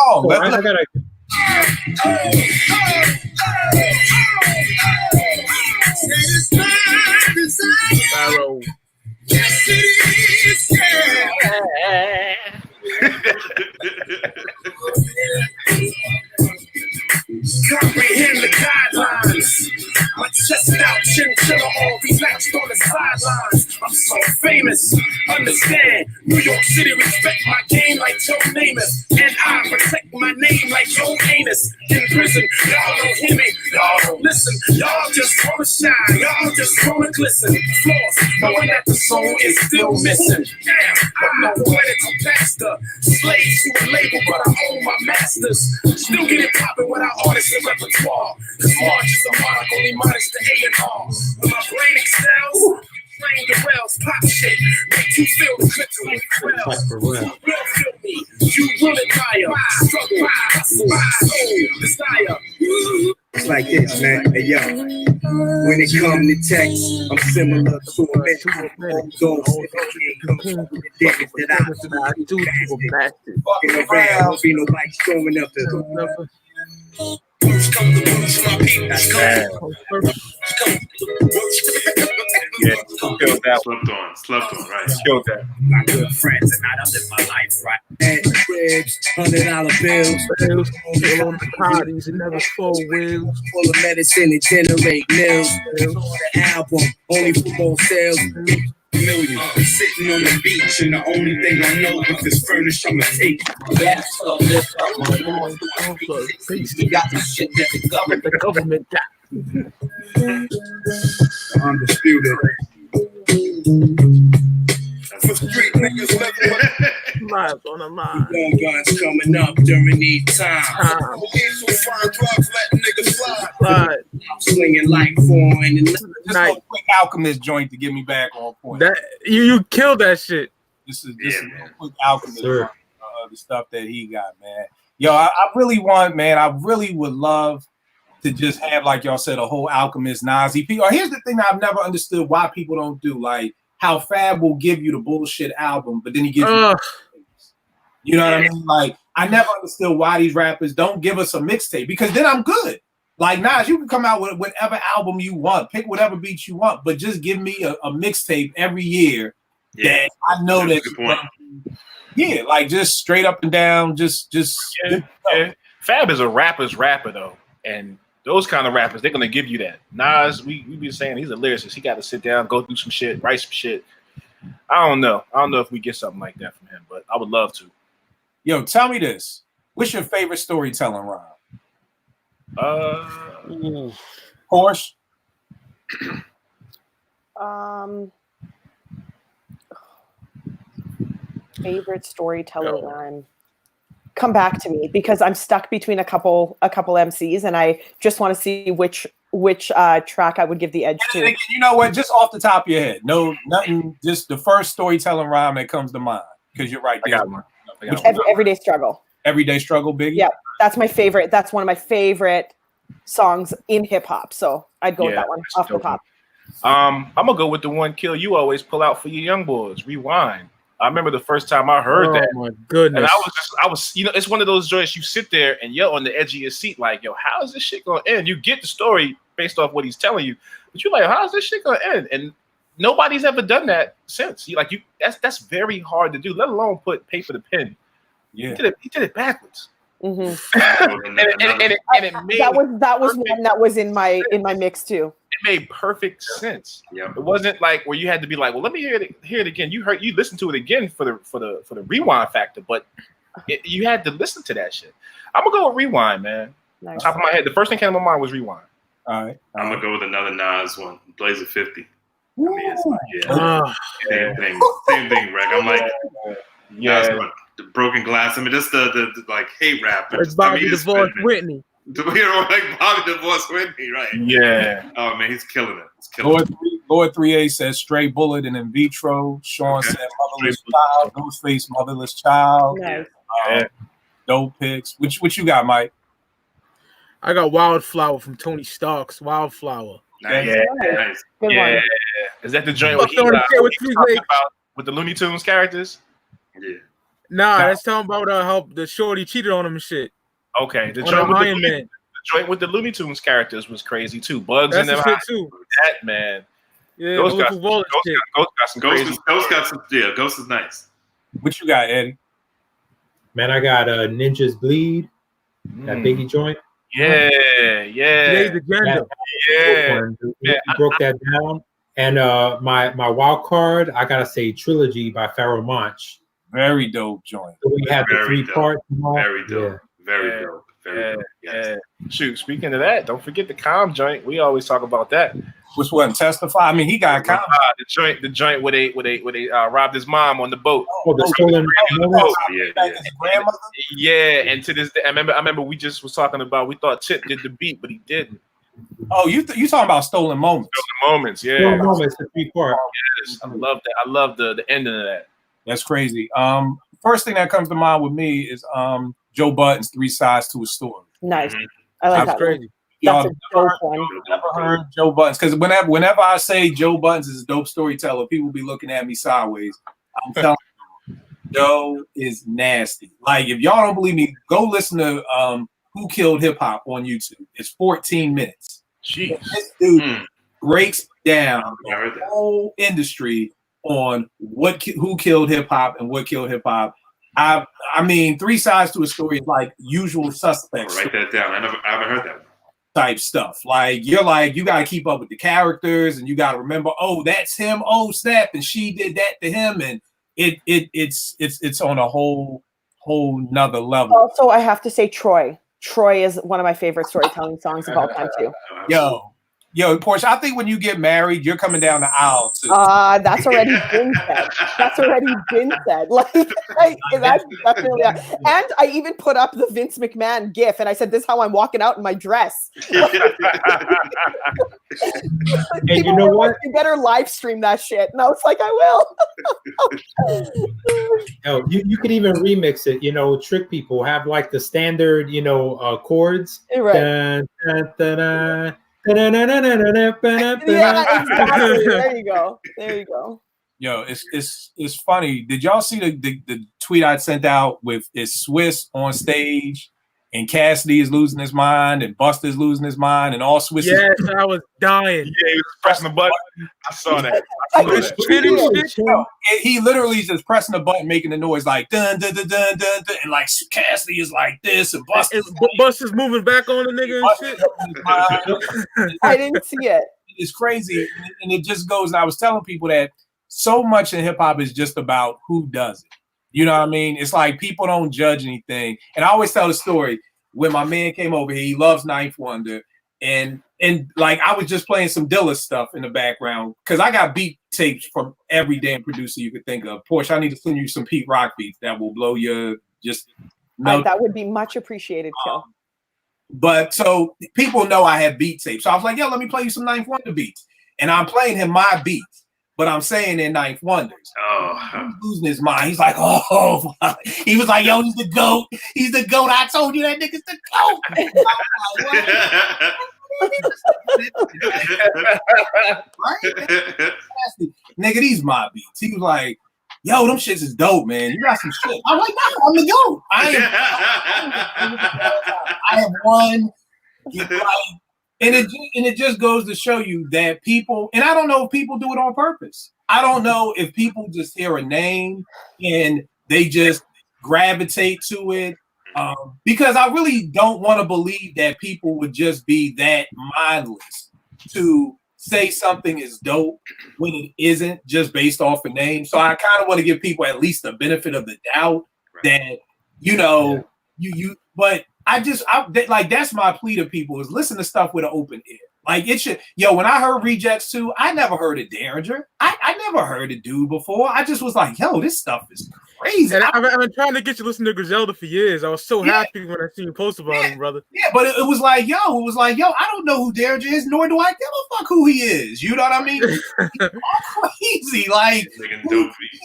song. I gotta. Barrow. Yes, it is. Comprehend the guidelines. My chest out, chinchilla all relaxed on the sidelines. I'm so famous. Understand, New York City respect my game like Joe Namath, and I protect my name like Joe Anus. In prison, y'all don't hear me, y'all don't listen. Y'all just wanna shine, y'all just wanna glisten. Floss, knowing that the soul is still missing. Damn, I'm no poetical pastor, slave to a label, but I own my masters. Still get it poppin' without artists and repertoire. Cause March is a mark, only minus the A&R. When my brain excels, train the rails, pop shit, make you feel the clips like wells. You will feel me, you will admire. Struggle, hustle, soul, desire. It's like this, man. Hey, yo. When it comes to text, I'm similar to a mentor. Don't say the damage that I do. Fucking around, be nobody showing up to. First come the worst, my people. Yeah, killed that. Slept on, right? Killed that. My good friends, and I done live my life right. And cribs, $100 bills. All on the parties and never four wheels. Full of medicine and generate mills. On the album, only football sales. Millions. I'm sitting on the beach, and the only thing I know is this furnish I'ma take. That's up, lift up my voice. He got the shit that the government got. Undisputed. For street niggas living Lives on the line. Young guns coming up during these times. So fine drugs letting niggas slide. I'm slinging like foreign and Just a quick Alchemist joint to get me back on point. That you killed that shit. This is a quick Alchemist joint, the stuff that he got, man. Yo, I really would love to just have, like y'all said, a whole Alchemist Nas EP. Or here's the thing that I've never understood why people don't do, like how Fab will give you the bullshit album, but then he gives you know what I mean? Like, I never understood why these rappers don't give us a mixtape, because then I'm good. Like, Nas, you can come out with whatever album you want, pick whatever beats you want, but just give me a mixtape every year that I know that, like just straight up and down, just Fab is a rapper's rapper though, and those kind of rappers, they're gonna give you that. Nas, we be saying he's a lyricist. He got to sit down, go through some shit, write some shit. I don't know if we get something like that from him, but I would love to. Yo, tell me this: what's your favorite storytelling rhyme? Porsche. Favorite storyteller rhyme. Come back to me, because I'm stuck between a couple MCs, and I just want to see which track I would give the edge to. You know what? Just off the top of your head, nothing. Just the first storytelling rhyme that comes to mind, because you're right. I got one. Everyday Struggle. Everyday Struggle, Biggie. Yeah, that's my favorite. That's one of my favorite songs in hip hop. So I'd go with that one off the top. I'm gonna go with the one Kill you always pull out for your young boys. Rewind. I remember the first time I heard that. Oh my goodness! And I was, it's one of those joints you sit there and you're on the edge of your seat, like, yo, how is this shit gonna end? You get the story based off what he's telling you, but you're like, how is this shit gonna end? And nobody's ever done that since. That's very hard to do, let alone put paper to pen. Yeah, he did it backwards. Mm-hmm. and it made, that was one that was in my mix too. It made perfect sense. Yeah, it wasn't like where you had to be like, well, let me hear it again. You listen to it again for the rewind factor, but you had to listen to that shit. I'm gonna go with Rewind, man. Nice. Top of my head, the first thing came to my mind was Rewind. All right, I'm gonna go with another Nas one, Blazer 50. I mean, same thing, Rick. I'm like, the broken glass. I mean, just the like hate rap. It's Bobby divorced Whitney. Like Bobby divorced Whitney, right? Yeah. Oh man, he's killing it. Lord 3A says Stray Bullet and In Vitro. Sean said Motherless Child. Ghostface Motherless Child. Nice. Dope picks. What you got, Mike? I got Wildflower from Tony Stark's Wildflower. Nice. Nice. Good one. Is that the joint with the Looney Tunes characters? Yeah. Nah, that's talking about how the shorty cheated on him and shit. Okay, the joint with the Looney Tunes characters was crazy too. Bugs in them shit too. That man. Yeah, Ghost got some crazy. Ghost is nice. What you got, Eddie? Man, I got Ninjas Bleed, that Biggie joint. Yeah. He broke that down. And my wild card, I gotta say Trilogy by Pharoah Monch. Very dope joint. So we have the three parts. Very dope. Very dope. Very dope. Yes. Shoot, speaking of that, don't forget the Calm joint. We always talk about that. Which one? Testify. I mean, he got Calm. The joint where they robbed his mom on the boat. Oh, the stolen boat. His grandmother. Yeah, and to this day, I remember we just was talking about. We thought Tip did the beat, but he didn't. Oh, you talking about Stolen Moments? Stolen Moments, yeah. Stolen Moments, the three part. Yes, I love that. I love the ending of that. That's crazy. First thing that comes to mind with me is Joe Budden's 3 Sides to a Story. Nice. I like that. Crazy. That's a dope one. Never heard Joe Budden's, because whenever I say Joe Budden's is a dope storyteller, people be looking at me sideways. I'm telling you, Joe is nasty. Like, if y'all don't believe me, go listen to Who Killed Hip Hop on YouTube. It's 14 minutes. Jeez. This dude breaks down the whole industry on who killed hip hop and what killed hip hop. I mean, 3 sides to a story is like Usual Suspects. Write that down. I haven't heard that. Type stuff. Like you got to keep up with the characters, and you got to remember, oh, that's him. Oh, snap, and she did that to him, and it's on a whole nother level. Also, I have to say, Troy. Troy is one of my favorite storytelling songs of all time too. Yo, Portia, I think when you get married, you're coming down the aisle too. That's already been said. That's already been said. Like that's definitely. And I even put up the Vince McMahon gif, and I said, "This is how I'm walking out in my dress." And you know what? You better live stream that shit. And I was like, I will. You could even remix it. Trick people. Have like the standard, chords. Right. Dun, dun, dun, dun. Yeah, exactly. There you go. Yo, it's funny. Did y'all see the tweet I sent out with is Swiss on stage and Cassidy is losing his mind and Buster's losing his mind and all Swiss? Yes, I was dying. Yeah, he was pressing the button. I saw that. He literally is just pressing the button, making the noise like dun dun dun dun dun, dun and like Cassidy is like this and Buster's moving back on the nigga and shit. I didn't see it. It's crazy, and it just goes. And I was telling people that so much in hip hop is just about who does it. You know what I mean? It's like people don't judge anything. And I always tell the story when my man came over here, he loves Ninth Wonder. And like I was just playing some Dilla stuff in the background because I got beat tapes from every damn producer you could think of. Porsche, I need to send you some Pete Rock beats that will blow your that would be much appreciated, Kill. But so people know I have beat tapes. So I was like, yo, let me play you some Ninth Wonder beats. And I'm playing him my beats. But I'm saying they're Ninth Wonders. He's losing his mind. He's like, oh, he was like, yo, he's the GOAT. He's the GOAT. I told you that nigga's the GOAT. Right? Nigga, these my beats. He was like, yo, them shits is dope, man. You got some shit. I'm like, no, I'm the GOAT. I have one. And it just goes to show you that people, and I don't know if people do it on purpose. I don't know if people just hear a name and they just gravitate to it. Because I really don't want to believe that people would just be that mindless to say something is dope when it isn't just based off a name. So I kind of want to give people at least the benefit of the doubt that, but that's my plea to people is listen to stuff with an open ear. Like it should, when I heard Rejects 2, I never heard of Derringer. I never heard of Dude before. I just was like, yo, this stuff is crazy. And I've been trying to get you to listen to Griselda for years. I was so happy when I seen you post about him, brother. Yeah, but it was like, yo, I don't know who Derringer is, nor do I give a fuck who he is. You know what I mean? All crazy. Like,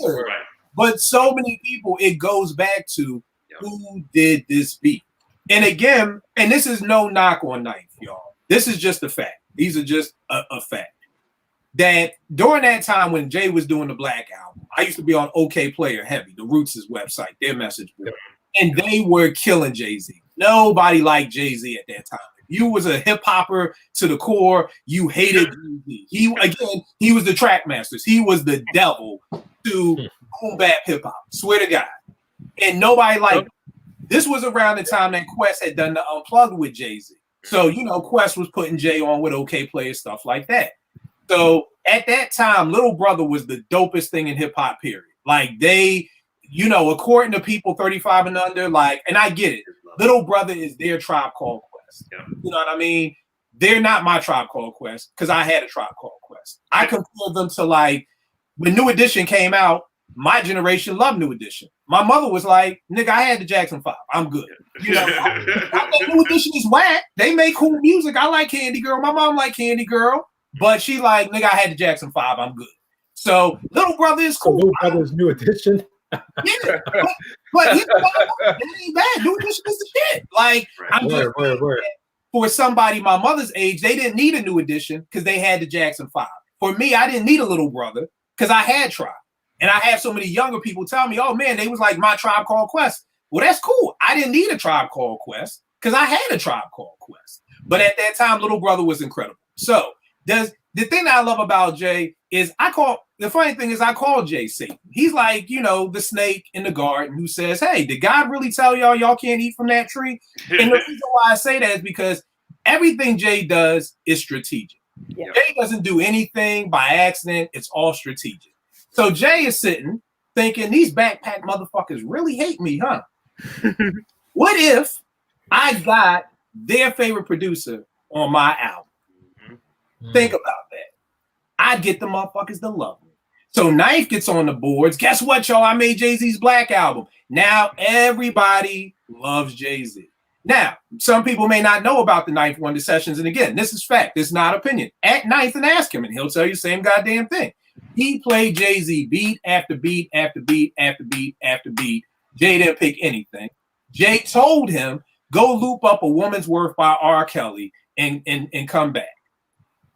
right. But so many people, it goes back to who did this beat. And again, and this is no knock on Ninth, y'all. This is just a fact. These are just a fact. That during that time when Jay was doing the Black album, I used to be on OK Player Heavy, the Roots' website, their message board. And they were killing Jay-Z. Nobody liked Jay-Z at that time. You was a hip hopper to the core. You hated Jay-Z. He was the track masters. He was the devil to boom bap hip hop. Swear to God. And nobody liked him. This was around the time that Quest had done the Unplugged with Jay-Z. So, Quest was putting Jay on with OK Player, stuff like that. So at that time, Little Brother was the dopest thing in hip hop, period. Like they, according to people 35 and under, like, and I get it. Little Brother is their Tribe Called Quest. Yeah. You know what I mean? They're not my Tribe Called Quest because I had a Tribe Called Quest. I compare them to like when New Edition came out, my generation loved New Edition. My mother was like, nigga, I had the Jackson 5. I'm good. I think New Edition is whack. They make cool music. I like Candy Girl. My mom like Candy Girl. But she like, nigga, I had the Jackson 5. I'm good. So Little Brother is cool. Little Brother's New Edition. Yeah, but it ain't bad. New Edition is the shit. Like, I'm just for somebody my mother's age, they didn't need a New Edition because they had the Jackson 5. For me, I didn't need a Little Brother because I had Tribe. And I have so many younger people tell me, oh man, they was like my Tribe Called Quest. Well, that's cool. I didn't need a Tribe Called Quest because I had a Tribe Called Quest. But at that time, Little Brother was incredible. So the thing that I love about Jay is I call Jay Satan. He's like, the snake in the garden who says, hey, did God really tell y'all can't eat from that tree? And the reason why I say that is because everything Jay does is strategic. Yeah. Jay doesn't do anything by accident. It's all strategic. So Jay is sitting thinking, these backpack motherfuckers really hate me, huh? What if I got their favorite producer on my album? Mm-hmm. Think about that. I'd get the motherfuckers to love me. So Knife gets on the boards. Guess what, y'all? I made Jay-Z's Black Album. Now everybody loves Jay-Z. Now, some people may not know about the Knife Wonder sessions. And again, this is fact. This is not opinion. At Knife and ask him, and he'll tell you the same goddamn thing. He played Jay-Z beat after beat after beat after beat after beat. Jay didn't pick anything. Jay told him, go loop up A Woman's Worth by R. Kelly and come back.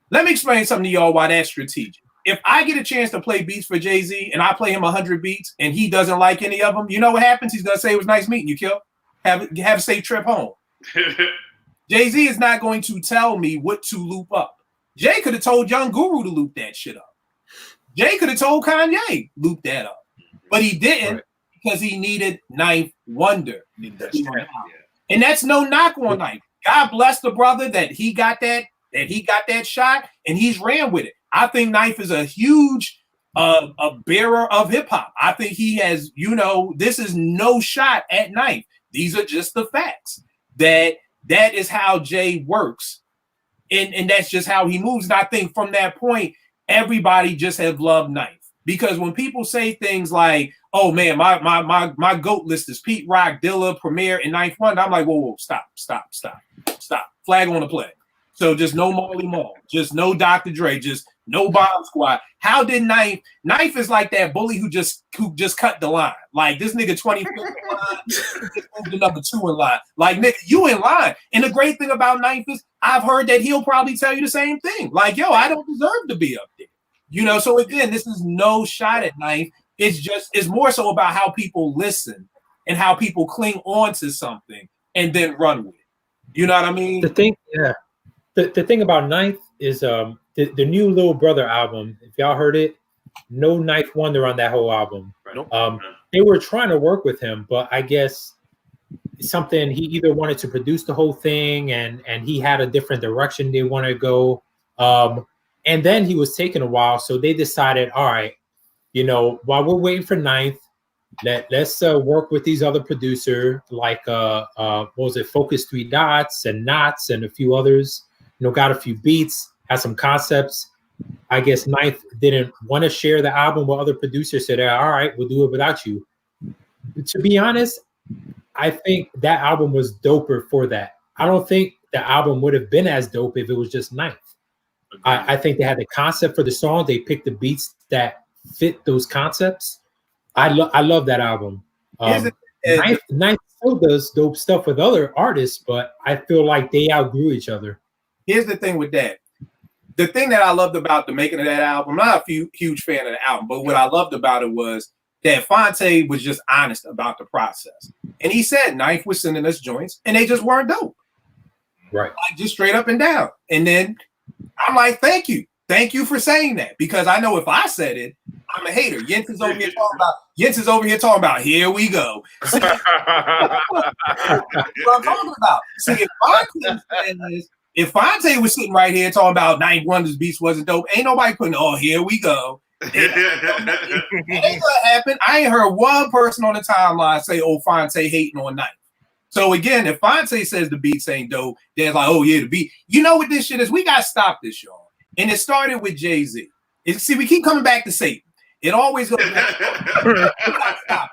Let me explain something to y'all why that's strategic. If I get a chance to play beats for Jay-Z and I play him 100 beats and he doesn't like any of them, you know what happens? He's going to say it was nice meeting you, Kill. Have a safe trip home. Jay-Z is not going to tell me what to loop up. Jay could have told Young Guru to loop that shit up. Jay could have told Kanye loop that up. But he didn't because he needed Knife Wonder. And that's no knock on Knife. God bless the brother that he got that shot and he's ran with it. I think Knife is a huge a bearer of hip hop. I think he has, this is no shot at Knife. These are just the facts. That is how Jay works. And that's just how he moves. And I think from that point, everybody just have loved Knife. Because when people say things like, oh man, my GOAT list is Pete Rock, Dilla, Premier, and Knife Wonder, I'm like, whoa, stop. Flag on the play. So just no Marley Marl, just no Dr. Dre, just no Bomb Squad. How did Knife is like that bully who just cut the line. Like this nigga 25th in line, just moved to number 2 in line. Like nigga, you in line. And the great thing about Knife is I've heard that he'll probably tell you the same thing. Like, yo, I don't deserve to be up there. So again, this is no shot at Knife. It's more so about how people listen and how people cling on to something and then run with it. You know what I mean? The thing about Knife is the new Little Brother album. If y'all heard it, no Knife Wonder on that whole album. They were trying to work with him, but I guess something he either wanted to produce the whole thing and he had a different direction they want to go. And then he was taking a while, so they decided, all right, while we're waiting for Knife, let's work with these other producers like what was it, Focus 3 Dots and Knots and a few others. Got a few beats, had some concepts. I guess Knife didn't want to share the album with other producers. Said, all right, we'll do it without you. To be honest, I think that album was doper for that. I don't think the album would have been as dope if it was just Knife. I think they had the concept for the song. They picked the beats that fit those concepts. I love that album. Knife still does dope stuff with other artists, but I feel like they outgrew each other. Here's the thing with that. The thing that I loved about the making of that album, I'm not a huge fan of the album, but what I loved about it was that Fonte was just honest about the process. And he said Knife was sending us joints and they just weren't dope. Right. Like just straight up and down. And then I'm like, thank you. Thank you for saying that. Because I know if I said it, I'm a hater. Yentz is over here talking about, here we go. See, what I'm talking about. See, if Fonte was sitting right here talking about Knife Wonder's beats wasn't dope, ain't nobody putting, here we go. It ain't gonna happen. I ain't heard one person on the timeline say, Fonte hating on Knife. So again, if Fonte says the beats ain't dope, then it's like, the beat. You know what this shit is? We gotta stop this, y'all. And it started with Jay-Z. See, we keep coming back to Satan. It always goes back. Stop.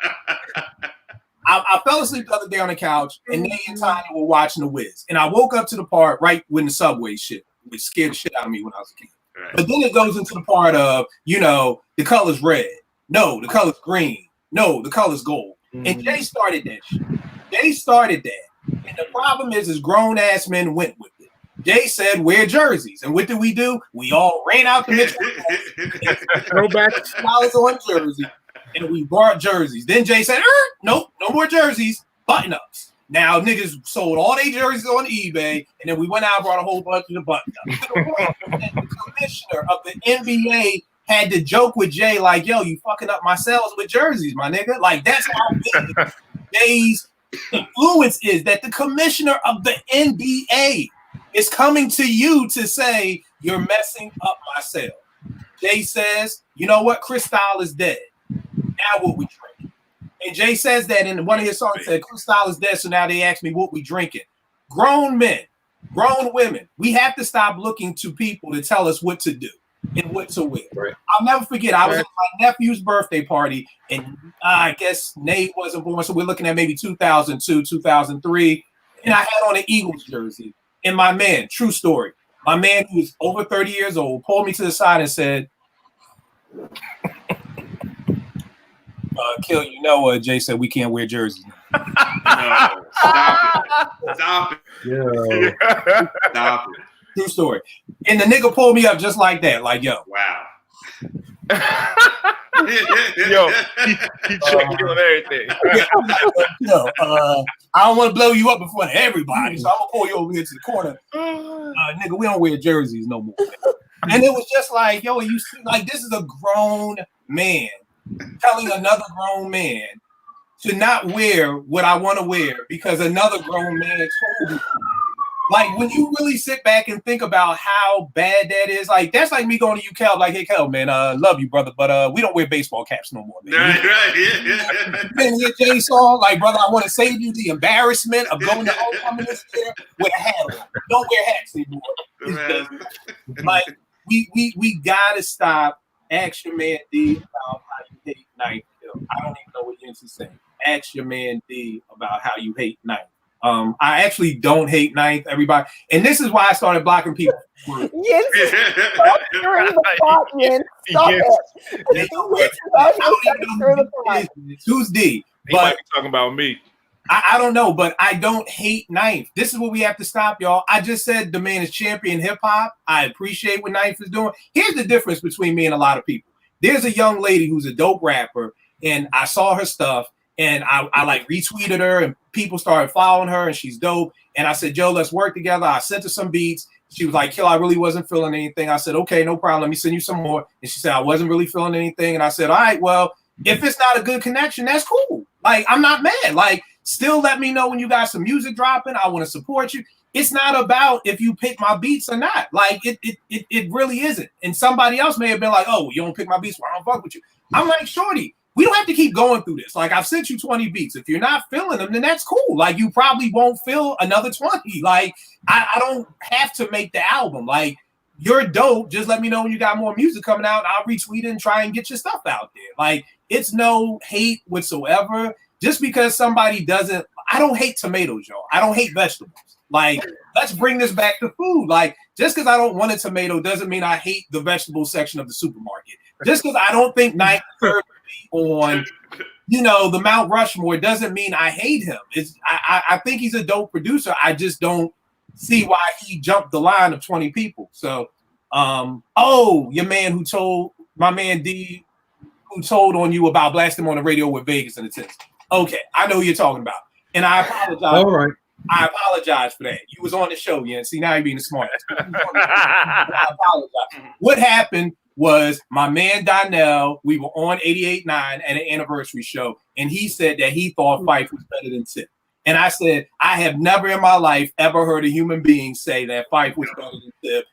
I fell asleep the other day on the couch, and Nate and Tanya were watching The Wiz. And I woke up to the part right when the subway shit, which scared the shit out of me when I was a kid. Right. But then it goes into the part of, the color's red. No, the color's green. No, the color's gold. Mm-hmm. And Jay started that shit. Jay started that. And the problem is grown ass men went with it. Jay said, wear jerseys. And what did we do? We all ran out the Mitchell. Go back $2 on jersey. And we bought jerseys. Then Jay said, nope, no more jerseys, button-ups. Now niggas sold all their jerseys on eBay, and then we went out and brought a whole bunch of the buttons. The commissioner of the NBA had to joke with Jay like, "Yo, you fucking up my sales with jerseys, my nigga." Like that's how big Jay's influence is. That the commissioner of the NBA is coming to you to say you're messing up my sale. Jay says, "You know what? Cristal is dead. Now what we drink?" And Jay says that in one of his songs, said, "Cristal is dead, so now they ask me what we drinking." Grown men, grown women, we have to stop looking to people to tell us what to do and what to wear. Right. I'll never forget, I was at my nephew's birthday party, and I guess Nate wasn't born, so we're looking at maybe 2002, 2003, and I had on an Eagles jersey. And my man, true story, my man who was over 30 years old pulled me to the side and said, Kill, Jay said we can't wear jerseys. No, stop it. Stop it. Yeah. Stop it. True story. And the nigga pulled me up just like that. Like, yo. Wow. Yo, he checked you on everything. I don't want to blow you up in front of everybody, so I'm gonna pull you over here to the corner. Nigga, we don't wear jerseys no more. And it was just like, yo, you see, like this is a grown man telling another grown man to not wear what I want to wear because another grown man told me. Like when you really sit back and think about how bad that is, like that's like me going to you, Cal, like, hey, Cal, man, love you, brother, but we don't wear baseball caps no more, man. Right. Man, Jay song, like, brother, I want to save you the embarrassment of going to homecoming this year with a hat on. Don't wear hats anymore. Like we gotta stop. Ask your man D about how you hate Ninth. I don't even know what Jens is saying. Ask your man D about how you hate Ninth. I actually don't hate Ninth, everybody. And this is why I started blocking people. Jens, stop stirring the pot, Jens. Stop it. Who's D? He might be talking about me. I don't know, but I don't hate Ninth. This is what we have to stop, y'all. I just said the man is champion hip hop. I appreciate what Ninth is doing. Here's the difference between me and a lot of people. There's a young lady who's a dope rapper, and I saw her stuff, and I like retweeted her, and people started following her, and she's dope. And I said, Joe, let's work together. I sent her some beats. She was like, Kill, I really wasn't feeling anything. I said, okay, no problem. Let me send you some more. And she said, I wasn't really feeling anything. And I said, all right, well, if it's not a good connection, that's cool. Like, I'm not mad. Like, still let me know when you got some music dropping. I want to support you. It's not about if you pick my beats or not. Like, it really isn't. And somebody else may have been like, oh, you don't pick my beats, well, I don't fuck with you. I'm like, shorty, we don't have to keep going through this. Like, I've sent you 20 beats. If you're not feeling them, then that's cool. Like, you probably won't feel another 20. Like, I don't have to make the album. Like, you're dope. Just let me know when you got more music coming out. I'll retweet it and try and get your stuff out there. Like, it's no hate whatsoever. Just because somebody doesn't, I don't hate tomatoes, y'all. I don't hate vegetables. Like, let's bring this back to food. Like, just because I don't want a tomato doesn't mean I hate the vegetable section of the supermarket. Just because I don't think Ninth on, the Mount Rushmore doesn't mean I hate him. I think he's a dope producer. I just don't see why he jumped the line of 20 people. So, your man who told, my man D, who told on you about blasting him on the radio with Vegas and the test. Okay, I know who you're talking about. And I apologize. All right. I apologize for that. You was on the show, yeah. See, now you're being smart. I apologize. What happened was my man Donnell, we were on 88.9 at an anniversary show, and he said that he thought Fife was better than Tip. And I said, I have never in my life ever heard a human being say that Fife was better than Tip.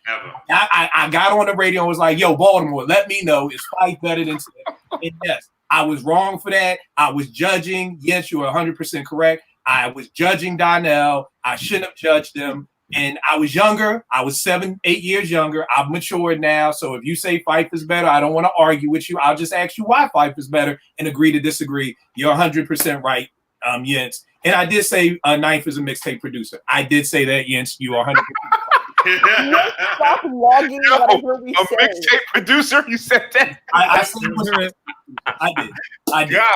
I got on the radio and was like, yo, Baltimore, let me know, is Fife better than Tip? And yes, I was wrong for that. I was judging. Yes, you are 100% correct. I was judging Donnell. I shouldn't have judged him. And I was younger. I was 7, 8 years younger. I've matured now. So if you say Fife is better, I don't want to argue with you. I'll just ask you why Fife is better and agree to disagree. You're 100% right, Jens. And I did say Ninth is a mixtape producer. I did say that, Jens. You are 100% right. Stop logging whatever we say. A mixtape producer? You said that? I said I did. God.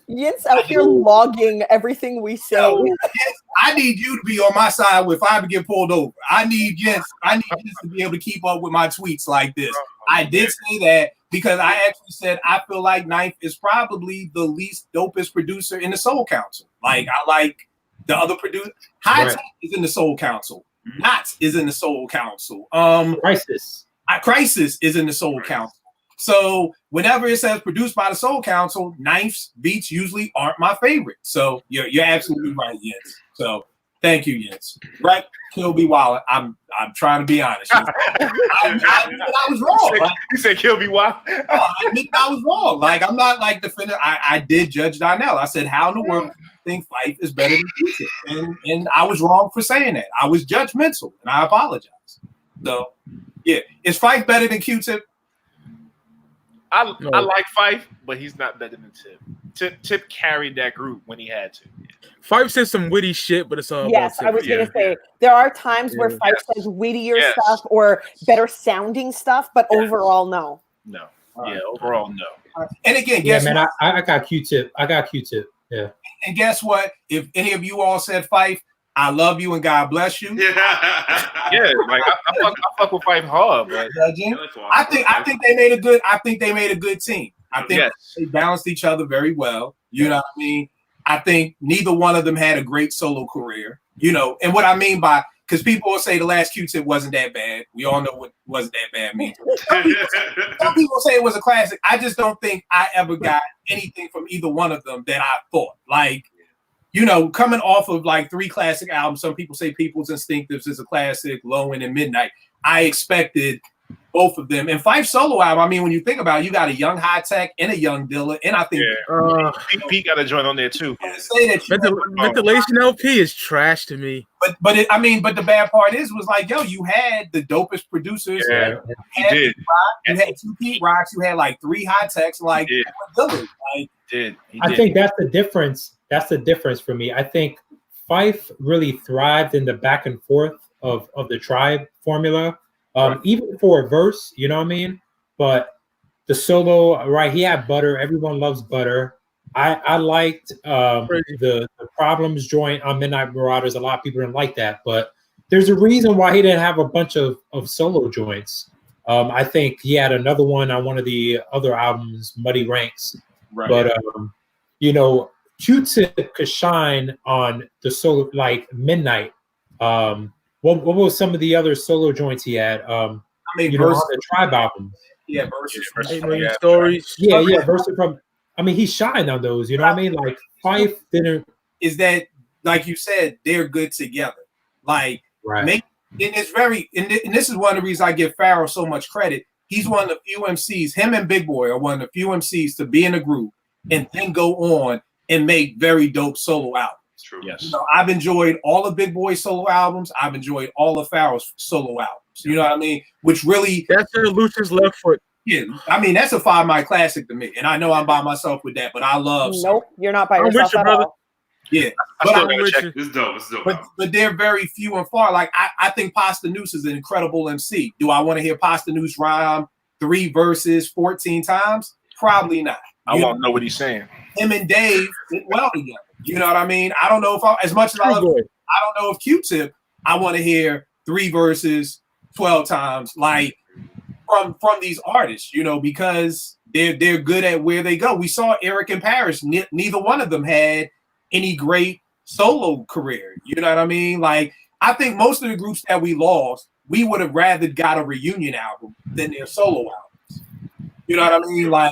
Jens out here logging everything we say. I need you to be on my side if I ever get pulled over. I need Jens to be able to keep up with my tweets like this. I did say that because I actually said I feel like Ninth is probably the least dopest producer in the Soul Council. Like, I like The other producer, High Tech is in the Soul Council. Knots is in the Soul Council. Crisis is in the Soul Council. So whenever it says produced by the Soul Council, Knife's beats usually aren't my favorite. So you're absolutely right, Jens. So thank you, Jens. Right, Kill Be Wild. I'm trying to be honest. I was wrong. You said Kill Be Wild. I admit I was wrong. Like I'm not like defending. I did judge Donnell. I said, how in the world do you think Fife is better than Q-Tip? And I was wrong for saying that. I was judgmental, and I apologize. So yeah, is Fife better than Q-Tip? I like Fife, but he's not better than Tip. Tip carried that group when he had to. Fife says some witty shit, but it's all yes. about Tip. I was gonna say there are times where Fife says wittier stuff or better sounding stuff, but overall, no. No. Overall, no. And again, man, I got Q-Tip. Yeah. And guess what? If any of you all said Fife, I love you and God bless you. Like I fuck with Fife hard, but I think they made a good. I think they made a good team. I think they balanced each other very well. You know what I mean? I think neither one of them had a great solo career. You know, and what I mean by because people will say the last Q-Tip wasn't that bad. We all know what wasn't that bad means. Some people say it was a classic. I just don't think I ever got anything from either one of them that I thought like. You know, coming off of like 3 classic albums, some people say People's Instinctives is a classic, Low End and Midnight. I expected both of them. And Fife's solo album, I mean, when you think about it, you got a young High Tech and a young Dilla, and I think Pete got a joint on there too. Ventilation LP is trash to me. But the bad part was like, yo, you had the dopest producers. Yeah, you did. You had 2 Pete Rocks, you had like 3 High Techs, like Dilla. Like, I think that's the difference. That's the difference for me. I think Fife really thrived in the back and forth of the Tribe formula, even for a verse, you know what I mean? But the solo, right, he had Butter. Everyone loves Butter. I liked the Problems joint on Midnight Marauders. A lot of people didn't like that, but there's a reason why he didn't have a bunch of solo joints. I think he had another one on one of the other albums, Muddy Ranks. Right. But, you know, Q-Tip could shine on the solo, like Midnight. What was some of the other solo joints he had? On the Tribe album. Yeah, verses. 8 Million Stories. Yeah, verses from. I mean, he shined on those. You know what I mean? Like Fife didn't. Is that like you said? They're good together. Like and it's very. And this is one of the reasons I give Pharaoh so much credit. He's one of the few MCs. Him and Big Boy are one of the few MCs to be in a group and then go on and make very dope solo albums. True. Yes. You know, I've enjoyed all of Big Boy's solo albums. I've enjoyed all of Pharaoh's solo albums. You know what I mean? Which really that's Lucian's left foot. Yeah, I mean that's a 5 Mic classic to me, and I know I'm by myself with that, but I love. Nope, you're not by yourself at all. Yeah, it's dope. It's dope. But they're very few and far. Like I think Pasta Noose is an incredible MC. Do I want to hear Pasta Noose rhyme 3 verses 14 times? Probably not. I won't know what he's saying. Him and Dave did well together. You know what I mean? I don't know if as much as I love, I don't know if Q-Tip. I want to hear 3 verses 12 times, like from these artists. You know, because they're good at where they go. We saw Eric and Parrish. Neither one of them had any great solo career. You know what I mean? Like I think most of the groups that we lost, we would have rather got a reunion album than their solo albums. You know what I mean? Like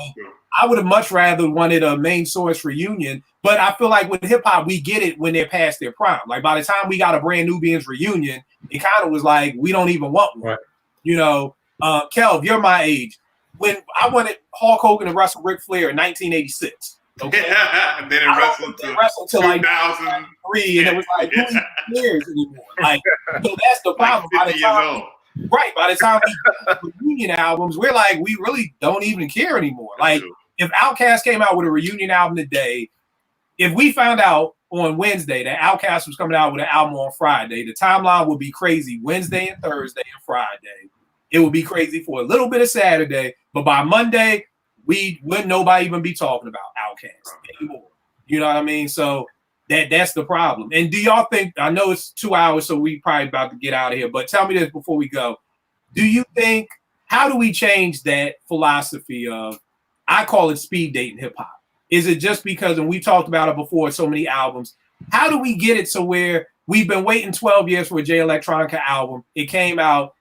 I would have much rather wanted a Main Source reunion, but I feel like with hip hop, we get it when they're past their prime. Like by the time we got a Brand Nubians reunion, it kind of was like, we don't even want one. Right. You know, Kelv, you're my age. When I wanted Hulk Hogan to wrestle Ric Flair in 1986. Okay. And then it wrestled until like 2003, and it was like, who even cares anymore? Like, so that's the problem. Like 50 years old. Right. By the time we get the reunion albums, we're like, we really don't even care anymore. Like, if Outkast came out with a reunion album today, if we found out on Wednesday that Outkast was coming out with an album on Friday, the timeline would be crazy Wednesday and Thursday and Friday. It would be crazy for a little bit of Saturday, but by Monday, we wouldn't nobody even be talking about Outkast anymore. You know what I mean? So that's the problem. And do y'all think, I know it's 2 hours, so we probably about to get out of here, but tell me this before we go. Do you think, how do we change that philosophy of, I call it speed dating hip hop? Is it just because, and we talked about it before, so many albums, How do we get it to where we've been waiting 12 years for a Jay Electronica album? It came out.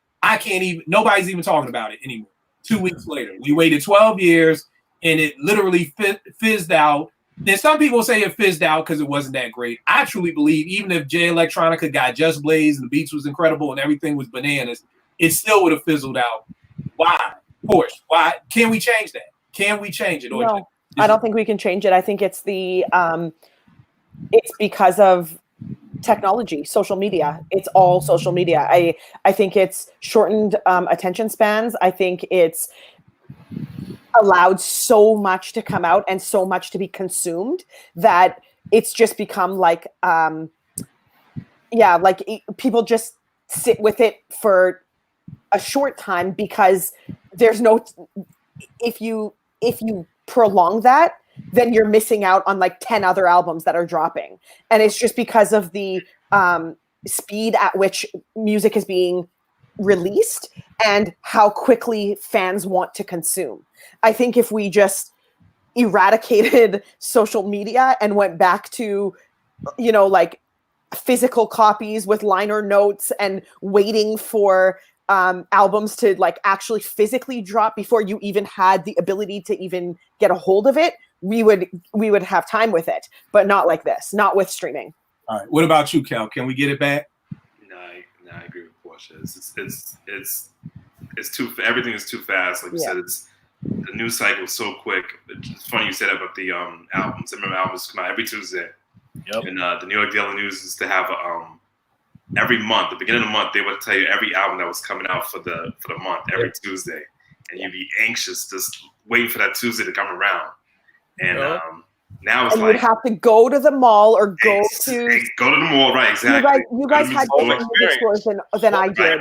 Nobody's even talking about it anymore. 2 weeks later, we waited 12 years and it literally fizzed out. Then some people say it fizzed out because it wasn't that great. I truly believe even if Jay Electronica got Just Blaze and the beats was incredible and everything was bananas, it still would have fizzled out. Why? Of course. Why? Can we change that? Can we change it? No, I don't think we can change it. I think it's it's because of technology, social media. It's all social media. I think it's shortened attention spans. I think it's allowed so much to come out and so much to be consumed that it's just become like people just sit with it for a short time because there's no if you prolong that, then you're missing out on like 10 other albums that are dropping. And it's just because of the speed at which music is being released and how quickly fans want to consume. I think if we just eradicated social media and went back to, like physical copies with liner notes and waiting for albums to like actually physically drop before you even had the ability to even get a hold of it, we would have time with it, but not like this, not with streaming. All right. What about you, Kel? Can we get it back? No, I agree with Portia. It's too. Everything is too fast. Like you said, the news cycle is so quick. It's funny you said about the albums. I remember albums come out every Tuesday. Yep. And the New York Daily News used to have every month, the beginning of the month, they would tell you every album that was coming out for the month every Tuesday, and you'd be anxious, just waiting for that Tuesday to come around. And now it's you'd have to go to the mall or go to the mall, right? Exactly. You guys had different music stores than I did. Right.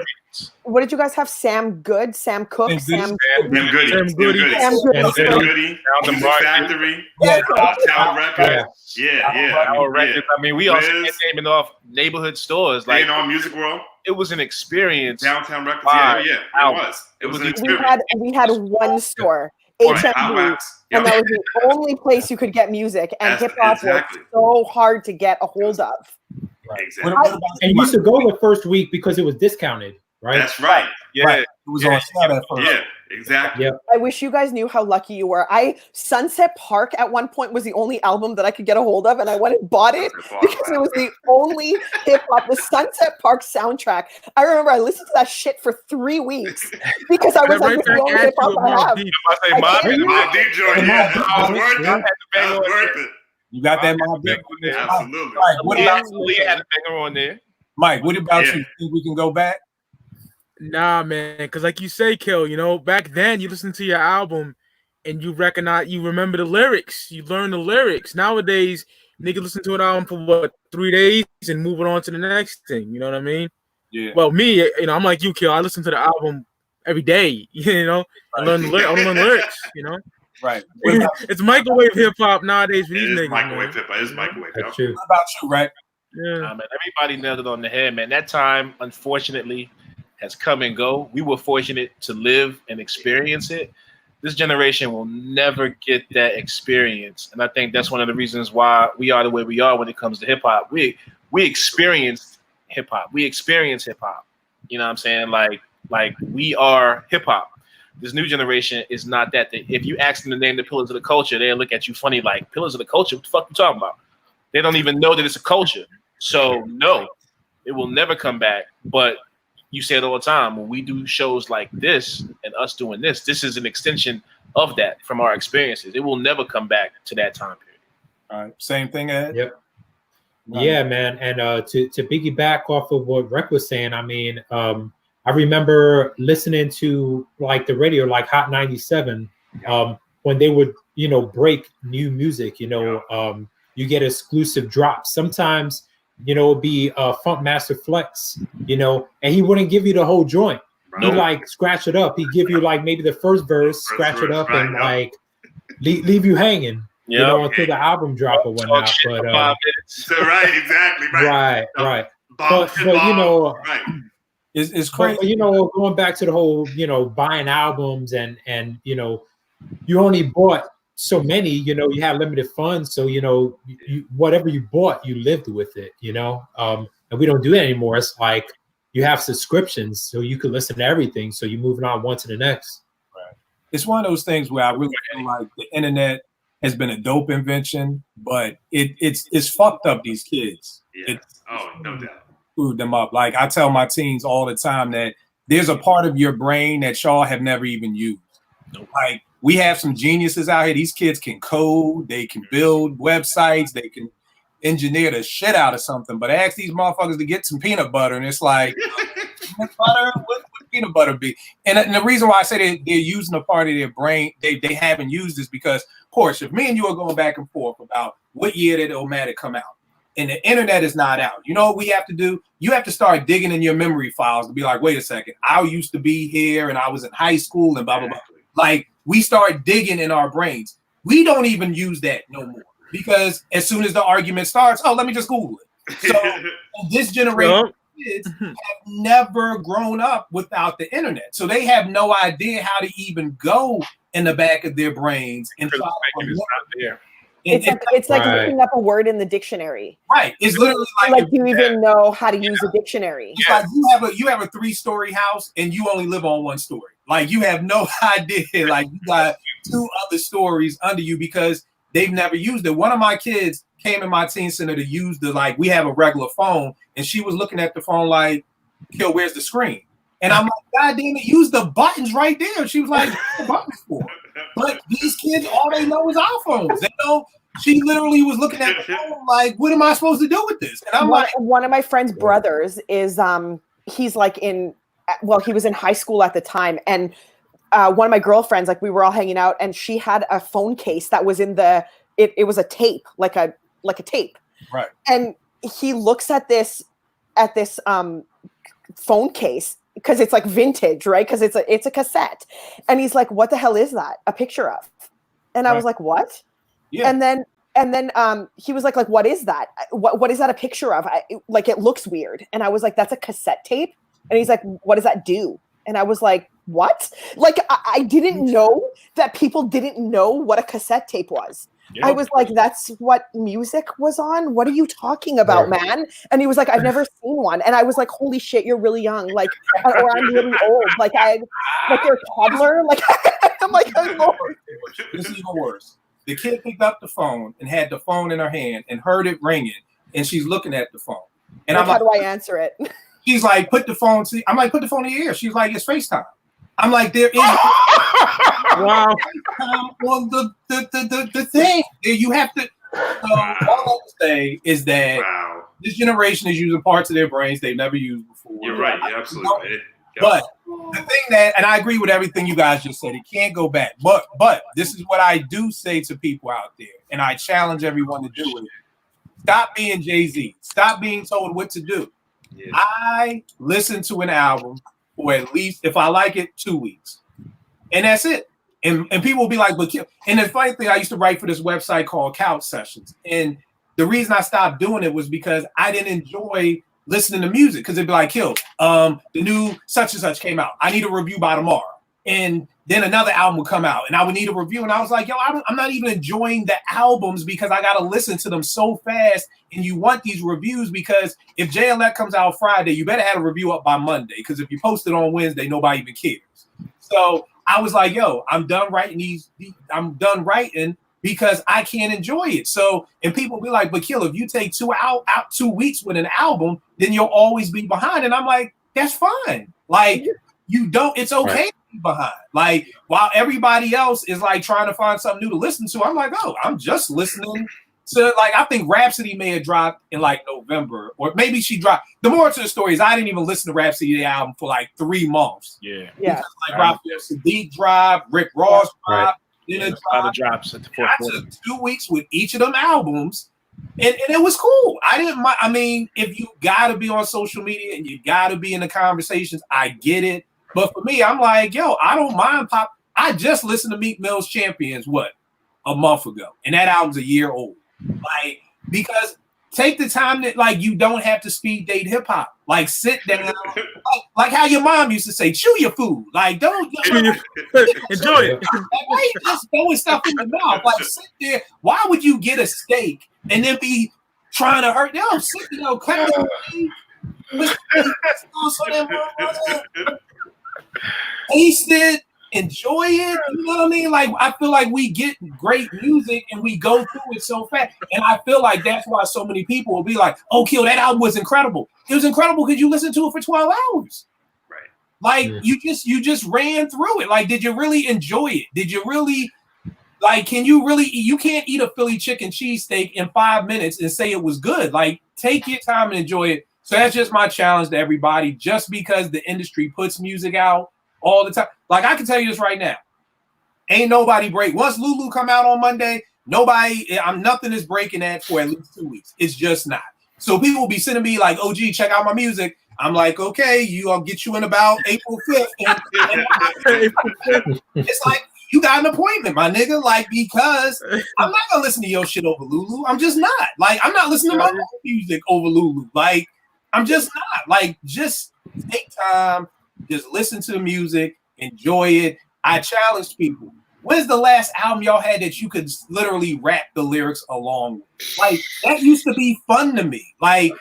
What did you guys have? Sam Good, Sam Cooke, Sam Goody, Music Factory, Town Records. Yeah. I mean, we also naming off neighborhood stores like Music World. It was an experience. Downtown Records. Yeah. It was an experience. We had one store. HMV, and that was the only place you could get music, and hip hop was so hard to get a hold of. Right. Exactly. And you used to go the first week because it was discounted, right? That's right. Yeah, right. It was on sale at first. Yeah, exactly. Yeah. I wish you guys knew how lucky you were. Sunset Park at one point was the only album that I could get a hold of, and I went and bought it because it was the only hip hop. The Sunset Park soundtrack. I remember I listened to that shit for 3 weeks because I was like, "It's the only hip hop I have." You got that Mobb Deep on there? Absolutely. Right. What about Lee had a banger on there. Mike, what about you? Think we can go back? Nah, man, because like you say, Kill, back then you listen to your album and you remember the lyrics. You learn the lyrics. Nowadays, nigga listen to an album for 3 days and move it on to the next thing. You know what I mean? Yeah. Well, me, I'm like you, Kill. I listen to the album every day. I learn the lyrics. Right. It's microwave hip hop nowadays for these niggas. Microwave hip hop. It's microwave hip hop. What about you, right? Yeah. Man, everybody nailed it on the head, man. That time, unfortunately, has come and go. We were fortunate to live and experience it. This generation will never get that experience, and I think that's one of the reasons why we are the way we are when it comes to hip hop. We experienced hip hop. We experience hip hop. You know what I'm saying? Like we are hip hop. This new generation is not that. If you ask them to name the pillars of the culture, they'll look at you funny like, pillars of the culture? What the fuck are you talking about? They don't even know that it's a culture. So, no, it will never come back. But you say it all the time. When we do shows like this and us doing this is an extension of that from our experiences. It will never come back to that time period. All right. Same thing, Ed? Yep. Yeah, man. And to piggyback off of what Rec was saying, I mean, I remember listening to like the radio, like Hot 97, when they would, break new music, you get exclusive drops. Sometimes, it'd be Funk Master Flex, and he wouldn't give you the whole joint. He'd like scratch it up. He'd give you like maybe the first verse, scratch it up, and like leave you hanging, until the album drop or whatnot. But right, exactly, right. But right. It's crazy. But, going back to the whole, buying albums and you only bought so many, you know, you have limited funds, so you know, whatever you bought, you lived with it, you know. And we don't do that anymore. It's like you have subscriptions, so you can listen to everything. So you're moving on one to the next. Right. It's one of those things where I really feel like the internet has been a dope invention, but it's fucked up these kids. Yeah. No doubt. Screwed them up. Like I tell my teens all the time that there's a part of your brain that y'all have never even used. Nope. Like we have some geniuses out here. These kids can code, they can build websites, they can engineer the shit out of something. But ask these motherfuckers to get some peanut butter, and it's like, peanut butter? What would peanut butter be? And the reason why I say they're using a part of their brain they haven't used is because, of course, if me and you are going back and forth about what year did Omatic come out, and the internet is not out, you know what we have to do? You have to start digging in your memory files to be like, wait a second, I used to be here and I was in high school and blah, blah, blah. Like, we start digging in our brains. We don't even use that no more because as soon as the argument starts, let me just Google it. So this generation of kids have never grown up without the internet. So they have no idea how to even go in the back of their brains and follow there. It's like looking up a word in the dictionary. Right. It's literally like you even know how to use a dictionary. It's like you have a 3-story house and you only live on 1 story. Like you have no idea. Like you got 2 other stories under you because they've never used it. One of my kids came in my teen center to use we have a regular phone, and she was looking at the phone like, "Yo, where's the screen?" And I'm like, God damn it, use the buttons right there. She was like, "What's the buttons for?" But these kids, all they know is iPhones. They don't. She literally was looking at the phone like, "What am I supposed to do with this?" And I'm like, one of my friend's brothers is he's like he was in high school at the time, and one of my girlfriends, like we were all hanging out, and she had a phone case that was in it was a tape, like a tape, right? And he looks at this phone case because it's like vintage, right? Because it's a cassette, and he's like, "What the hell is that? A picture of?" And I was like, "What?" Yeah. And then he was like, "What is that? What is that a picture of? It looks weird." And I was like, "That's a cassette tape." And he's like, "What does that do?" And I was like, "What?" Like I didn't know that people didn't know what a cassette tape was. Yeah. I was like, "That's what music was on? What are you talking about, man?" And he was like, "I've never seen one." And I was like, "Holy shit, you're really young. Like, or I'm really old. Like you're a toddler." Like I'm like, "Oh Lord." This is even worse. The kid picked up the phone and had the phone in her hand and heard it ringing, and she's looking at the phone. And like, how do I answer it? She's like, "Put the phone to." I'm like, "Put the phone in your ear." She's like, "It's FaceTime." I'm like, "There is wow on the thing. You have to." So all I have to say is that this generation is using parts of their brains they've never used before. You're right. Yeah, absolutely. But the thing that, and I agree with everything you guys just said, it can't go back. But this is what I do say to people out there, and I challenge everyone to do it. Stop being Jay-Z. Stop being told what to do. Yeah. I listen to an album for at least, if I like it, 2 weeks. And that's it. And people will be like, "But," and the funny thing, I used to write for this website called Couch Sessions. And the reason I stopped doing it was because I didn't enjoy listening to music, because it'd be like, "Kill, the new such and such came out. I need a review by tomorrow." And then another album would come out and I would need a review. And I was like, "Yo, I'm not even enjoying the albums because I got to listen to them so fast. And you want these reviews because if JLF comes out Friday, you better have a review up by Monday. Because if you post it on Wednesday, nobody even cares." So I was like, "Yo, I'm done writing I'm done writing because I can't enjoy it." So, and people be like, "But Kill, if you take 2 weeks with an album, then you'll always be behind." And I'm like, that's fine. Like, it's okay to be behind. Like, while everybody else is like trying to find something new to listen to, I'm like, I'm just listening to, like, I think Rhapsody may have dropped in like November, or maybe she dropped. The more to the story is I didn't even listen to Rhapsody album for like 3 months. Yeah. Yeah. Like Raphael Sadiq dropped, Rick Ross dropped. Then other drops at the fourth quarter. I took 2 weeks with each of them albums, and it was cool. I didn't mind. I mean, if you got to be on social media and you got to be in the conversations, I get it. But for me, I'm like, yo, I don't mind pop. I just listened to Meek Mill's Champions, a month ago, and that album's a year old. Like, because take the time that like you don't have to speed date hip hop. Like sit down, like how your mom used to say, chew your food. Like don't enjoy it. Why you just throwing stuff in your mouth? Like sit there. Why would you get a steak and then be trying to hurt? Sit, cut the steak. Taste it, enjoy it. You know what I mean? Like I feel like we get great music and we go through it so fast, and I feel like that's why so many people will be like, "Oh, Kill, that album was incredible." It was incredible because you listened to it for 12 hours. Right. Like you just ran through it. Like, did you really enjoy it? Did you really like? Can you really? You can't eat a Philly chicken cheesesteak in 5 minutes and say it was good. Like, take your time and enjoy it. So that's just my challenge to everybody. Just because the industry puts music out all the time, like I can tell you this right now, ain't nobody break. Once Lulu come out on Monday, nothing is breaking that for at least 2 weeks. It's just not. So people will be sending me like, "Oh, gee, check out my music." I'm like, okay, I'll get you in about April 5th. It's like you got an appointment, my nigga. Like, because I'm not gonna listen to your shit over Lulu. I'm just not. Like, I'm not listening to my own music over Lulu. Like, I'm just not. Like, just take time, just listen to the music, enjoy it. I challenge people. When's the last album y'all had that you could literally rap the lyrics along with? Like, that used to be fun to me. Like,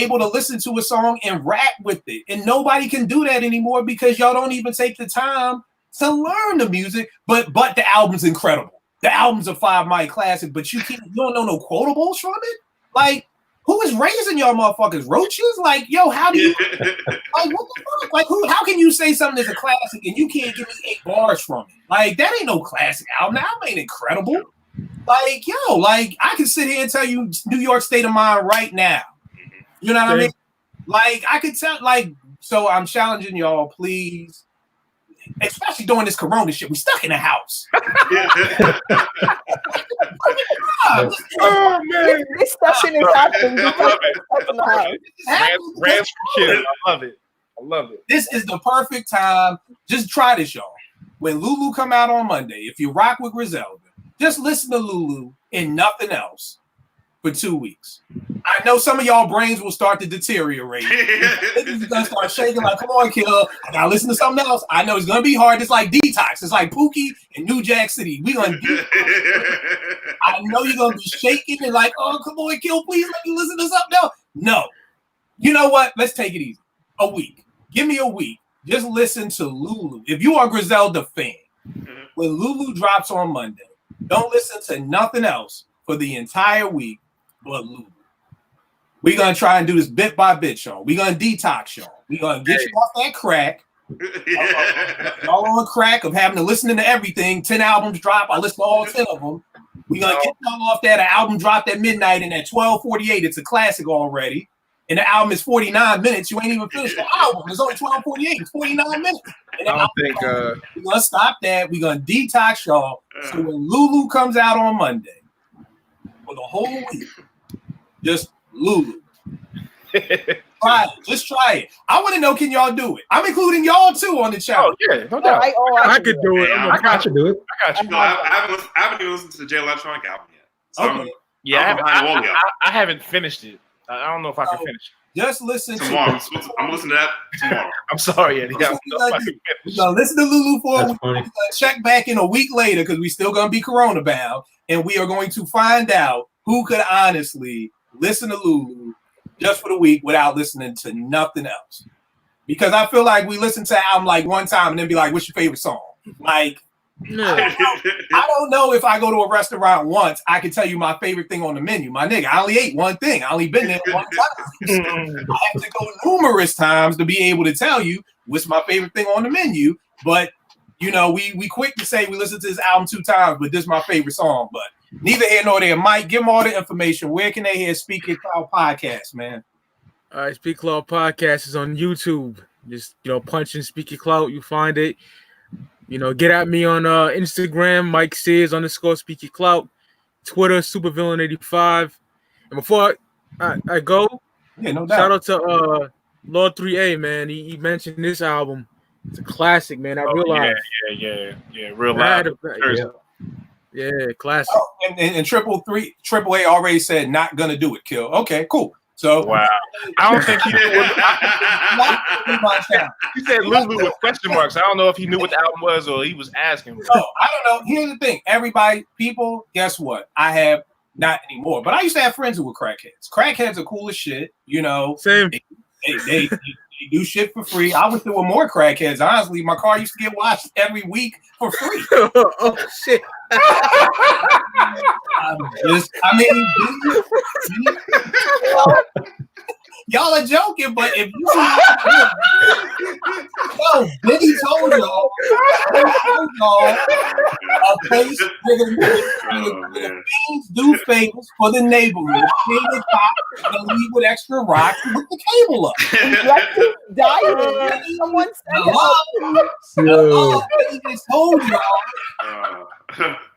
able to listen to a song and rap with it. And nobody can do that anymore because y'all don't even take the time to learn the music. But the album's incredible. The album's a 5 mic classic, but you don't know no quotables from it? Like, who is raising y'all motherfuckers? Roaches? Like, yo, how do you like what the fuck? Like, how can you say something that's a classic and you can't give me 8 bars from it? Like, that ain't no classic album. That album ain't incredible. Like, yo, like I can sit here and tell you New York State of Mind right now. You know what I mean? Like, I could tell, like, so I'm challenging y'all, please. Especially during this corona shit. We stuck in the house. Oh man, this session is happening. Rants for kids. I love it. I love it. This is the perfect time. Just try this, y'all. When Lulu come out on Monday, if you rock with Griselda, just listen to Lulu and nothing else for 2 weeks. I know some of y'all brains will start to deteriorate. It's gonna start shaking like, come on, Kill. I gotta listen to something else. I know it's gonna be hard. It's like Detox. It's like Pookie and New Jack City. We gonna I know you're gonna be shaking and like, oh, come on, Kill, please let me listen to something else. No. You know what? Let's take it easy. A week. Give me a week. Just listen to Lulu. If you are a Griselda fan, when Lulu drops on Monday, don't listen to nothing else for the entire week but Lulu. We're going to try and do this bit by bit, y'all. We're going to detox y'all. We're going to get you off that crack. Y'all on crack of having to listen to everything. 10 albums drop. I listen to all 10 of them. We're going to get y'all off that. An album dropped at midnight and at 12:48, it's a classic already. And the album is 49 minutes. You ain't even finished the album. It's only 12:48. It's 49 minutes. And I don't think we're going to stop that. We're going to detox y'all. So when Lulu comes out on Monday, for the whole week, just Lulu. Try it. Just try it. I want to know, can y'all do it? I'm including y'all too on the channel. Oh, yeah, no doubt. I could do it. I got you. do it. I got you. No, I haven't even listened to the J Electronic album yet. So Okay. I haven't finished it. I don't know if I can finish it. Just listen tomorrow. to I'm listening to that tomorrow. I'm sorry, Eddie. We're gonna listen to Lulu for a week. We're gonna check back in a week later because we still gonna be Corona bound, and we are going to find out who could honestly listen to Lulu just for the week without listening to nothing else. Because I feel like we listen to an album like one time and then be like, "What's your favorite song?" Like, I don't know if I go to a restaurant once, I can tell you my favorite thing on the menu. My nigga, I only ate one thing. I only been there one time. I have to go numerous times to be able to tell you what's my favorite thing on the menu. But you know, we quick to say we listened to this album 2 times, but this is my favorite song. But neither here nor there. Mike, give them all the information. Where can they hear Speak Your Cloud podcast, man? All right, Speak Cloud podcast is on YouTube. Just punch in Speak Your Cloud, you find it. Get at me on Instagram, Mike Sears _ Speak Your Clout, Twitter, Supervillain85. And before I go, no doubt. Shout out to Lord 3A, man. He mentioned this album. It's a classic, man. I realized. Yeah. Real loud. Yeah, classic. Oh, and Triple A already said not gonna do it. Kill. Okay, cool. So wow, I don't think he knew. He said Lulu with question marks. I don't know if he knew what the album was or he was asking. Oh, I don't know. Here's the thing, everybody, people. Guess what? I have not anymore, but I used to have friends who were crackheads. Crackheads are cool as shit. You know, Same. They do shit for free. I wish there were more crackheads. Honestly, my car used to get washed every week for free. Oh shit! Y'all are joking, but if you Biggie told y'all, a place where the fiends do favors for the neighborhood. Pay the cop and leave with extra rocks and hook the cable up. Someone Hello, Biggie just told y'all.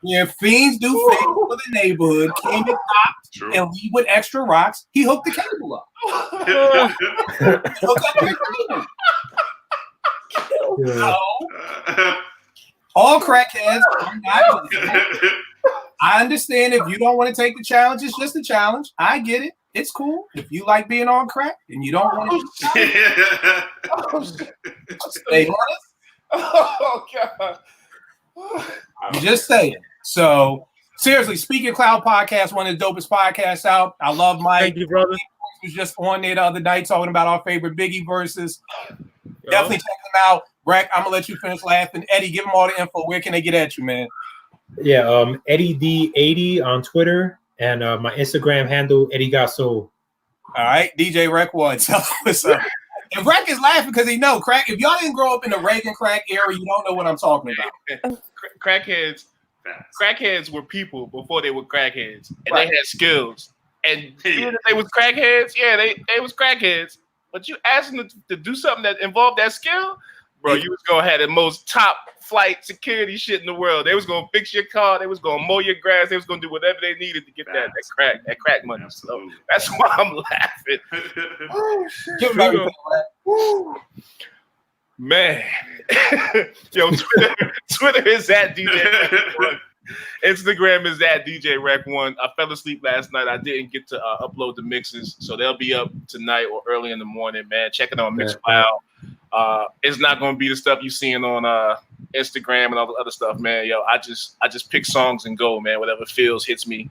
Yeah, fiends do favors for the neighborhood. Came to cop and leave with extra rocks. He hooked the cable up. All crackheads are not. I understand if you don't want to take the challenge, it's just a challenge. I get it. It's cool. If you like being on crack and you don't want to stay honest. Oh God. I'm just saying. So seriously, Speaking Cloud Podcast, one of the dopest podcasts out. I love Mike. Thank you, brother. He was just on there the other night talking about our favorite Biggie verses. Definitely check them out. Breck, I'm gonna let you finish laughing. Eddie, give them all the info. Where can they get at you, man? Yeah, Eddie D80 on Twitter and my Instagram handle Eddie Got Soul. All right, DJ Rec One, tell us what's up. And Rec is laughing because he know crack. If y'all didn't grow up in the Reagan crack era, you don't know what I'm talking about. Crackheads were people before they were crackheads, and they had skills. And even if they was crackheads, yeah, they was crackheads. But you asked them to do something that involved that skill, bro, you was gonna have the most top flight security shit in the world. They was gonna fix your car, they was gonna mow your grass, they was gonna do whatever they needed to get that crack money. So that's why I'm laughing. Oh shit. Man. Yo, Twitter is at DJ. Instagram is at DJ Rec One. I fell asleep last night. I didn't get to upload the mixes, so they'll be up tonight or early in the morning. Man, check it on Mixcloud. It's not going to be the stuff you seeing on Instagram and all the other stuff, man. Yo, I just pick songs and go, man. Whatever feels hits me,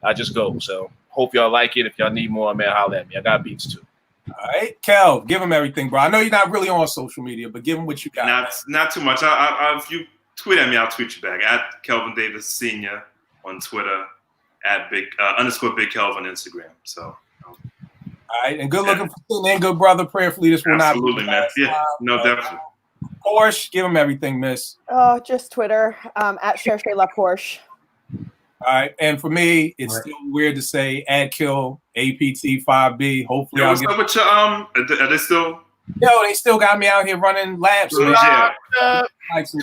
I just go. So hope y'all like it. If y'all need more, man, holler at me. I got beats too. All right, Kel, give him everything, bro. I know you're not really on social media, but give him what you got. Not too much. If you tweet at me, I'll tweet you back. At Kelvin Davis Sr. on Twitter, at _Big Kelvin on Instagram. So, all right, and good looking for and good brother. Prayerfully, this will absolutely, not be man. Yeah, no, definitely. Porsche, give him everything, miss. Oh, just Twitter at Cherche La Porsche. All right, and for me, it's still weird to say at Kill APT5B. Hopefully, what's up with your Are they still? Yo, they still got me out here running laps. Like some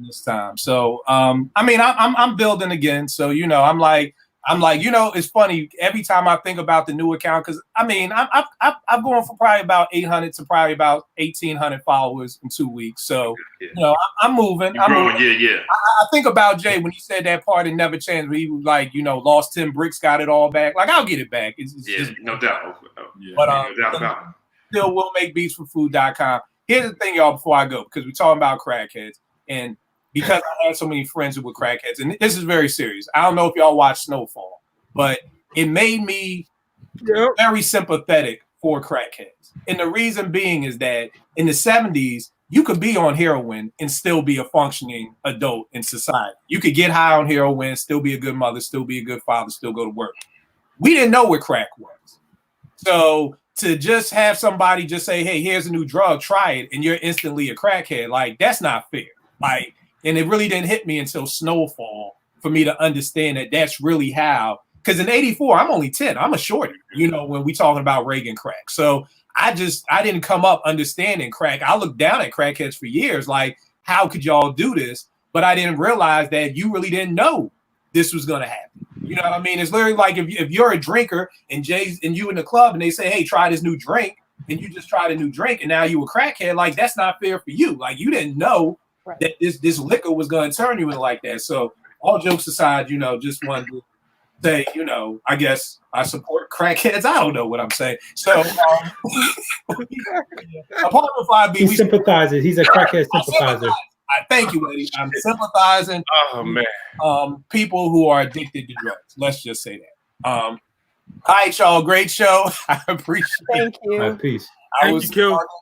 this time. So I mean, I'm building again. So you know, I'm like, you know, it's funny every time I think about the new account because I mean, I'm going for probably about 800 to probably about 1,800 followers in 2 weeks. So you know, I'm moving. You're growing. Yeah. I think about Jay when he said that part in Never Changed, where he was like, you know, lost 10 bricks, got it all back. Like I'll get it back. It's no doubt. But no doubt about it. Still will make beats for food.com. Here's the thing, y'all, before I go, because we're talking about crackheads. And because I had so many friends who were crackheads, and this is very serious. I don't know if y'all watch Snowfall, but it made me very sympathetic for crackheads. And the reason being is that in the 70s, you could be on heroin and still be a functioning adult in society. You could get high on heroin, still be a good mother, still be a good father, still go to work. We didn't know what crack was. So to just have somebody just say, hey, here's a new drug, try it, and you're instantly a crackhead, like, that's not fair. Like, and it really didn't hit me until Snowfall for me to understand that that's really how, because in 84, I'm only 10. I'm a shorty, you know, when we talking about Reagan crack. So I didn't come up understanding crack. I looked down at crackheads for years, like, how could y'all do this? But I didn't realize that you really didn't know this was going to happen. You know what I mean? It's literally like if you're a drinker and Jay's and you in the club and they say, hey, try this new drink, and you just tried a new drink and now you a crackhead, like that's not fair for you. Like you didn't know that this liquor was going to turn you in like that. So all jokes aside, just wanted to say, I guess I support crackheads. I don't know what I'm saying. So Apartment 5B, he sympathizes. He's a crackhead sympathizer. Thank you, lady. I'm sympathizing. Oh man. People who are addicted to drugs. Let's just say that. All right, y'all. Great show. I appreciate it. Thank you. Peace. I was talking